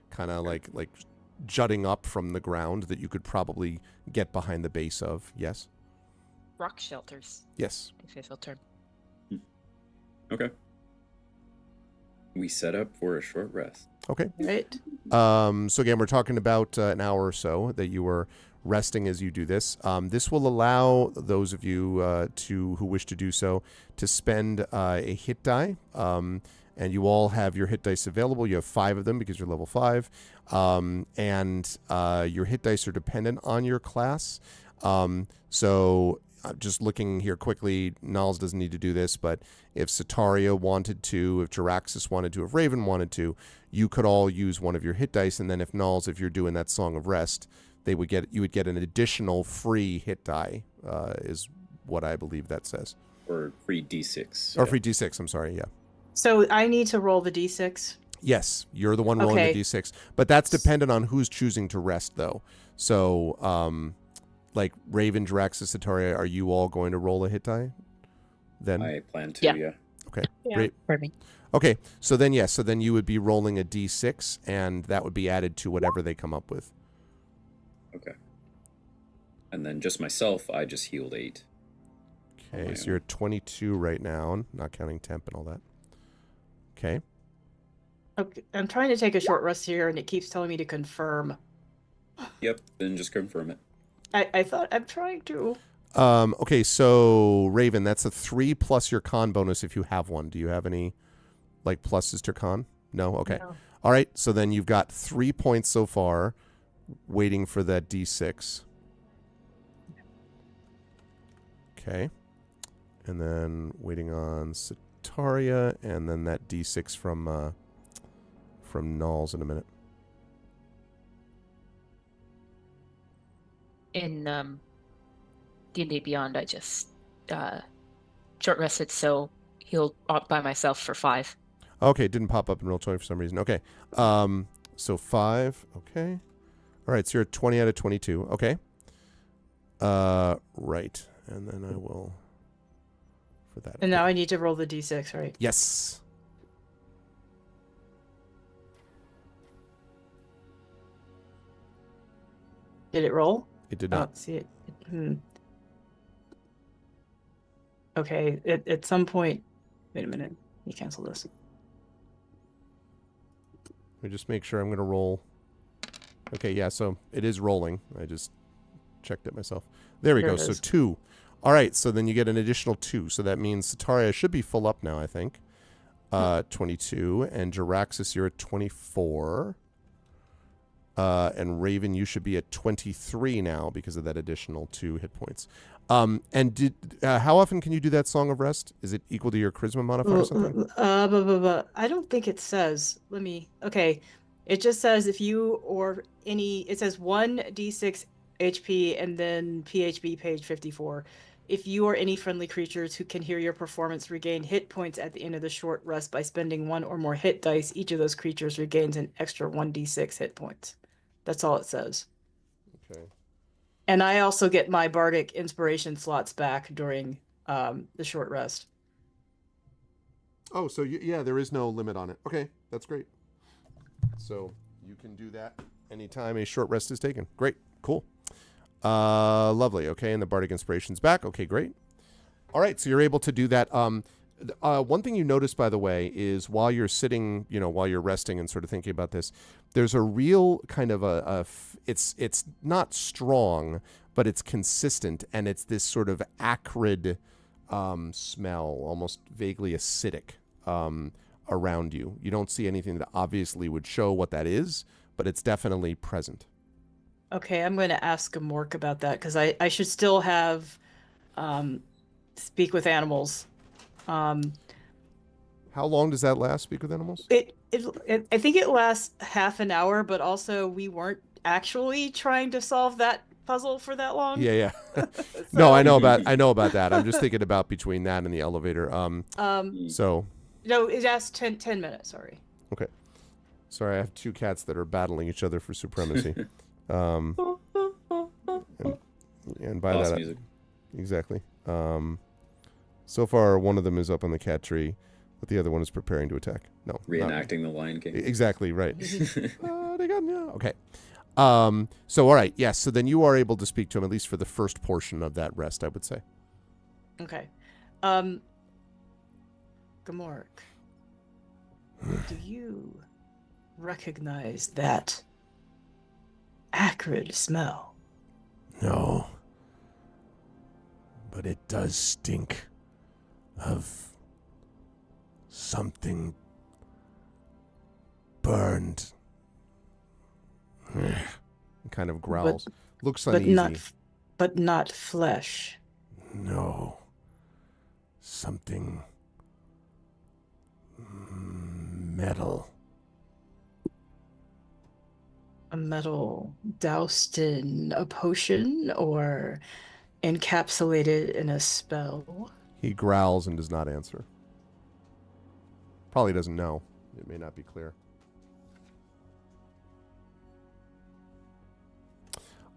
kind of like jutting up from the ground that you could probably get behind the base of. Yes.
Rock shelters.
Yes.
Official term.
Okay. We set up for a short rest.
Okay.
Right.
So again, we're talking about an hour or so that you were resting as you do this. This will allow those of you who wish to do so to spend a hit die. And you all have your hit dice available. You have 5 of them because you're level 5. And your hit dice are dependent on your class. So just looking here quickly, Niles doesn't need to do this, but if Sataria wanted to, if Jaraxxus wanted to, if Raven wanted to, you could all use one of your hit dice, and then if Niles, if you're doing that Song of Rest, you would get an additional free hit die, is what I believe that says.
Or free D6.
Or free D6, I'm sorry, yeah.
So I need to roll the d6?
Yes, you're the one rolling the D6. But that's dependent on who's choosing to rest, though. So, like Raven, Jaraxxus, Sataria, are you all going to roll a hit die? Then
I plan to, yeah.
Okay.
Yeah.
Great.
For me.
Okay. So then, yes. So then you would be rolling a D6, and that would be added to whatever they come up with.
Okay. And then just myself, I just healed 8.
Okay. So you're at 22 right now, not counting temp and all that. Okay.
Okay. I'm trying to take a short rest here, and it keeps telling me to confirm.
Yep. Then just confirm it.
I thought I'm trying to.
Okay, so Raven, that's a 3 plus your con bonus if you have one. Do you have any like pluses to con? No? Okay.
No.
All right, so then you've got 3 points so far, waiting for that D6. Okay. And then waiting on Sataria, and then that D6 from Knowles in a minute.
In D&D Beyond, I just short rested, so healed by myself for 5.
Okay, it didn't pop up in Roll20 for some reason. Okay. So 5. Okay. All right, so you're at 20 out of 22. Okay. Right. And then I will for that.
And now I need to roll the d6, right?
Yes.
Did it roll?
It did
I
not.
don't see it. Okay, at some point. Wait a minute. You cancel this.
Let me just make sure I'm going to roll. Okay, yeah, so it is rolling. I just checked it myself. There we
There
go.
it
So
is.
2. All right, so then you get an additional 2. So that means Sataria should be full up now, I think. 22. And Jaraxxus, you're at 24. And Raven, you should be at 23 now because of that additional 2 hit points. And how often can you do that Song of Rest? Is it equal to your Charisma modifier or something?
I don't think it says. Okay. It just says if you or any, it says 1d6 HP and then PHB page 54. If you or any friendly creatures who can hear your performance regain hit points at the end of the short rest by spending 1 or more hit dice, each of those creatures regains an extra 1d6 hit points. That's all it says.
Okay.
And I also get my bardic inspiration slots back during the short rest.
Oh, so yeah, there is no limit on it. Okay, that's great. So you can do that anytime a short rest is taken. Great, cool, lovely. Okay, and the bardic inspiration's back. Okay, great. All right, so you're able to do that. One thing you notice, by the way, is while you're sitting, while you're resting and sort of thinking about this, there's a real kind of it's not strong, but it's consistent, and it's this sort of acrid smell, almost vaguely acidic, around you. You don't see anything that obviously would show what that is, but it's definitely present.
Okay, I'm going to ask Mork about that because I should still have speak with animals.
How long does that last, speak with animals?
I think it lasts half an hour, but also we weren't actually trying to solve that puzzle for that long.
Yeah. No, I know about that. I'm just thinking about between that and the elevator. So.
No, it lasts 10 minutes. Sorry.
Okay. Sorry, I have two cats that are battling each other for supremacy. And by
Boss
that,
music.
Exactly. So far, one of them is up on the cat tree, but the other one is preparing to attack. No,
Reenacting the Lion King.
Exactly right. They got me. Okay. So all right, yes. So then you are able to speak to him at least for the first portion of that rest, I would say.
Okay. Gamork, do you recognize that acrid smell?
No. But it does stink of something burned. Kind of growls. Looks uneasy.
But not flesh.
No. Something metal.
A metal doused in a potion or encapsulated in a spell?
He growls and does not answer. Probably doesn't know. It may not be clear.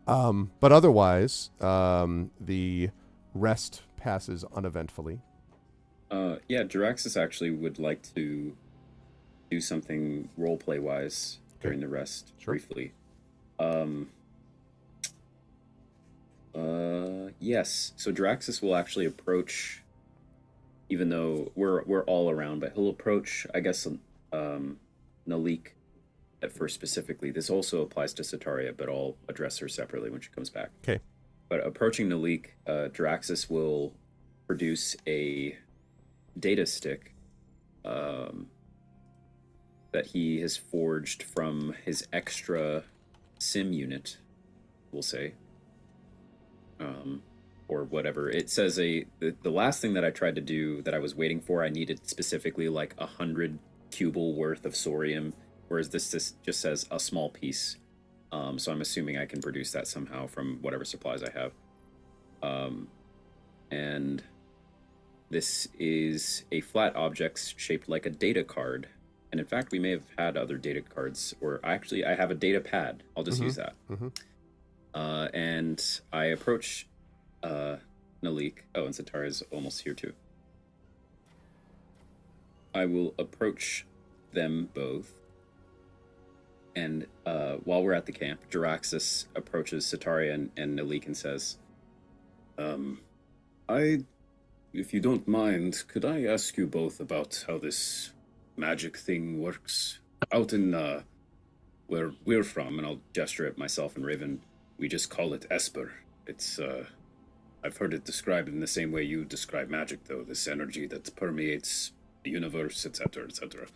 But otherwise, the rest passes uneventfully.
Yeah, Jiraxis actually would like to do something roleplay wise during the rest briefly. Yes. So Jiraxis will actually approach, even though we're all around, but he'll approach, I guess, Nalik at first specifically. This also applies to Sataria, but I'll address her separately when she comes back.
Okay.
But approaching Nalik, Jiraxis will produce a data stick that he has forged from his extra sim unit, we'll say. Or whatever. It says the last thing that I tried to do that I was waiting for, I needed specifically like 100 cubal worth of sorium, whereas this just says a small piece. So I'm assuming I can produce that somehow from whatever supplies I have. And this is a flat object shaped like a data card. And in fact, we may have had other data cards, or actually I have a data pad. I'll just use that. And I approach Nalik. Oh, and Satara is almost here too. I will approach them both. And while we're at the camp, Jiraxis approaches Sataria and Nalik and says, if you don't mind, could I ask you both about how this magic thing works? Out in where we're from, and I'll gesture at myself and Raven, we just call it Esper. It's, I've heard it described in the same way you describe magic, though, this energy that permeates the universe, etc., etc.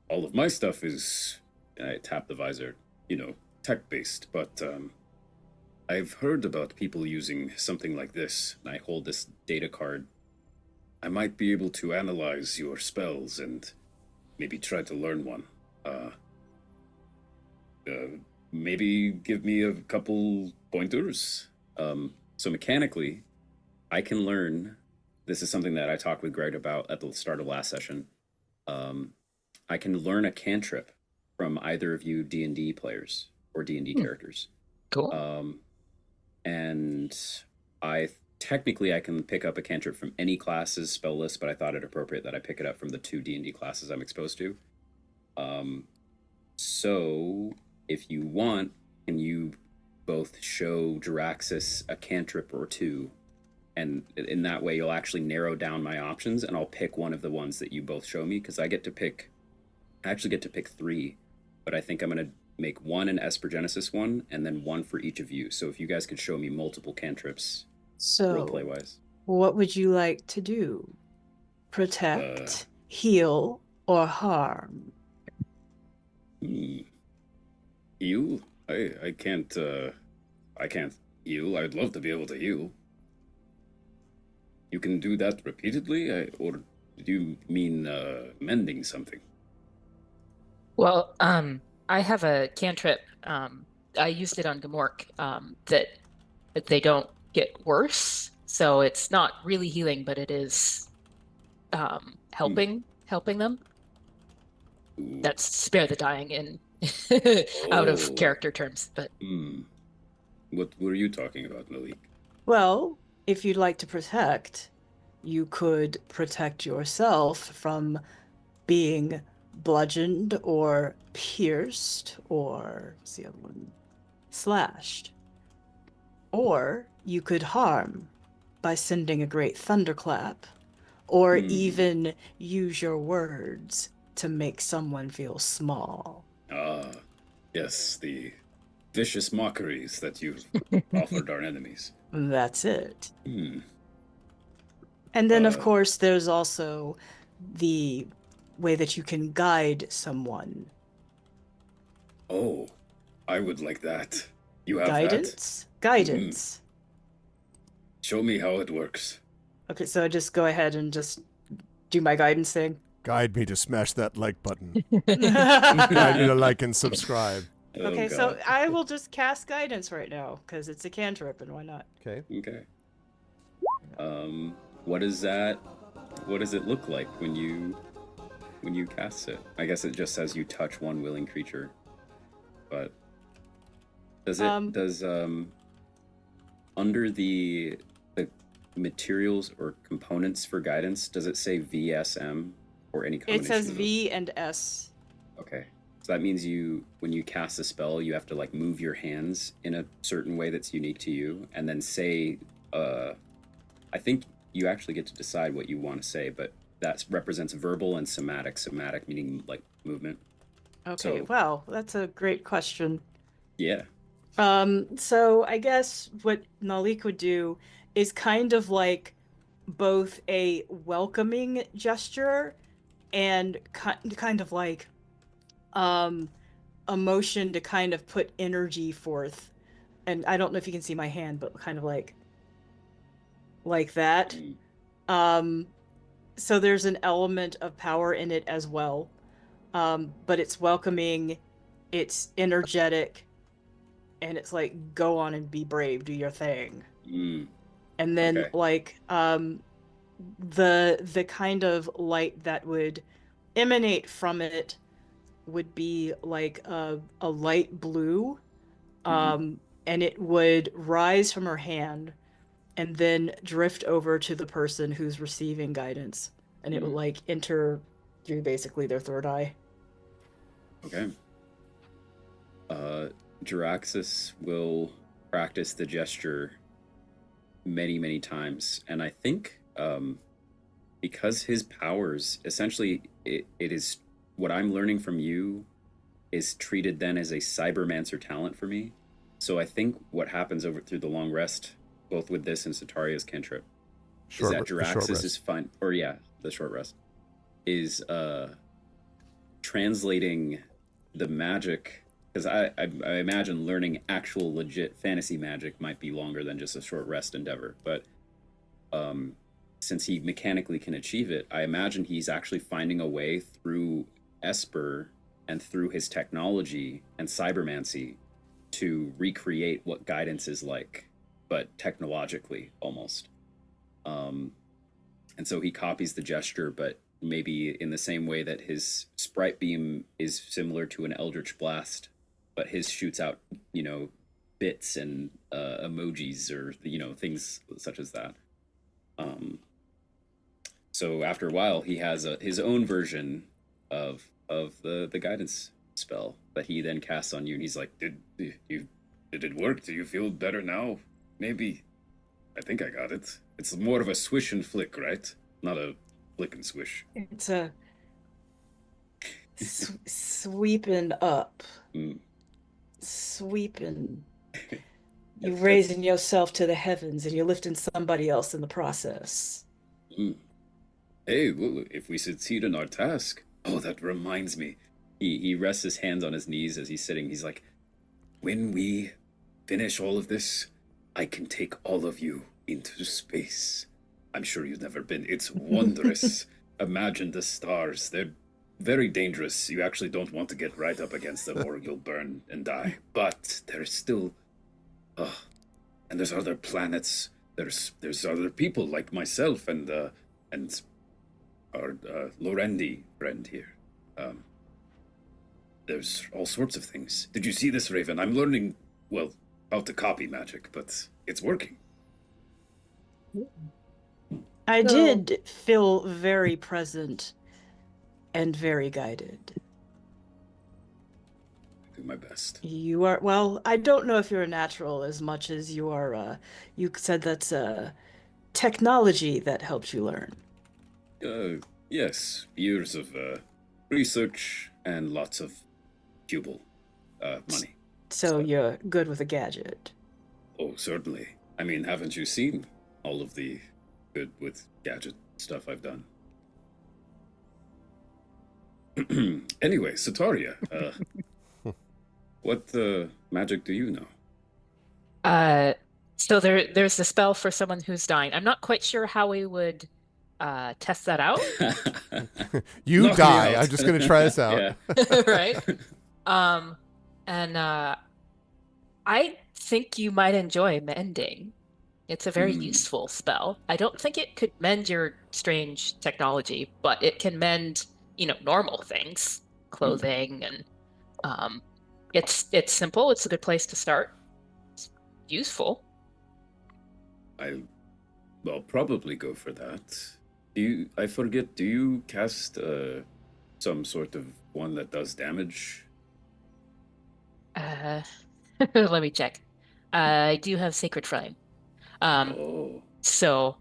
All of my stuff is, I tap the visor, tech-based, but I've heard about people using something like this, and I hold this data card. I might be able to analyze your spells and maybe try to learn one. Maybe give me a couple pointers. So mechanically, I can learn. This is something that I talked with Greg about at the start of last session. I can learn a cantrip from either of you D&D players or D&D characters.
Cool.
And I technically I can pick up a cantrip from any class's spell list, but I thought it appropriate that I pick it up from the 2 D&D classes I'm exposed to. So if you want, can you both show Jiraxis a cantrip or 2, and in that way you'll actually narrow down my options, and I'll pick one of the ones that you both show me, because I actually get to pick 3, but I think I'm going to make one an Esper Genesis one, and then one for each of you. So if you guys could show me multiple cantrips,
So,
roleplay wise.
what would you like to do? Protect, heal, or harm?
Heal? I can't heal. I'd love to be able to heal. You can do that repeatedly, or do you mean mending something?
Well, I have a cantrip. I used it on Gamork. That they don't get worse, so it's not really healing, but it is helping them.
Ooh.
That's spare the dying in out of character terms, but
What were you talking about, Malik?
Well, if you'd like to protect, you could protect yourself from being bludgeoned or pierced or what's the other one? Slashed. Or you could harm by sending a great thunderclap, or even use your words to make someone feel small.
Ah, yes, the vicious mockeries that you've offered our enemies.
That's it.
Hmm.
And then, of course, there's also the way that you can guide someone.
Oh, I would like that. You have
Guidance? Guidance.
Show me how it works.
Okay, so just go ahead and just do my guidance thing.
Guide me to smash that like button. Guide me to like and subscribe.
Oh,
Okay, so
God.
I will just cast guidance right now because it's a cantrip, and why not?
Okay.
Okay. What does it look like when you cast it? I guess it just says you touch one willing creature. But does under the materials or components for guidance, does it say VSM or any combination?
It says
of those?
V and S.
Okay. So that means when you cast a spell, you have to like move your hands in a certain way that's unique to you, and then say, I think you actually get to decide what you want to say, but that represents verbal and somatic. Somatic meaning like movement.
Okay,
So-
wow, that's a great question.
Yeah.
So I guess what Nalik would do is kind of like both a welcoming gesture and kind of like a motion to kind of put energy forth. And I don't know if you can see my hand, but kind of like that. So there's an element of power in it as well. But it's welcoming, it's energetic, and it's like, go on and be brave, do your thing. And then
Okay.
like the kind of light that would emanate from it would be like a light blue, and it would rise from her hand and then drift over to the person who's receiving guidance, and it would like enter through basically their third eye.
Okay. Jiraxis will practice the gesture many, many times, and I think because his powers, essentially, it is what I'm learning from you is treated then as a cybermancer talent for me. So I think what happens through the long rest, both with this and Sataria's cantrip, is that Jiraxis is fine, or the short rest, is translating the magic, because I imagine learning actual legit fantasy magic might be longer than just a short rest endeavor, but since he mechanically can achieve it, I imagine he's actually finding a way through Esper and through his technology and cybermancy to recreate what guidance is like, but technologically almost. And so he copies the gesture, but maybe in the same way that his sprite beam is similar to an eldritch blast, but his shoots out, bits and emojis or things such as that. So after a while, he has his own version of the guidance spell that he then casts on you, and he's like, "Did it work? Do you feel better now? Maybe. I think I got it. It's more of a swish and flick, right? Not a flick and swish."
It's a sweeping up, sweeping. You're raising yourself to the heavens, and you're lifting somebody else in the process.
Hey, if we succeed in our task. Oh, that reminds me. He rests his hands on his knees as he's sitting. He's like, when we finish all of this, I can take all of you into space. I'm sure you've never been. It's wondrous. Imagine the stars. They're very dangerous. You actually don't want to get right up against them or you'll burn and die. But there's still... and there's other planets. There's other people like myself and our Lorendi friend here. There's all sorts of things. Did you see this, Raven? I'm learning, well, how to copy magic, but it's working.
I did feel very present and very guided.
I do my best.
You are, well, I don't know if you're a natural as much as you are, you said that's technology that helps you learn.
Yes. Years of research and lots of Jubal money.
So you're good with a gadget.
Oh, certainly. I mean, haven't you seen all of the good with gadget stuff I've done? Anyway, Sataria, what magic do you know?
So there's the spell for someone who's dying. I'm not quite sure how we would test that out.
You
Knock me
die.
out.
I'm just going to try this out.
Yeah.
Right? And I think you might enjoy mending. It's a very useful spell. I don't think it could mend your strange technology, but it can mend, normal things, clothing, and it's simple. It's a good place to start. It's useful.
I'll probably go for that. I forget, do you cast some sort of one that does damage?
Let me check. I do have Sacred Flame. So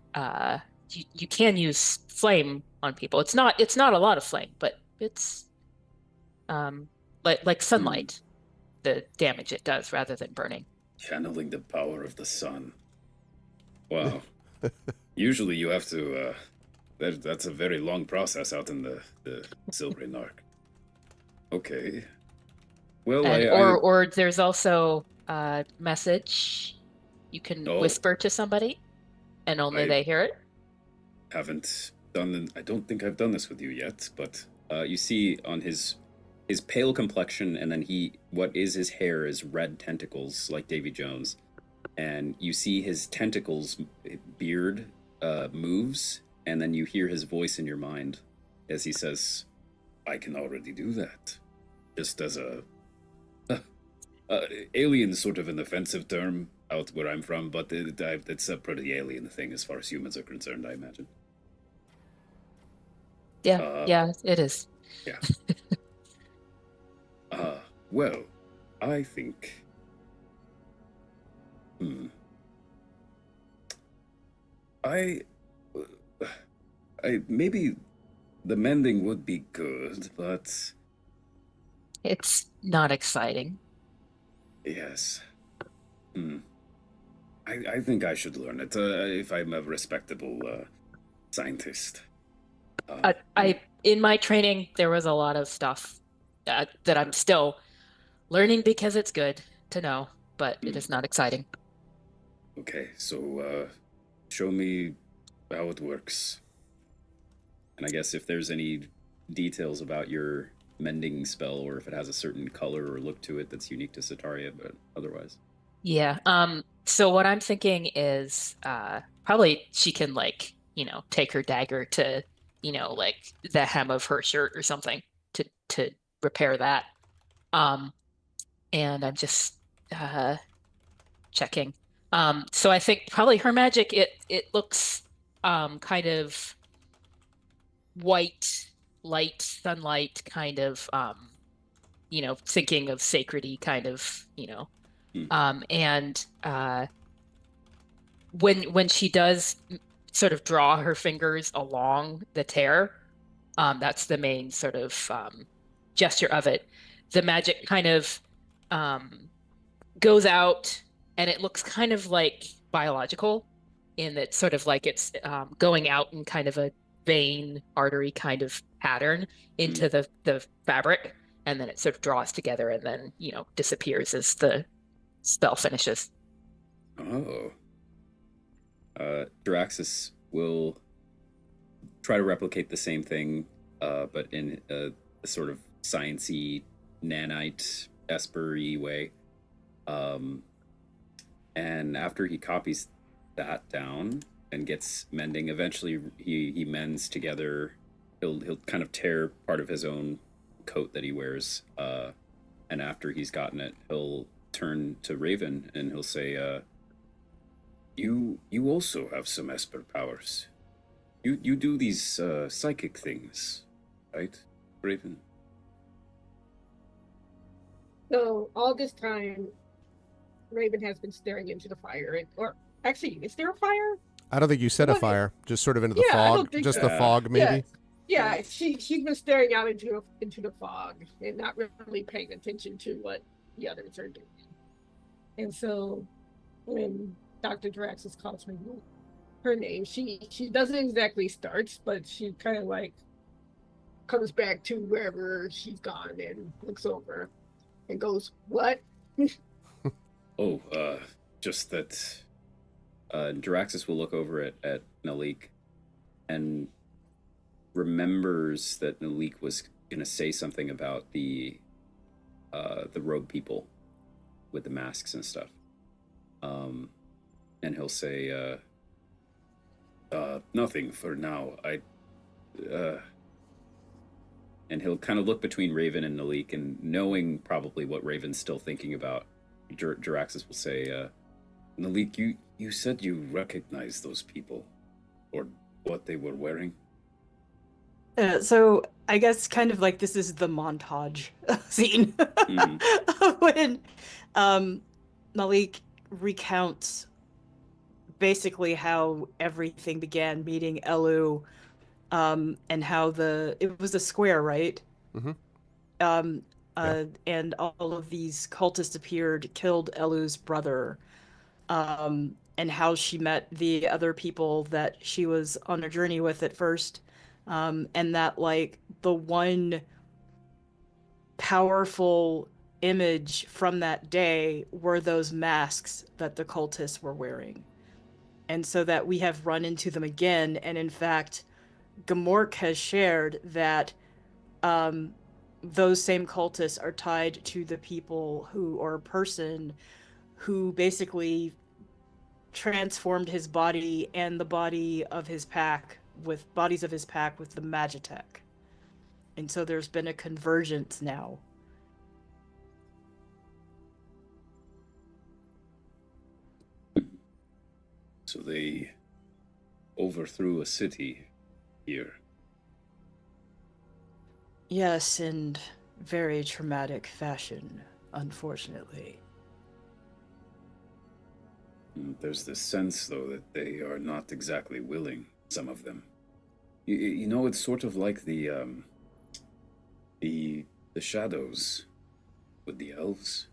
you can use flame on people. It's not a lot of flame, but it's like sunlight, the damage it does rather than burning.
Channeling the power of the sun. Wow. Usually you have to that's a very long process out in the Silvery Narc. Okay. Well,
or there's also a message you can whisper to somebody and only they hear it.
I don't think I've done this with you yet, but you see on his pale complexion, and then his hair is red tentacles like Davy Jones, and you see his tentacles beard moves, and then you hear his voice in your mind as he says, "I can already do that," just as a alien, sort of an offensive term out where I'm from, but it's a pretty alien thing as far as humans are concerned, I imagine.
Yeah, it is.
Yeah. Well, I think... I maybe the mending would be good, but...
It's not exciting.
Yes. I think I should learn it if I'm a respectable scientist.
In my training, there was a lot of stuff that I'm still learning because it's good to know, but it is not exciting.
Okay, so show me how it works. And I guess if there's any details about your mending spell, or if it has a certain color or look to it that's unique to Sataria, but otherwise.
Yeah. So what I'm thinking is probably she can take her dagger to the hem of her shirt or something to repair that. And I'm just checking. So I think probably her magic, it looks kind of white, light, sunlight, kind of thinking of sacredy kind of,
Hmm.
and when she does sort of draw her fingers along the tear, that's the main sort of gesture of it. The magic kind of um, goes out, and it looks kind of like biological in that sort of like it's going out in kind of a vein artery kind of pattern
Hmm.
into the fabric, and then it sort of draws together and then disappears as the spell finishes.
Oh. Draxus will try to replicate the same thing, but in a sort of sciencey, nanite, Esper-y way. And after he copies that down and gets mending, eventually he mends together. He'll kind of tear part of his own coat that he wears, and after he's gotten it, he'll turn to Raven and he'll say, "You also have some Esper powers. You do these psychic things, right, Raven?"
So all this time, Raven has been staring into the fire. Or actually, is there a fire?
I don't think you set a
Well,
fire. Just sort of into the
yeah, I
fog.
don't think
Just
so.
the fog, maybe.
Yeah, she's been staring out into the fog and not really paying attention to what the others are doing. And so when Dr. Draxus calls her name, she doesn't exactly start, but she kind of like comes back to wherever she's gone and looks over and goes, "What?"
Oh, just that. Draxus will look over at Nalik and remembers that Nalik was gonna say something about the robe people with the masks and stuff. And he'll say, "Nothing for now. And he'll kind of look between Raven and Nalik, and knowing probably what Raven's still thinking about, Draxus will say, "Nalik, you said you recognized those people, or what they were wearing?"
So I guess kind of like this is the montage scene when Malik recounts basically how everything began, meeting Elu, and how it was a square, right?
Mm-hmm.
And all of these cultists appeared, killed Elu's brother, and how she met the other people that she was on a journey with at first, and that like the one powerful image from that day were those masks that the cultists were wearing. And so that we have run into them again, and in fact, Gamork has shared that those same cultists are tied to the people or person who basically transformed his body and the body of his pack with bodies of his pack with the Magitech. And so there's been a convergence now.
So they overthrew a city here.
Yes, in very traumatic fashion, unfortunately.
There's this sense, though, that they are not exactly willing, some of them. You know, it's sort of like the shadows with the elves.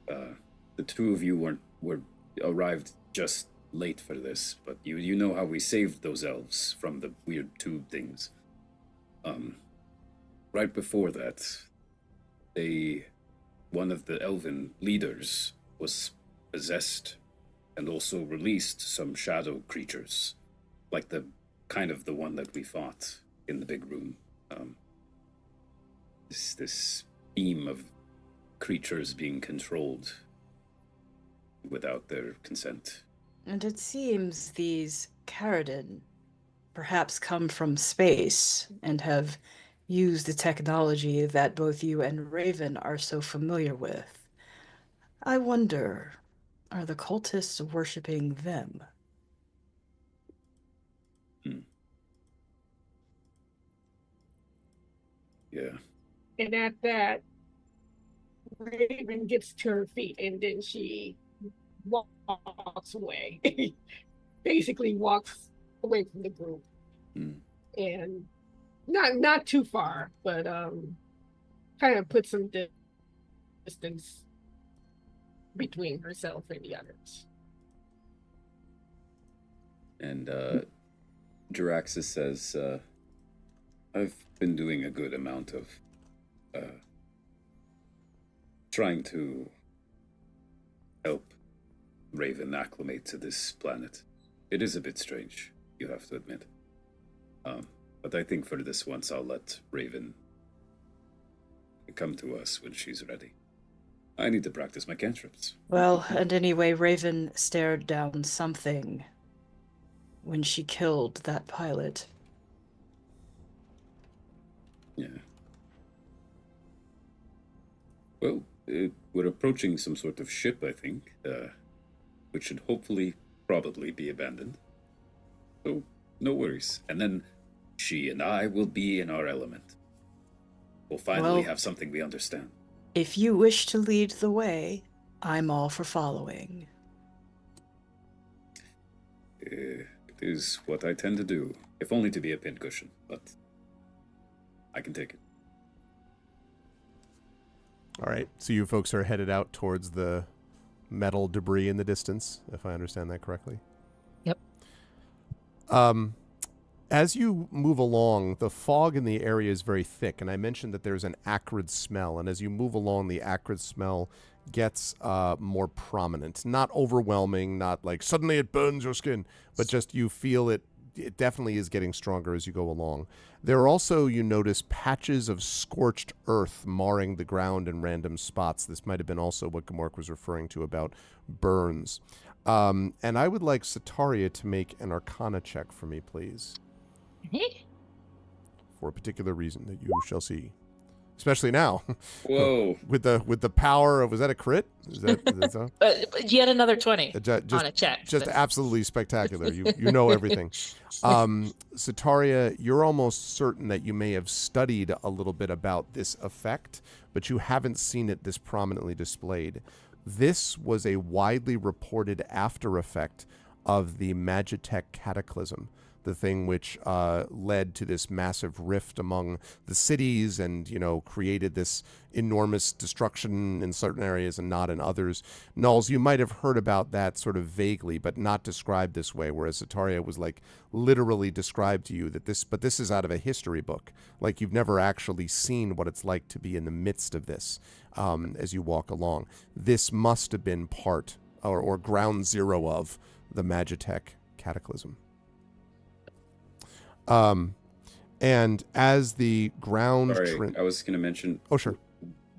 The two of you were arrived just late for this, but you know how we saved those elves from the weird tube things. Right before that, one of the elven leaders was possessed and also released some shadow creatures, like the one that we fought in the big room. This beam of creatures being controlled without their consent.
And it seems these Caridin perhaps come from space and have used the technology that both you and Raven are so familiar with. I wonder, are the cultists worshipping them?
Yeah.
And at that, Raven gets to her feet and then she walks away. Basically walks away from the group. And not too far, but kind of put some distance between herself and the others.
And Jaraxis says, I've been doing a good amount of trying to help Raven acclimate to this planet. It is a bit strange, you have to admit. But I think for this once I'll let Raven come to us when she's ready. I need to practice my cantrips.
Well, and anyway, Raven stared down something when she killed that pilot.
Yeah. Well, we're approaching some sort of ship, I think, which should hopefully probably be abandoned. So, no worries. And then she and I will be in our element. We'll finally have something we understand.
If you wish to lead the way, I'm all for following.
It is what I tend to do, if only to be a pincushion, but I can take it.
All right, so you folks are headed out towards the metal debris in the distance, if I understand that correctly.
Yep.
As you move along, the fog in the area is very thick, and I mentioned that there's an acrid smell, and as you move along, the acrid smell gets more prominent. Not overwhelming, not like suddenly it burns your skin, but just you feel it definitely is getting stronger as you go along. There are also, you notice, patches of scorched earth marring the ground in random spots. This might have been also what Gamork was referring to about burns. And I would like Sataria to make an Arcana check for me, please. For a particular reason that you shall see. Especially now.
Whoa.
with the power of, was that a crit? Is that
Yet another 20
just,
on a check.
Just absolutely spectacular. You know everything. Sataria, you're almost certain that you may have studied a little bit about this effect, but you haven't seen it this prominently displayed. This was a widely reported after effect of the Magitech cataclysm, the thing which led to this massive rift among the cities and, created this enormous destruction in certain areas and not in others. Nulls, you might have heard about that sort of vaguely, but not described this way, whereas Sataria was like literally described to you that this is out of a history book. Like you've never actually seen what it's like to be in the midst of this as you walk along. This must have been part or ground zero of the Magitech cataclysm. And as the ground...
Sorry, I was going to mention...
Oh, sure.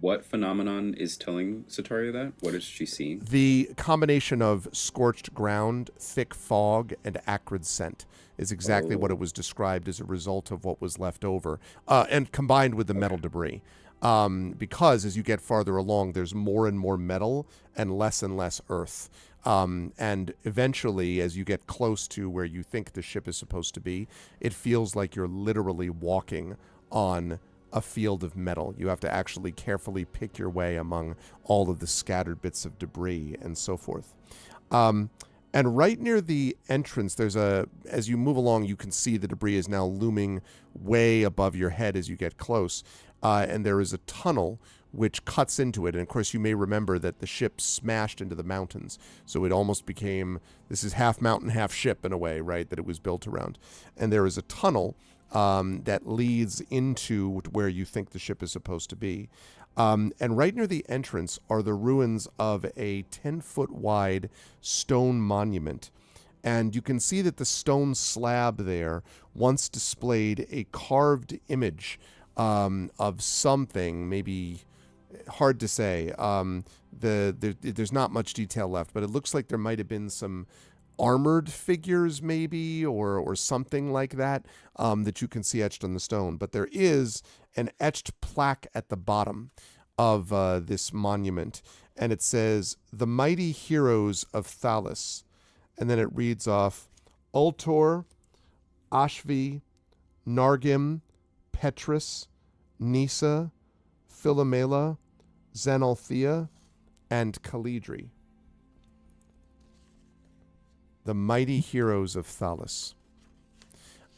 What phenomenon is telling Sataria that? What is she seeing?
The combination of scorched ground, thick fog, and acrid scent is exactly what it was described as a result of what was left over, and combined with the metal debris. Because as you get farther along, there's more and more metal and less earth. And eventually, as you get close to where you think the ship is supposed to be, it feels like you're literally walking on a field of metal. You have to actually carefully pick your way among all of the scattered bits of debris and so forth. And right near the entrance, as you move along, you can see the debris is now looming way above your head as you get close. And there is a tunnel which cuts into it. And of course, you may remember that the ship smashed into the mountains. So it almost became, this is half mountain, half ship in a way, right, that it was built around. And there is a tunnel that leads into where you think the ship is supposed to be. And right near the entrance are the ruins of a 10-foot wide stone monument. And you can see that the stone slab there once displayed a carved image of something, maybe hard to say. There's not much detail left, but it looks like there might have been some armored figures maybe or something like that that you can see etched on the stone. But there is an etched plaque at the bottom of this monument. and it says, "The mighty heroes of Thalys." And then it reads off Ultor, Ashvi, Nargim, Petrus, Nisa, Philomela, Xenalthea, and Calidri. The mighty heroes of Thalys.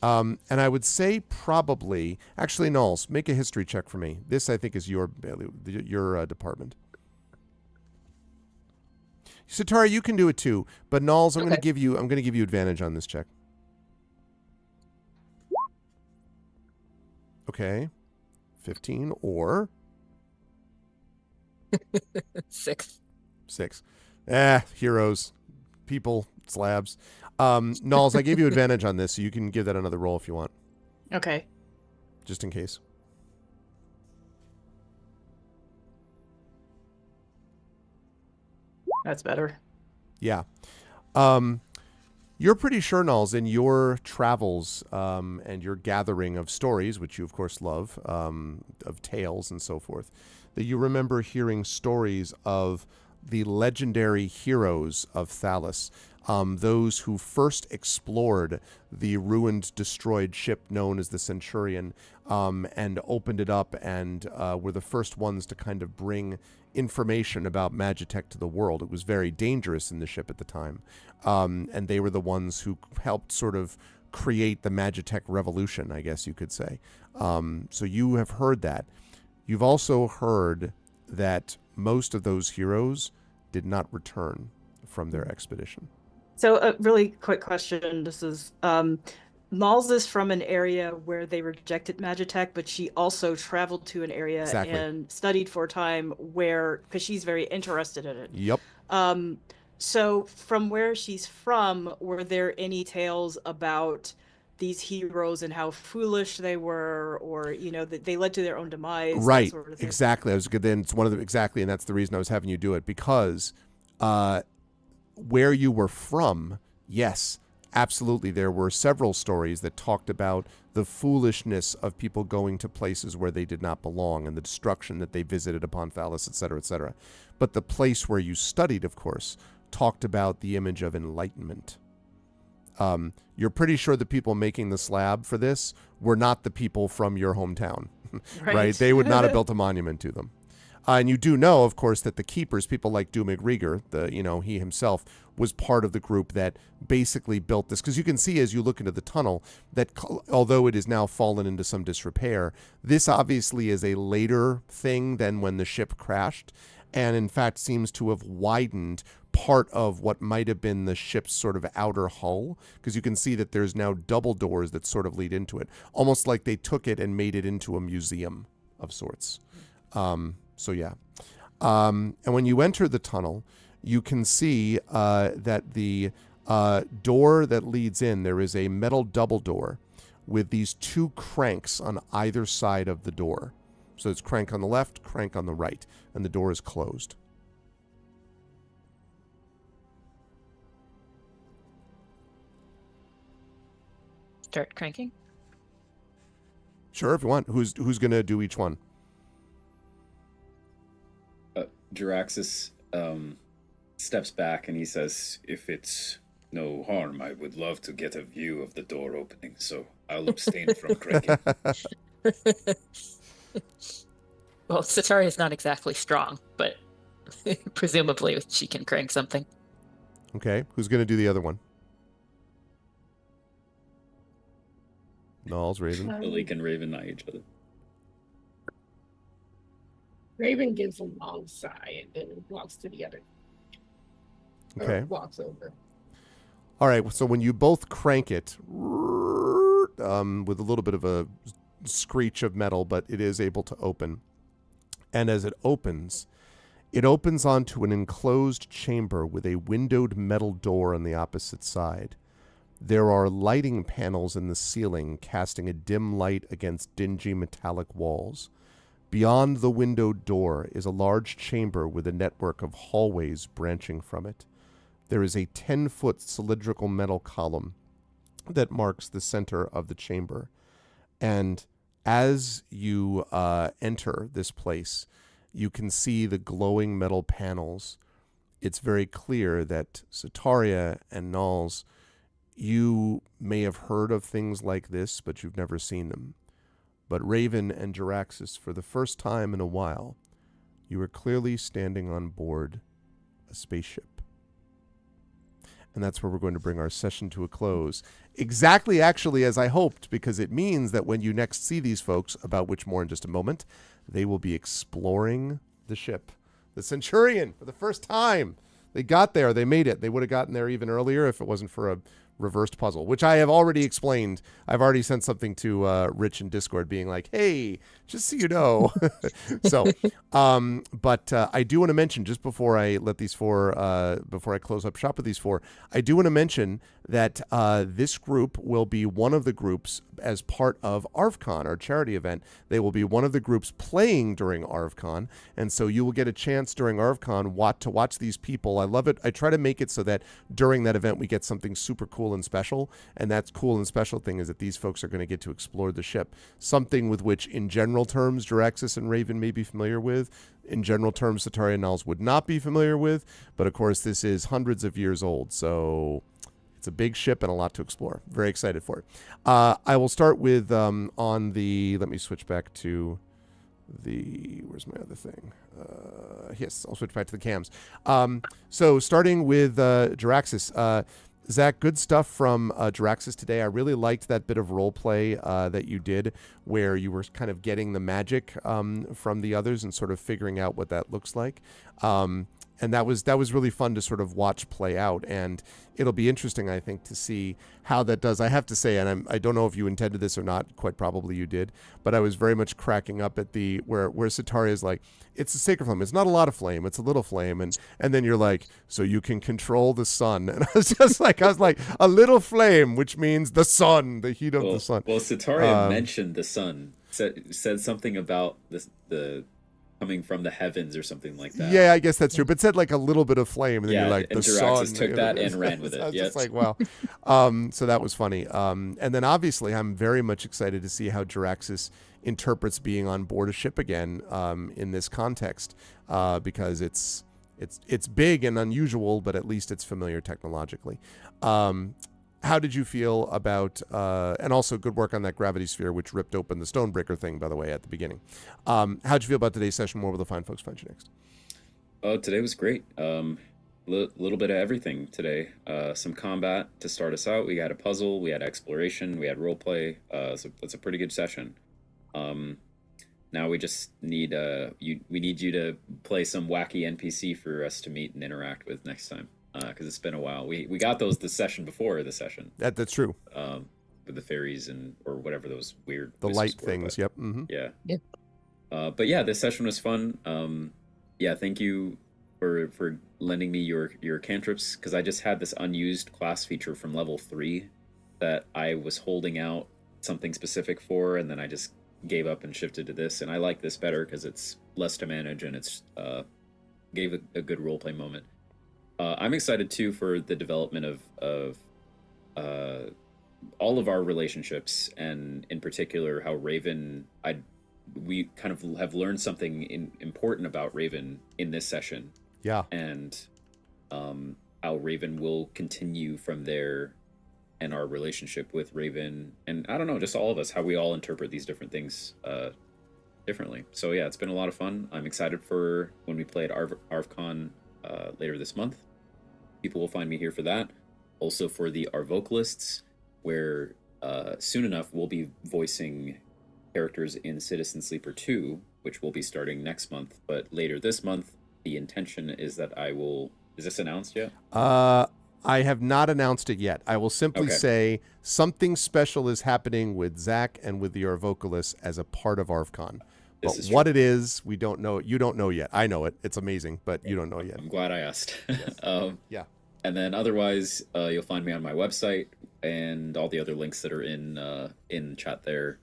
And I would say probably, actually, Knowles, make a history check for me. This, I think, is your department. Satara, you can do it too, but Knowles, I'm going to give you advantage on this check. Okay, 15 or
6.
Heroes, people, slabs. Knowles, I gave you advantage on this, so you can give that another roll if you want.
Okay.
Just in case.
That's better.
Yeah. You're pretty sure, Knowles, in your travels and your gathering of stories, which you, of course, love, of tales and so forth, that you remember hearing stories of the legendary heroes of Thalys, those who first explored the ruined, destroyed ship known as the Centurion, and opened it up and were the first ones to kind of bring information about Magitech to the world. It was very dangerous in the ship at the time, and they were the ones who helped sort of create the Magitech revolution, I guess you could say. So you have heard that. You've also heard that most of those heroes did not return from their expedition.
So a really quick question. This is Knowles is from an area where they rejected Magitech, but she also traveled to an area and studied for a time because she's very interested in it.
Yep.
So from where she's from, were there any tales about these heroes and how foolish they were, or that they led to their own demise?
Right.
That sort of thing?
Exactly. I was good. Then it's one of the exactly, and that's the reason I was having you do it, because where you were from, yes, absolutely, there were several stories that talked about the foolishness of people going to places where they did not belong and the destruction that they visited upon Thalys, et cetera, et cetera. But the place where you studied, of course, talked about the image of enlightenment. You're pretty sure the people making the slab for this were not the people from your hometown, right? They would not have built a monument to them. And you do know, of course, that the keepers, people like Doomig Rieger, he himself was part of the group that basically built this. Because you can see as you look into the tunnel that although it is now fallen into some disrepair, this obviously is a later thing than when the ship crashed, and in fact seems to have widened part of what might have been the ship's sort of outer hull, because you can see that there's now double doors that sort of lead into it, almost like they took it and made it into a museum of sorts. So yeah. And when you enter the tunnel, you can see that the door that leads in, there is a metal double door with these two cranks on either side of the door. So it's crank on the left, crank on the right, and the door is closed.
Start cranking?
Sure, if you want. Who's going to do each one?
Jaraxxus steps back and he says, "If it's no harm, I would love to get a view of the door opening, so I'll abstain from cranking."
Well, Satari is not exactly strong, but presumably she can crank something.
Okay, who's going to do the other one? Knowles, Raven.
Lily and Raven eye each other.
Raven gives a long sigh and then walks to the other.
Okay.
Walks over.
All right, so when you both crank it, with a little bit of a screech of metal, but it is able to open. And as it opens onto an enclosed chamber with a windowed metal door on the opposite side. There are lighting panels in the ceiling casting a dim light against dingy metallic walls. Beyond the windowed door is a large chamber with a network of hallways branching from it. There is a 10-foot cylindrical metal column that marks the center of the chamber. And as you enter this place, You can see the glowing metal panels. It's very clear that Sataria and Nulls, you may have heard of things like this, but you've never seen them. But Raven and Jaraxxus, for the first time in a while, you are clearly standing on board a spaceship. And that's where we're going to bring our session to a close. Exactly, actually, as I hoped, because it means that when you next see these folks, about which more in just a moment, they will be exploring the ship, the Centurion, for the first time. They got there. They made it. They would have gotten there even earlier if it wasn't for a reversed puzzle, which I have already explained. I've already sent something to Rich in Discord being like, hey, just so you know. But I do want to mention, just before I let these four, before I close up shop with these four, I do want to mention that this group will be one of the groups as part of ArvCon, our charity event. They will be one of the groups playing during ArvCon, and so you will get a chance during ArvCon to watch these people. I love it. I try to make it so that during that event we get something super cool and special, and that's cool and special thing is that these folks are going to get to explore the ship, something with which in general terms Jaraxxus and Raven may be familiar with. In general terms, Sataria and Nulls would not be familiar with, but of course this is hundreds of years old, so it's a big ship and a lot to explore. Very excited for it. I will start with on the, let me switch back to the, where's my other thing? Yes, I'll switch back to the cams. So starting with Jaraxxus, Zach, good stuff from Jaraxxus today. I really liked that bit of role play that you did where you were kind of getting the magic from the others and sort of figuring out what that looks like. And that was really fun to sort of watch play out. And it'll be interesting, I think, to see how that does. I have to say, and I don't know if you intended this or not, quite probably you did, but I was very much cracking up at the where Sataria is like, it's a sacred flame. It's not a lot of flame. It's a little flame. And then you're like, so you can control the sun. And I was like, a little flame, which means the sun, the heat of the sun.
Well, Sataria mentioned the sun, said something about the coming from the heavens or something like that.
Yeah, I guess that's true. But said like a little bit of flame, and then you're like, the
Jaraxxus
sun.
took that and ran with it.
I was
Yep.
just like, wow. So that was funny. And then obviously, I'm very much excited to see how Jaraxxus interprets being on board a ship again in this context, because it's big and unusual, but at least it's familiar technologically. How did you feel about, and also good work on that gravity sphere, which ripped open the Stonebreaker thing, by the way, at the beginning. How'd you feel about today's session? Where will the fine folks find you next?
Today was great. Little bit of everything today. Some combat to start us out. We had a puzzle, we had exploration, we had roleplay. So that's a pretty good session. Now we just need we need you to play some wacky NPC for us to meet and interact with next time. Because it's been a while. We got those the session before the session.
That's true.
With the fairies or whatever those weird
light things. Yep. Mm-hmm.
Yeah.
Yep.
But yeah, this session was fun. Yeah, thank you for lending me your cantrips, because I just had this unused class feature from level 3 that I was holding out something specific for, and then I just gave up and shifted to this, and I like this better because it's less to manage and it's gave a good roleplay moment. I'm excited too for the development of all of our relationships, and in particular how Raven. We kind of have learned something important about Raven in this session.
Yeah,
and how Raven will continue from there, and our relationship with Raven, and I don't know, just all of us, how we all interpret these different things differently. So yeah, it's been a lot of fun. I'm excited for when we play at ArvCon later this month. People will find me here for that. Also for the Arvocalists, where soon enough we'll be voicing characters in Citizen Sleeper 2, which will be starting next month. But later this month, the intention is that I will... Is this announced yet?
I have not announced it yet. I will simply say something special is happening with Zach and with the Arvocalists as a part of ArvCon. But what it is, we don't know. You don't know yet. I know it. It's amazing, but you don't know yet.
I'm glad I asked.
Yes. Yeah.
And then otherwise, you'll find me on my website and all the other links that are in chat there,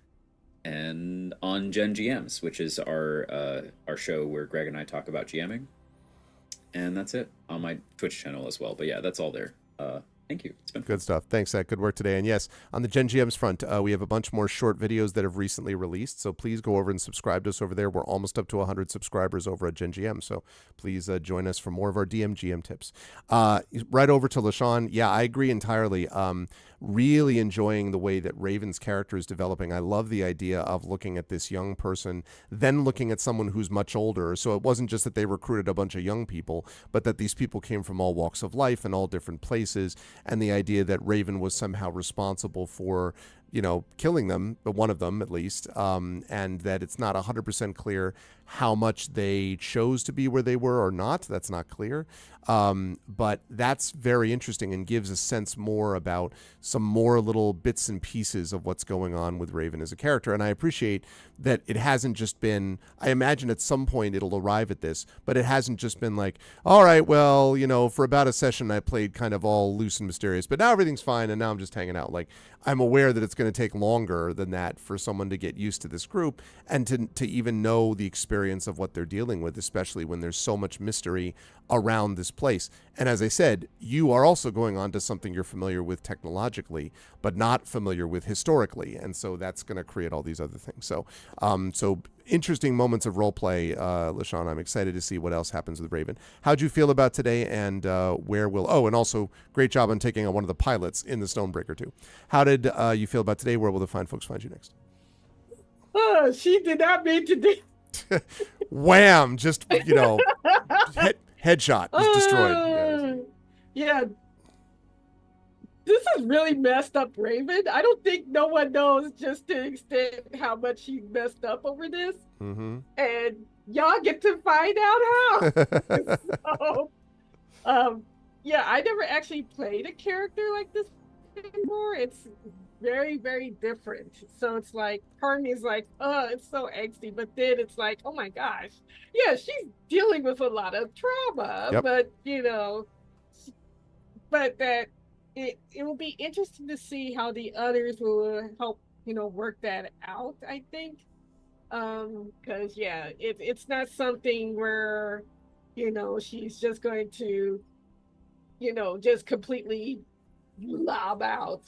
and on Gen GMs, which is our show where Greg and I talk about GMing. And that's it on my Twitch channel as well. But yeah, that's all there. Thank you. It's been fun.
Good stuff. Thanks, Zach. Good work today. And yes, on the Gen GMs front, we have a bunch more short videos that have recently released. So please go over and subscribe to us over there. We're almost up to 100 subscribers over at Gen GM. So please join us for more of our GM tips. Right over to LaShawn. Yeah, I agree entirely. Really enjoying the way that Raven's character is developing. I love the idea of looking at this young person, then looking at someone who's much older. So it wasn't just that they recruited a bunch of young people, but that these people came from all walks of life and all different places. And the idea that Raven was somehow responsible for, killing them, one of them at least, and that it's not 100% clear how much they chose to be where they were or not. That's not clear. But that's very interesting and gives a sense more about some more little bits and pieces of what's going on with Raven as a character. And I appreciate that it hasn't just been, I imagine at some point it'll arrive at this, but it hasn't just been like, all right, well, for about a session I played kind of all loose and mysterious, but now everything's fine and now I'm just hanging out. Like, I'm aware that it's going to take longer than that for someone to get used to this group and to even know the experience of what they're dealing with, especially when there's so much mystery around this place. And as I said, you are also going on to something you're familiar with technologically, but not familiar with historically. And so that's going to create all these other things. So, interesting moments of role play, LaShawn. I'm excited to see what else happens with Raven. How'd you feel about today, and where will... Oh, and also, great job on taking on one of the pilots in the Stonebreaker, too. How did you feel about today? Where will the fine folks find you next?
Oh, she did not mean to do...
Wham! Just, headshot. Just destroyed.
Yeah. This is really messed up, Raven. I don't think no one knows just to the extent how much she messed up over this.
Mm-hmm.
And y'all get to find out how. So, yeah, I never actually played a character like this before. It's very, very different. So it's like, part of me is like, oh, it's so angsty. But then it's like, oh my gosh. Yeah, she's dealing with a lot of trauma.
Yep.
But, but that it will be interesting to see how the others will help, work that out, I think. Because, yeah, it's not something where, she's just going to, just completely lob out.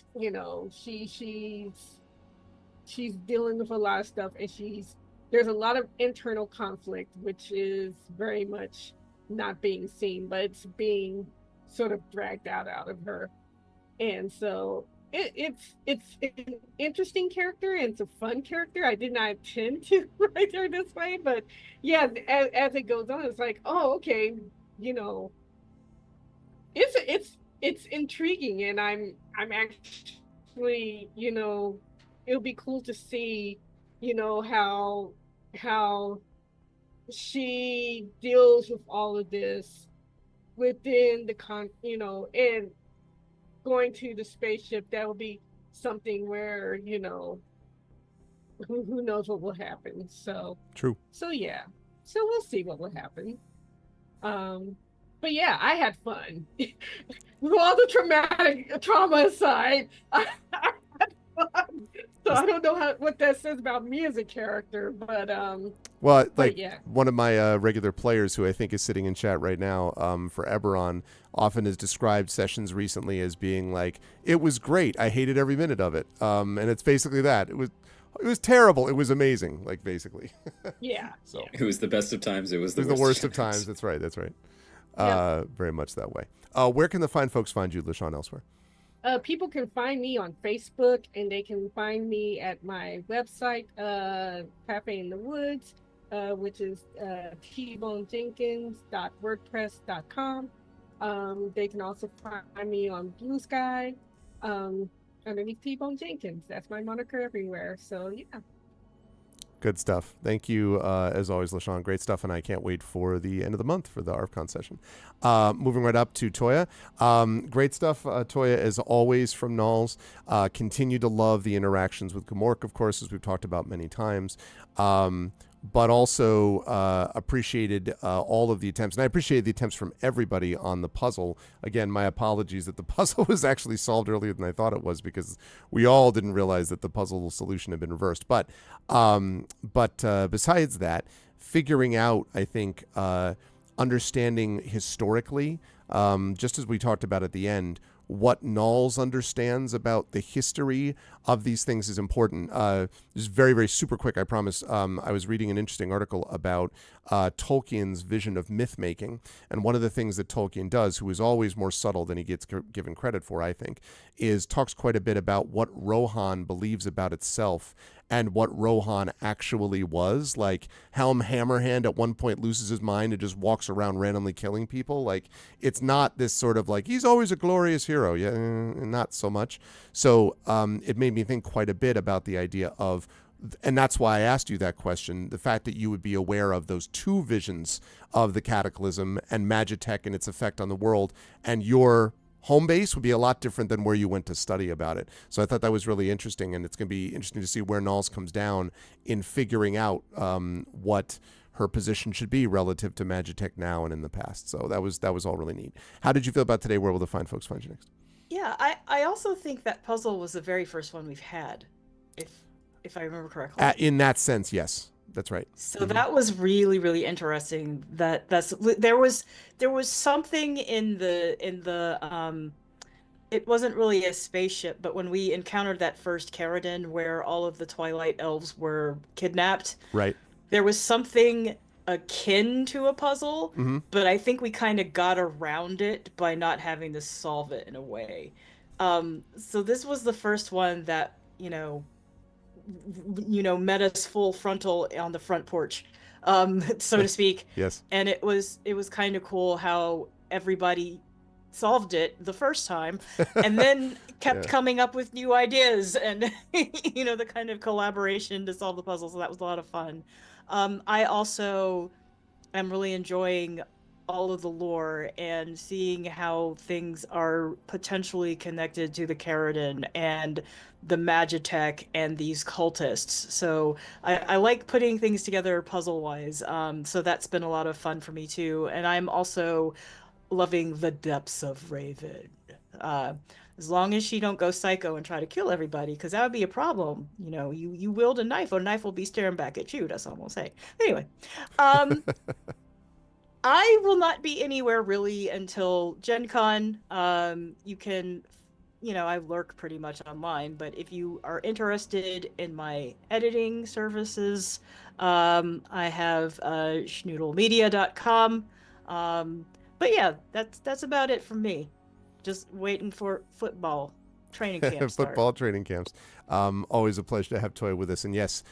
She's dealing with a lot of stuff, and there's a lot of internal conflict, which is very much not being seen, but it's being sort of dragged out of her. And so it's an interesting character, and it's a fun character. I did not intend to write her this way, but yeah, as it goes on, it's like, oh, okay, it's intriguing, and I'm actually, it'll be cool to see, how she deals with all of this within the and going to the spaceship. That will be something where, who knows what will happen. So
True.
So yeah. So we'll see what will happen. But yeah, I had fun. With all the trauma aside, I had fun. So I don't know what that says about me as a character, but
well, like
yeah.
One of my regular players, who I think is sitting in chat right now, for Eberron, often has described sessions recently as being like, it was great, I hated every minute of it, and it's basically that. It was terrible, it was amazing, like, basically.
Yeah.
So
It was the best of times. It was the
worst of times. That's right.
Yeah.
Very much that way. Where can the fine folks find you, LaShawn, elsewhere?
People can find me on Facebook, and they can find me at my website, Cafe in the Woods, which is tbonejenkins.wordpress.com. They can also find me on Blue Sky, underneath T-Bone Jenkins. That's my moniker everywhere. So yeah.
Good stuff. Thank you, as always, LaShawn. Great stuff, and I can't wait for the end of the month for the ARFCon session. Moving right up to Toya. Great stuff, Toya, as always, from Nulls. Continue to love the interactions with Gamork, of course, as we've talked about many times. But also appreciated all of the attempts. And I appreciate the attempts from everybody on the puzzle. Again, my apologies that the puzzle was actually solved earlier than I thought it was, because we all didn't realize that the puzzle solution had been reversed. But besides that, figuring out, I think, understanding historically, just as we talked about at the end, what Knowles understands about the history of these things is important. Just very, very super quick, I promise. I was reading an interesting article about Tolkien's vision of myth making. And one of the things that Tolkien does, who is always more subtle than he gets given credit for, I think, is talks quite a bit about what Rohan believes about itself and what Rohan actually was. Like, Helm Hammerhand at one point loses his mind and just walks around randomly killing people. Like, it's not this sort of like, he's always a glorious hero. Yeah, not so much. So it made me think quite a bit about the idea of, and that's why I asked you that question, the fact that you would be aware of those two visions of the Cataclysm and Magitech and its effect on the world, and your home base would be a lot different than where you went to study about it. So I thought that was really interesting, and it's going to be interesting to see where Knowles comes down in figuring out what her position should be relative to Magitech now and in the past. So that was all really neat. How did you feel about today? Where will the fine folks find you next?
Yeah, I also think that puzzle was the very first one we've had, if I remember correctly.
In that sense, yes. That's right.
So that was really, really interesting. There was something in the it wasn't really a spaceship, but when we encountered that first Caradon where all of the Twilight elves were kidnapped,
right,
there was something akin to a puzzle, but I think we kind of got around it by not having to solve it in a way. So this was the first one that, met us full frontal on the front porch, so to speak.
Yes.
And it was kind of cool how everybody solved it the first time and then kept coming up with new ideas and the kind of collaboration to solve the puzzle. So that was a lot of fun. I also am really enjoying all of the lore and seeing how things are potentially connected to the Caradon and the Magitech and these cultists. So I like putting things together puzzle-wise. So that's been a lot of fun for me too. And I'm also loving the depths of Raven. As long as she don't go psycho and try to kill everybody, because that would be a problem. You wield a knife will be staring back at you. That's all I'm gonna say. Anyway, I will not be anywhere really until Gen Con. You can, I lurk pretty much online, but if you are interested in my editing services, I have schnoodlemedia.com. But yeah, that's about it from me. Just waiting for football training camps.
Football training camps. Always a pleasure to have Toya with us. And yes,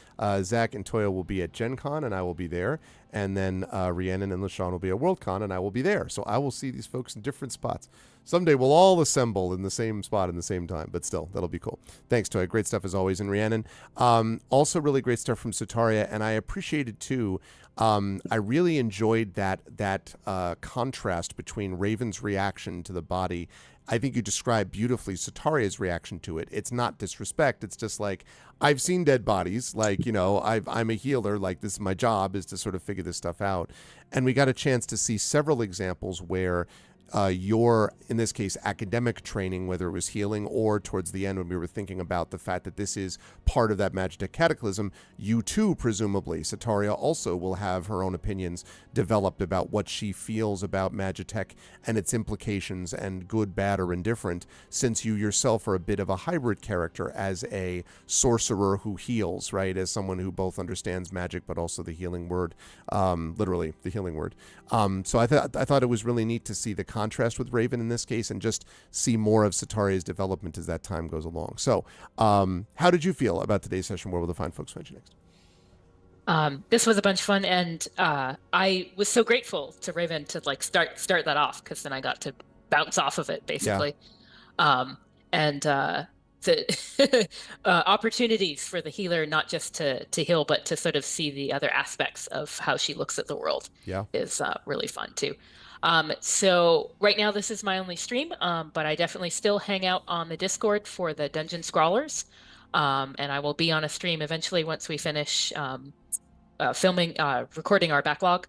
Zach and Toya will be at Gen Con, and I will be there. And then Rhiannon and LaShawn will be at WorldCon, and I will be there. So I will see these folks in different spots. Someday we'll all assemble in the same spot in the same time, but still, that'll be cool. Thanks, Toya. Great stuff as always. And Rhiannon, also really great stuff from Sataria, and I appreciated too. I really enjoyed that contrast between Raven's reaction to the body. I think you described beautifully Sataria's reaction to it. It's not disrespect. It's just like, I've seen dead bodies. Like, I'm a healer. Like, this is my job, is to sort of figure this stuff out. And we got a chance to see several examples where your, in this case, academic training, whether it was healing or towards the end when we were thinking about the fact that this is part of that Magitech cataclysm, you too, presumably, Sataria also will have her own opinions developed about what she feels about Magitech and its implications, and good, bad, or indifferent, since you yourself are a bit of a hybrid character as a sorcerer who heals, right? As someone who both understands magic but also the healing word, literally the healing word. So I thought it was really neat to see the contrast with Raven in this case, and just see more of Sataria's development as that time goes along. So how did you feel about today's session? Where will the fine folks find you next?
This was a bunch of fun, and I was so grateful to Raven to start that off, because then I got to bounce off of it basically. And the opportunities for the healer, not just to heal, but to sort of see the other aspects of how she looks at the world, is really fun too. So right now this is my only stream, but I definitely still hang out on the Discord for the Dungeon Scrawlers, and I will be on a stream eventually once we finish recording our backlog.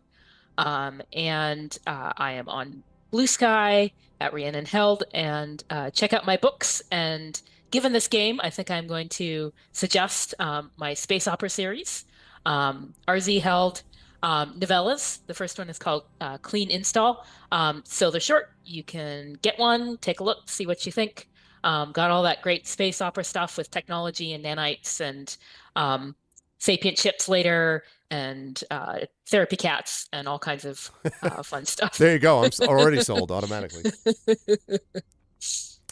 And I am on Blue Sky at Rhiannon Held, and check out my books. And given this game, I think I'm going to suggest my space opera series, RZ Held, novellas. The first one is called Clean Install. So they're short. You can get one, take a look, see what you think. Got all that great space opera stuff with technology and nanites and sapient chips later and therapy cats and all kinds of fun stuff.
There you go. I'm already sold automatically.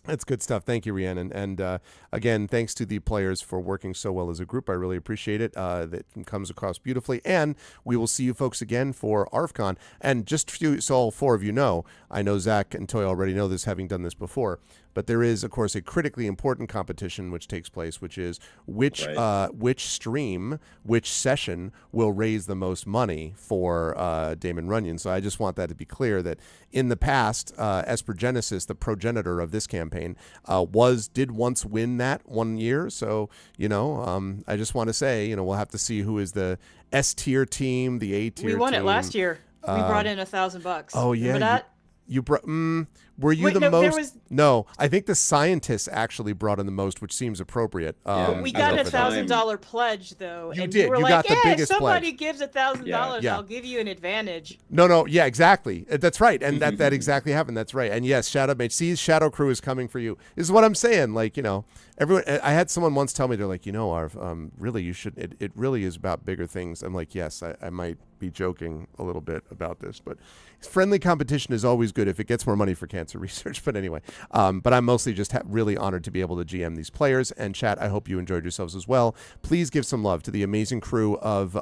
That's good stuff. Thank you, Rhiannon. And again, thanks to the players for working so well as a group. I really appreciate it. That comes across beautifully. And we will see you folks again for ARFCon. And just so all four of you know, I know Zach and Toy already know this, having done this before, but there is, of course, a critically important competition which takes place, which is which stream, which session will raise the most money for Damon Runyon. So I just want that to be clear that in the past, Esper Genesis, the progenitor of this campaign, did once win that one year. So, I just want to say, we'll have to see who is the S tier team, the A tier team.
We won it last year. We brought in $1,000.
Oh, yeah.
Remember that?
You brought. Were you the most? No, I think the scientists actually brought in the most, which seems appropriate.
We got a $1,000 pledge though.
You
and
did.
You were
You
like,
got the biggest
somebody
pledge.
gives $1,000,
Yeah.
I'll give you an advantage.
No, yeah, exactly. That's right, and that exactly happened. That's right. And yes, Shadow Mage, see, Shadow Crew is coming for you. This is what I'm saying. Like, everyone. I had someone once tell me, they're like, really, you should. It really is about bigger things. I'm like, yes, I might be joking a little bit about this, but friendly competition is always good if it gets more money for cancer research. But anyway, but I'm mostly just really honored to be able to GM these players. And chat, I hope you enjoyed yourselves as well. Please give some love to the amazing crew of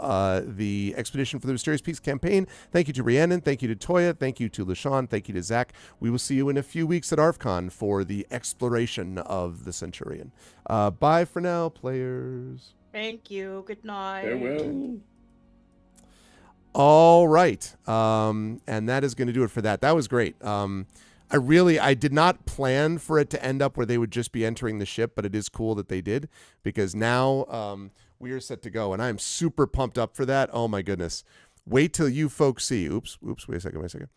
the Expedition for the Mysterious Peaks campaign. Thank you to Rhiannon. Thank you to Toya. Thank you to LaShawn. Thank you to Zach. We will see you in a few weeks at ARFCon for the exploration of the Centurion. Bye for now, players.
Thank you. Good night.
Farewell.
All right. And that is going to do it for that. That was great. I did not plan for it to end up where they would just be entering the ship, but it is cool that they did, because now we are set to go, and I'm super pumped up for that. Oh my goodness. Wait till you folks see. Oops. Wait a second.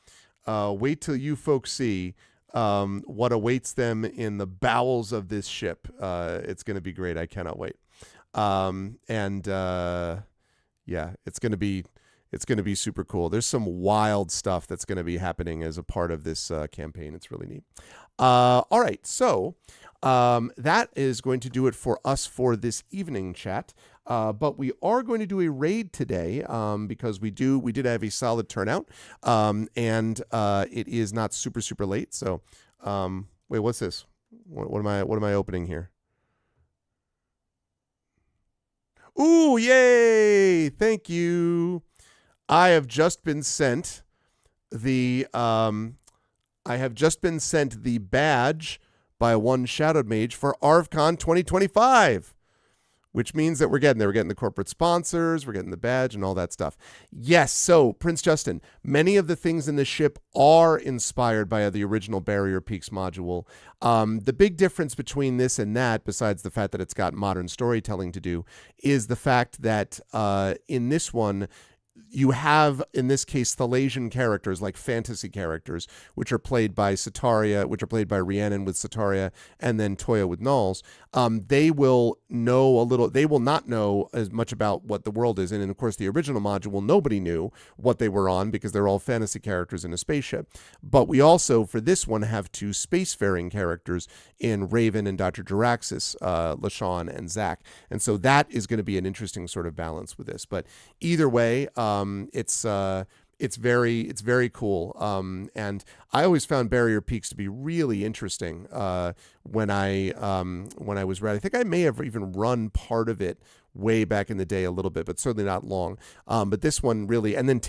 Wait till you folks see what awaits them in the bowels of this ship. It's going to be great. I cannot wait. Yeah, it's going to be super cool. There's some wild stuff that's going to be happening as a part of this campaign. It's really neat. All right, so that is going to do it for us for this evening, chat. But we are going to do a raid today because we did have a solid turnout, and it is not super late. So, wait, what's this? What am I opening here? Ooh, yay! Thank you. I have just been sent the badge by one Shadowed Mage for ARFCon 2025, which means that we're getting there. We're getting the corporate sponsors, we're getting the badge and all that stuff. Yes, so Prince Justin, many of the things in the ship are inspired by the original Barrier Peaks module. The big difference between this and that, besides the fact that it's got modern storytelling to do, is the fact that in this one, you have, in this case, Thalasian characters, like fantasy characters, which are played by Sataria, which are played by Rhiannon with Sataria, and then Toya with Knowles. They will not know as much about what the world is. And of course, the original module, nobody knew what they were on because they're all fantasy characters in a spaceship. But we also, for this one, have two spacefaring characters in Raven and Dr. Jaraxis, LaShawn and Zach. And so that is going to be an interesting sort of balance with this. But either way, it's very cool. And I always found Barrier Peaks to be really interesting when I was read. I think I may have even run part of it way back in the day a little bit, but certainly not long. But this one really, and then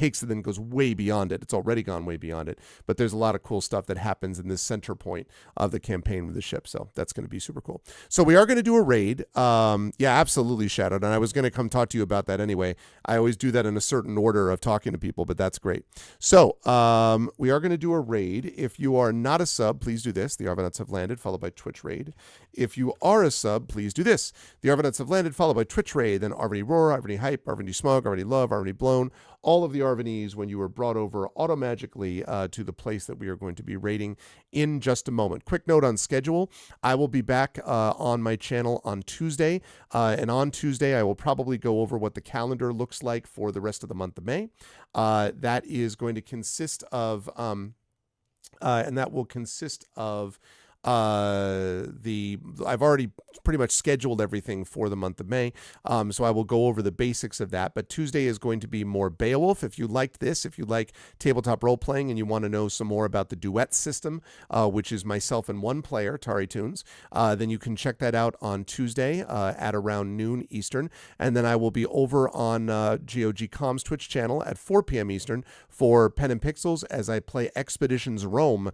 goes way beyond it. It's already gone way beyond it. But there's a lot of cool stuff that happens in this center point of the campaign with the ship. So that's going to be super cool. So we are going to do a raid. Yeah, absolutely, Shadowed. And I was going to come talk to you about that anyway. I always do that in a certain order of talking to people, but that's great. So we are going to do a raid. If you are not a sub, please do this. The Arvanauts have landed, followed by Twitch raid. If you are a sub, please do this. The Arvanauts have landed, followed by Twitch raid. X-ray, then Arvany Roar, Arvany Hype, Arvany Smog, Arvany Love, Arvany Blown, all of the Arvanys when you were brought over automatically to the place that we are going to be rating in just a moment. Quick note on schedule. I will be back on my channel on Tuesday, and on Tuesday I will probably go over what the calendar looks like for the rest of the month of May. That is going to consist of, and that will consist of I've already pretty much scheduled everything for the month of May, so I will go over the basics of that. But Tuesday is going to be more Beowulf. If you liked this, if you like tabletop role playing and you want to know some more about the duet system, which is myself and one player, Tari Toons, then you can check that out on Tuesday at around noon Eastern. And then I will be over on GOG Comms Twitch channel at 4 p.m. Eastern for Pen and Pixels as I play Expeditions Rome,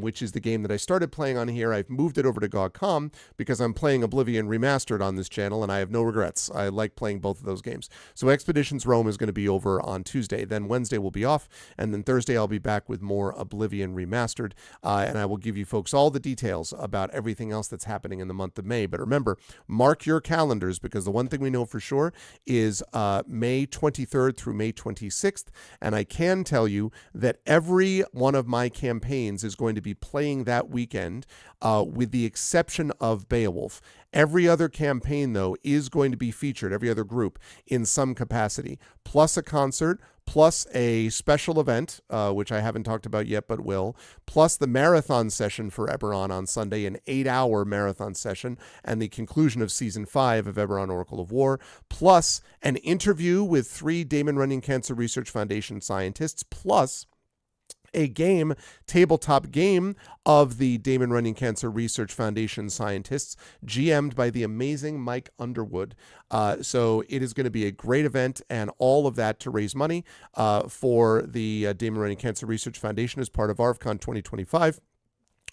which is the game that I started playing on here. I've moved it over to GOG.com because I'm playing Oblivion Remastered on this channel, and I have no regrets. I like playing both of those games. So Expeditions Rome is going to be over on Tuesday. Then Wednesday will be off, and then Thursday I'll be back with more Oblivion Remastered, and I will give you folks all the details about everything else that's happening in the month of May. But remember, mark your calendars, because the one thing we know for sure is May 23rd through May 26th, and I can tell you that every one of my campaigns is going to be playing that weekend, with the exception of Beowulf. Every other campaign, though, is going to be featured, every other group, in some capacity, plus a concert, plus a special event, which I haven't talked about yet but will, plus the marathon session for Eberron on Sunday, an 8-hour marathon session, and the conclusion of Season 5 of Eberron Oracle of War, plus an interview with 3 Damon Runyon Cancer Research Foundation scientists, plus a tabletop game of the Damon Runyon Cancer Research Foundation scientists, GM'd by the amazing Mike Underwood. So it is going to be a great event, and all of that to raise money for the Damon Runyon Cancer Research Foundation as part of ARVCon 2025.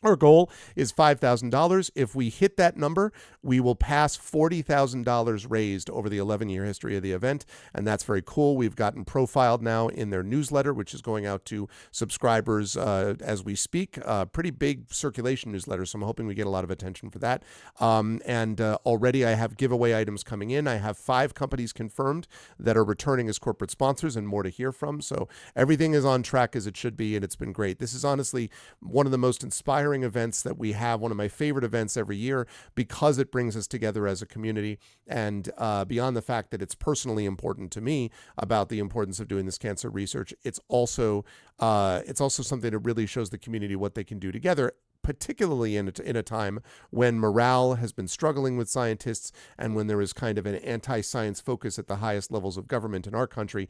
Our goal is $5,000. If we hit that number, we will pass $40,000 raised over the 11-year history of the event, and that's very cool. We've gotten profiled now in their newsletter, which is going out to subscribers as we speak. Pretty big circulation newsletter, so I'm hoping we get a lot of attention for that. And already I have giveaway items coming in. I have 5 companies confirmed that are returning as corporate sponsors, and more to hear from. So everything is on track as it should be, and it's been great. This is honestly one of the most inspiring events that we have, one of my favorite events every year, because it brings us together as a community, and beyond the fact that it's personally important to me about the importance of doing this cancer research, it's also something that really shows the community what they can do together, particularly in a time when morale has been struggling with scientists and when there is kind of an anti-science focus at the highest levels of government in our country.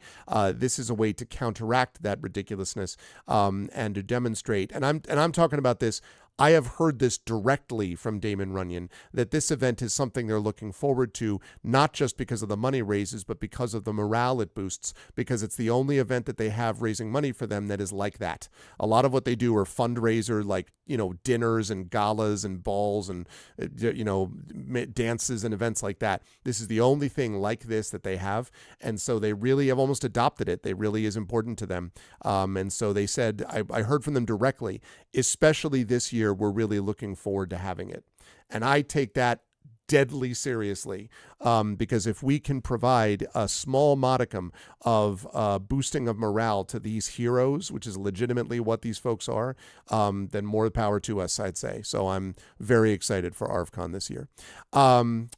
This is a way to counteract that ridiculousness and to demonstrate. And I'm talking about this. I have heard this directly from Damon Runyon, that this event is something they're looking forward to, not just because of the money raises, but because of the morale it boosts, because it's the only event that they have raising money for them that is like that. A lot of what they do are fundraiser, like, dinners and galas and balls and, dances and events like that. This is the only thing like this that they have. And so they really have almost adopted it. It really is important to them. And so they said, I heard from them directly, especially this year, we're really looking forward to having it. And I take that deadly seriously, because if we can provide a small modicum of boosting of morale to these heroes, which is legitimately what these folks are, then more power to us, I'd say. So I'm very excited for ARVCon this year.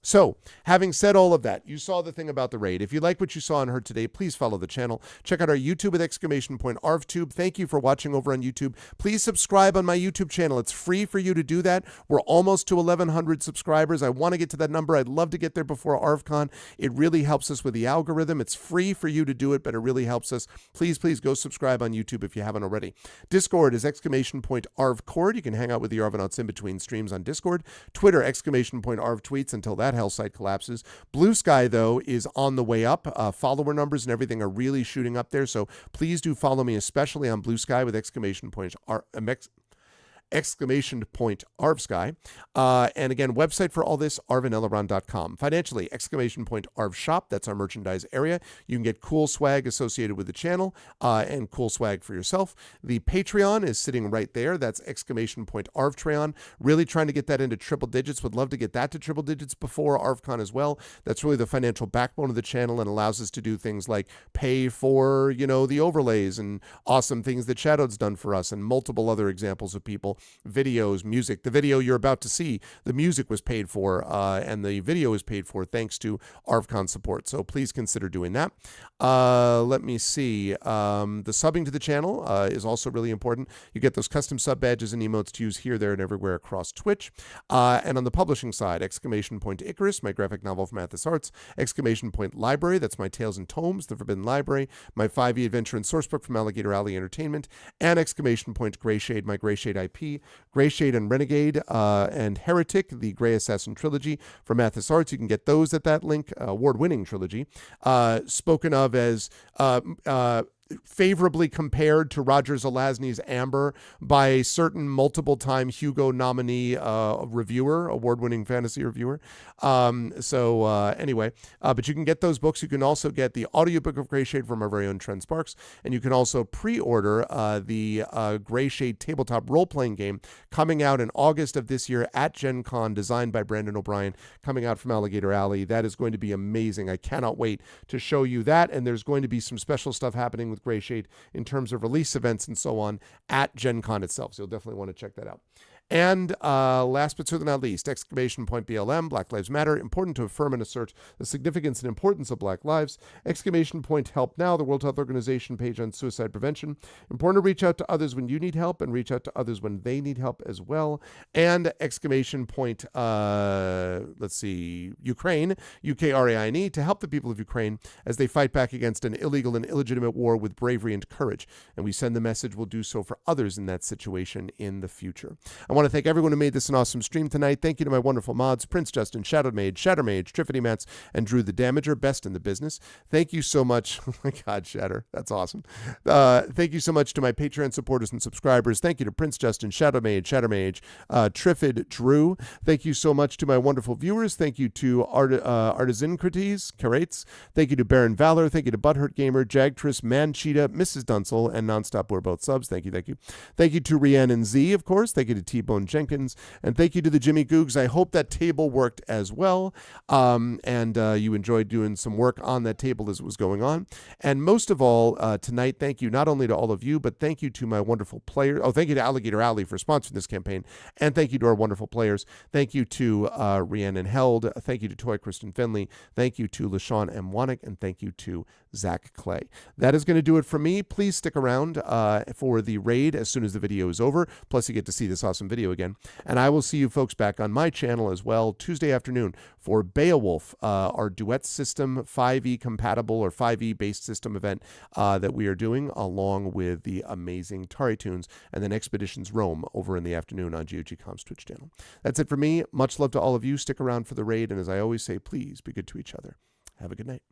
So having said all of that, you saw the thing about the raid. If you like what you saw and heard today, please follow the channel. Check out our YouTube with !ArvTube. Thank you for watching over on YouTube. Please subscribe on my YouTube channel. It's free for you to do that. We're almost to 1,100 subscribers. I want to get to that number. I'd love to get there before ARVCon. It really helps us with the algorithm. It's free for you to do it, but it really helps us. Please go subscribe on YouTube if you haven't already. Discord is !ArvCord. You can hang out with the Arvanauts in between streams on Discord. Twitter, !ArvTweets until that hell site collapses. Blue Sky, though, is on the way up. Follower numbers and everything are really shooting up there, so please do follow me, especially on Blue Sky with ! !ArvSky. And again, website for all this, arvaneleron.com. Financially, !ArvShop. That's our merchandise area. You can get cool swag associated with the channel and cool swag for yourself. The Patreon is sitting right there. That's !ArvTreon. Really trying to get that into triple digits. Would love to get that to triple digits before ArvCon as well. That's really the financial backbone of the channel and allows us to do things like pay for, the overlays and awesome things that Shadow's done for us, and multiple other examples of people, videos, music. The video you're about to see, the music was paid for, and the video is paid for thanks to ArvCon support. So please consider doing that. Let me see. The subbing to the channel is also really important. You get those custom sub badges and emotes to use here, there, and everywhere across Twitch. And on the publishing side, !Icarus, my graphic novel from Athos Arts, !Library, that's my Tales and Tomes, The Forbidden Library, my 5e adventure and sourcebook from Alligator Alley Entertainment, and !Grayshade, my Grayshade IP, Grayshade and Renegade, and Heretic, the Grey Assassin trilogy from Athos Arts. You can get those at that link, award-winning trilogy, spoken of as favorably compared to Roger Zelazny's Amber by a certain multiple-time Hugo nominee reviewer, award-winning fantasy reviewer. Anyway, but you can get those books. You can also get the audiobook of Grayshade from our very own Trent Sparks, and you can also pre-order the Grayshade tabletop role-playing game coming out in August of this year at Gen Con, designed by Brandon O'Brien, coming out from Alligator Alley. That is going to be amazing. I cannot wait to show you that, and there's going to be some special stuff happening with Grayshade in terms of release events and so on at Gen Con itself. So you'll definitely want to check that out. And last but certainly not least, !BLM, Black Lives Matter, important to affirm and assert the significance and importance of Black lives. !Help Now, the World Health Organization page on suicide prevention. Important to reach out to others when you need help and reach out to others when they need help as well. And Ukraine, UKRAINE, to help the people of Ukraine as they fight back against an illegal and illegitimate war with bravery and courage. And we send the message we'll do so for others in that situation in the future. I want to thank everyone who made this an awesome stream tonight. Thank you to my wonderful mods, Prince Justin, Shadowmage, Triffany Mats, and Drew the Damager, best in the business. Thank you so much. Oh my God, Shatter. That's awesome. Thank you so much to my Patreon supporters and subscribers. Thank you to Prince Justin, Shadowmage, Triffid, Drew. Thank you so much to my wonderful viewers. Thank you to Artisan Carates. Thank you to Baron Valor. Thank you to Butthurt Gamer, Jagtris, Mancheetah, Mrs. Dunsel, and Nonstop. We're both subs. Thank you. Thank you to Rianne and Z, of course. Thank you to T-Bone Jenkins, and thank you to the Jimmy Googs. I hope that table worked as well, and you enjoyed doing some work on that table as it was going on. And most of all, tonight, thank you not only to all of you, but thank you to my wonderful players. Oh, thank you to Alligator Alley for sponsoring this campaign, and thank you to our wonderful players. Thank you to Rhiannon Held. Thank you to Toy Kristen Finley. Thank you to LaShawn M. Wannick, and thank you to Zach Clay. That is going to do it for me. Please stick around for the raid as soon as the video is over. Plus, you get to see this awesome video again. And I will see you folks back on my channel as well Tuesday afternoon for Beowulf, our duet system 5e compatible or 5e based system event that we are doing along with the amazing Tari Tunes and then Expeditions Rome over in the afternoon on GOG.com's Twitch channel. That's it for me. Much love to all of you. Stick around for the raid. And as I always say, please be good to each other. Have a good night.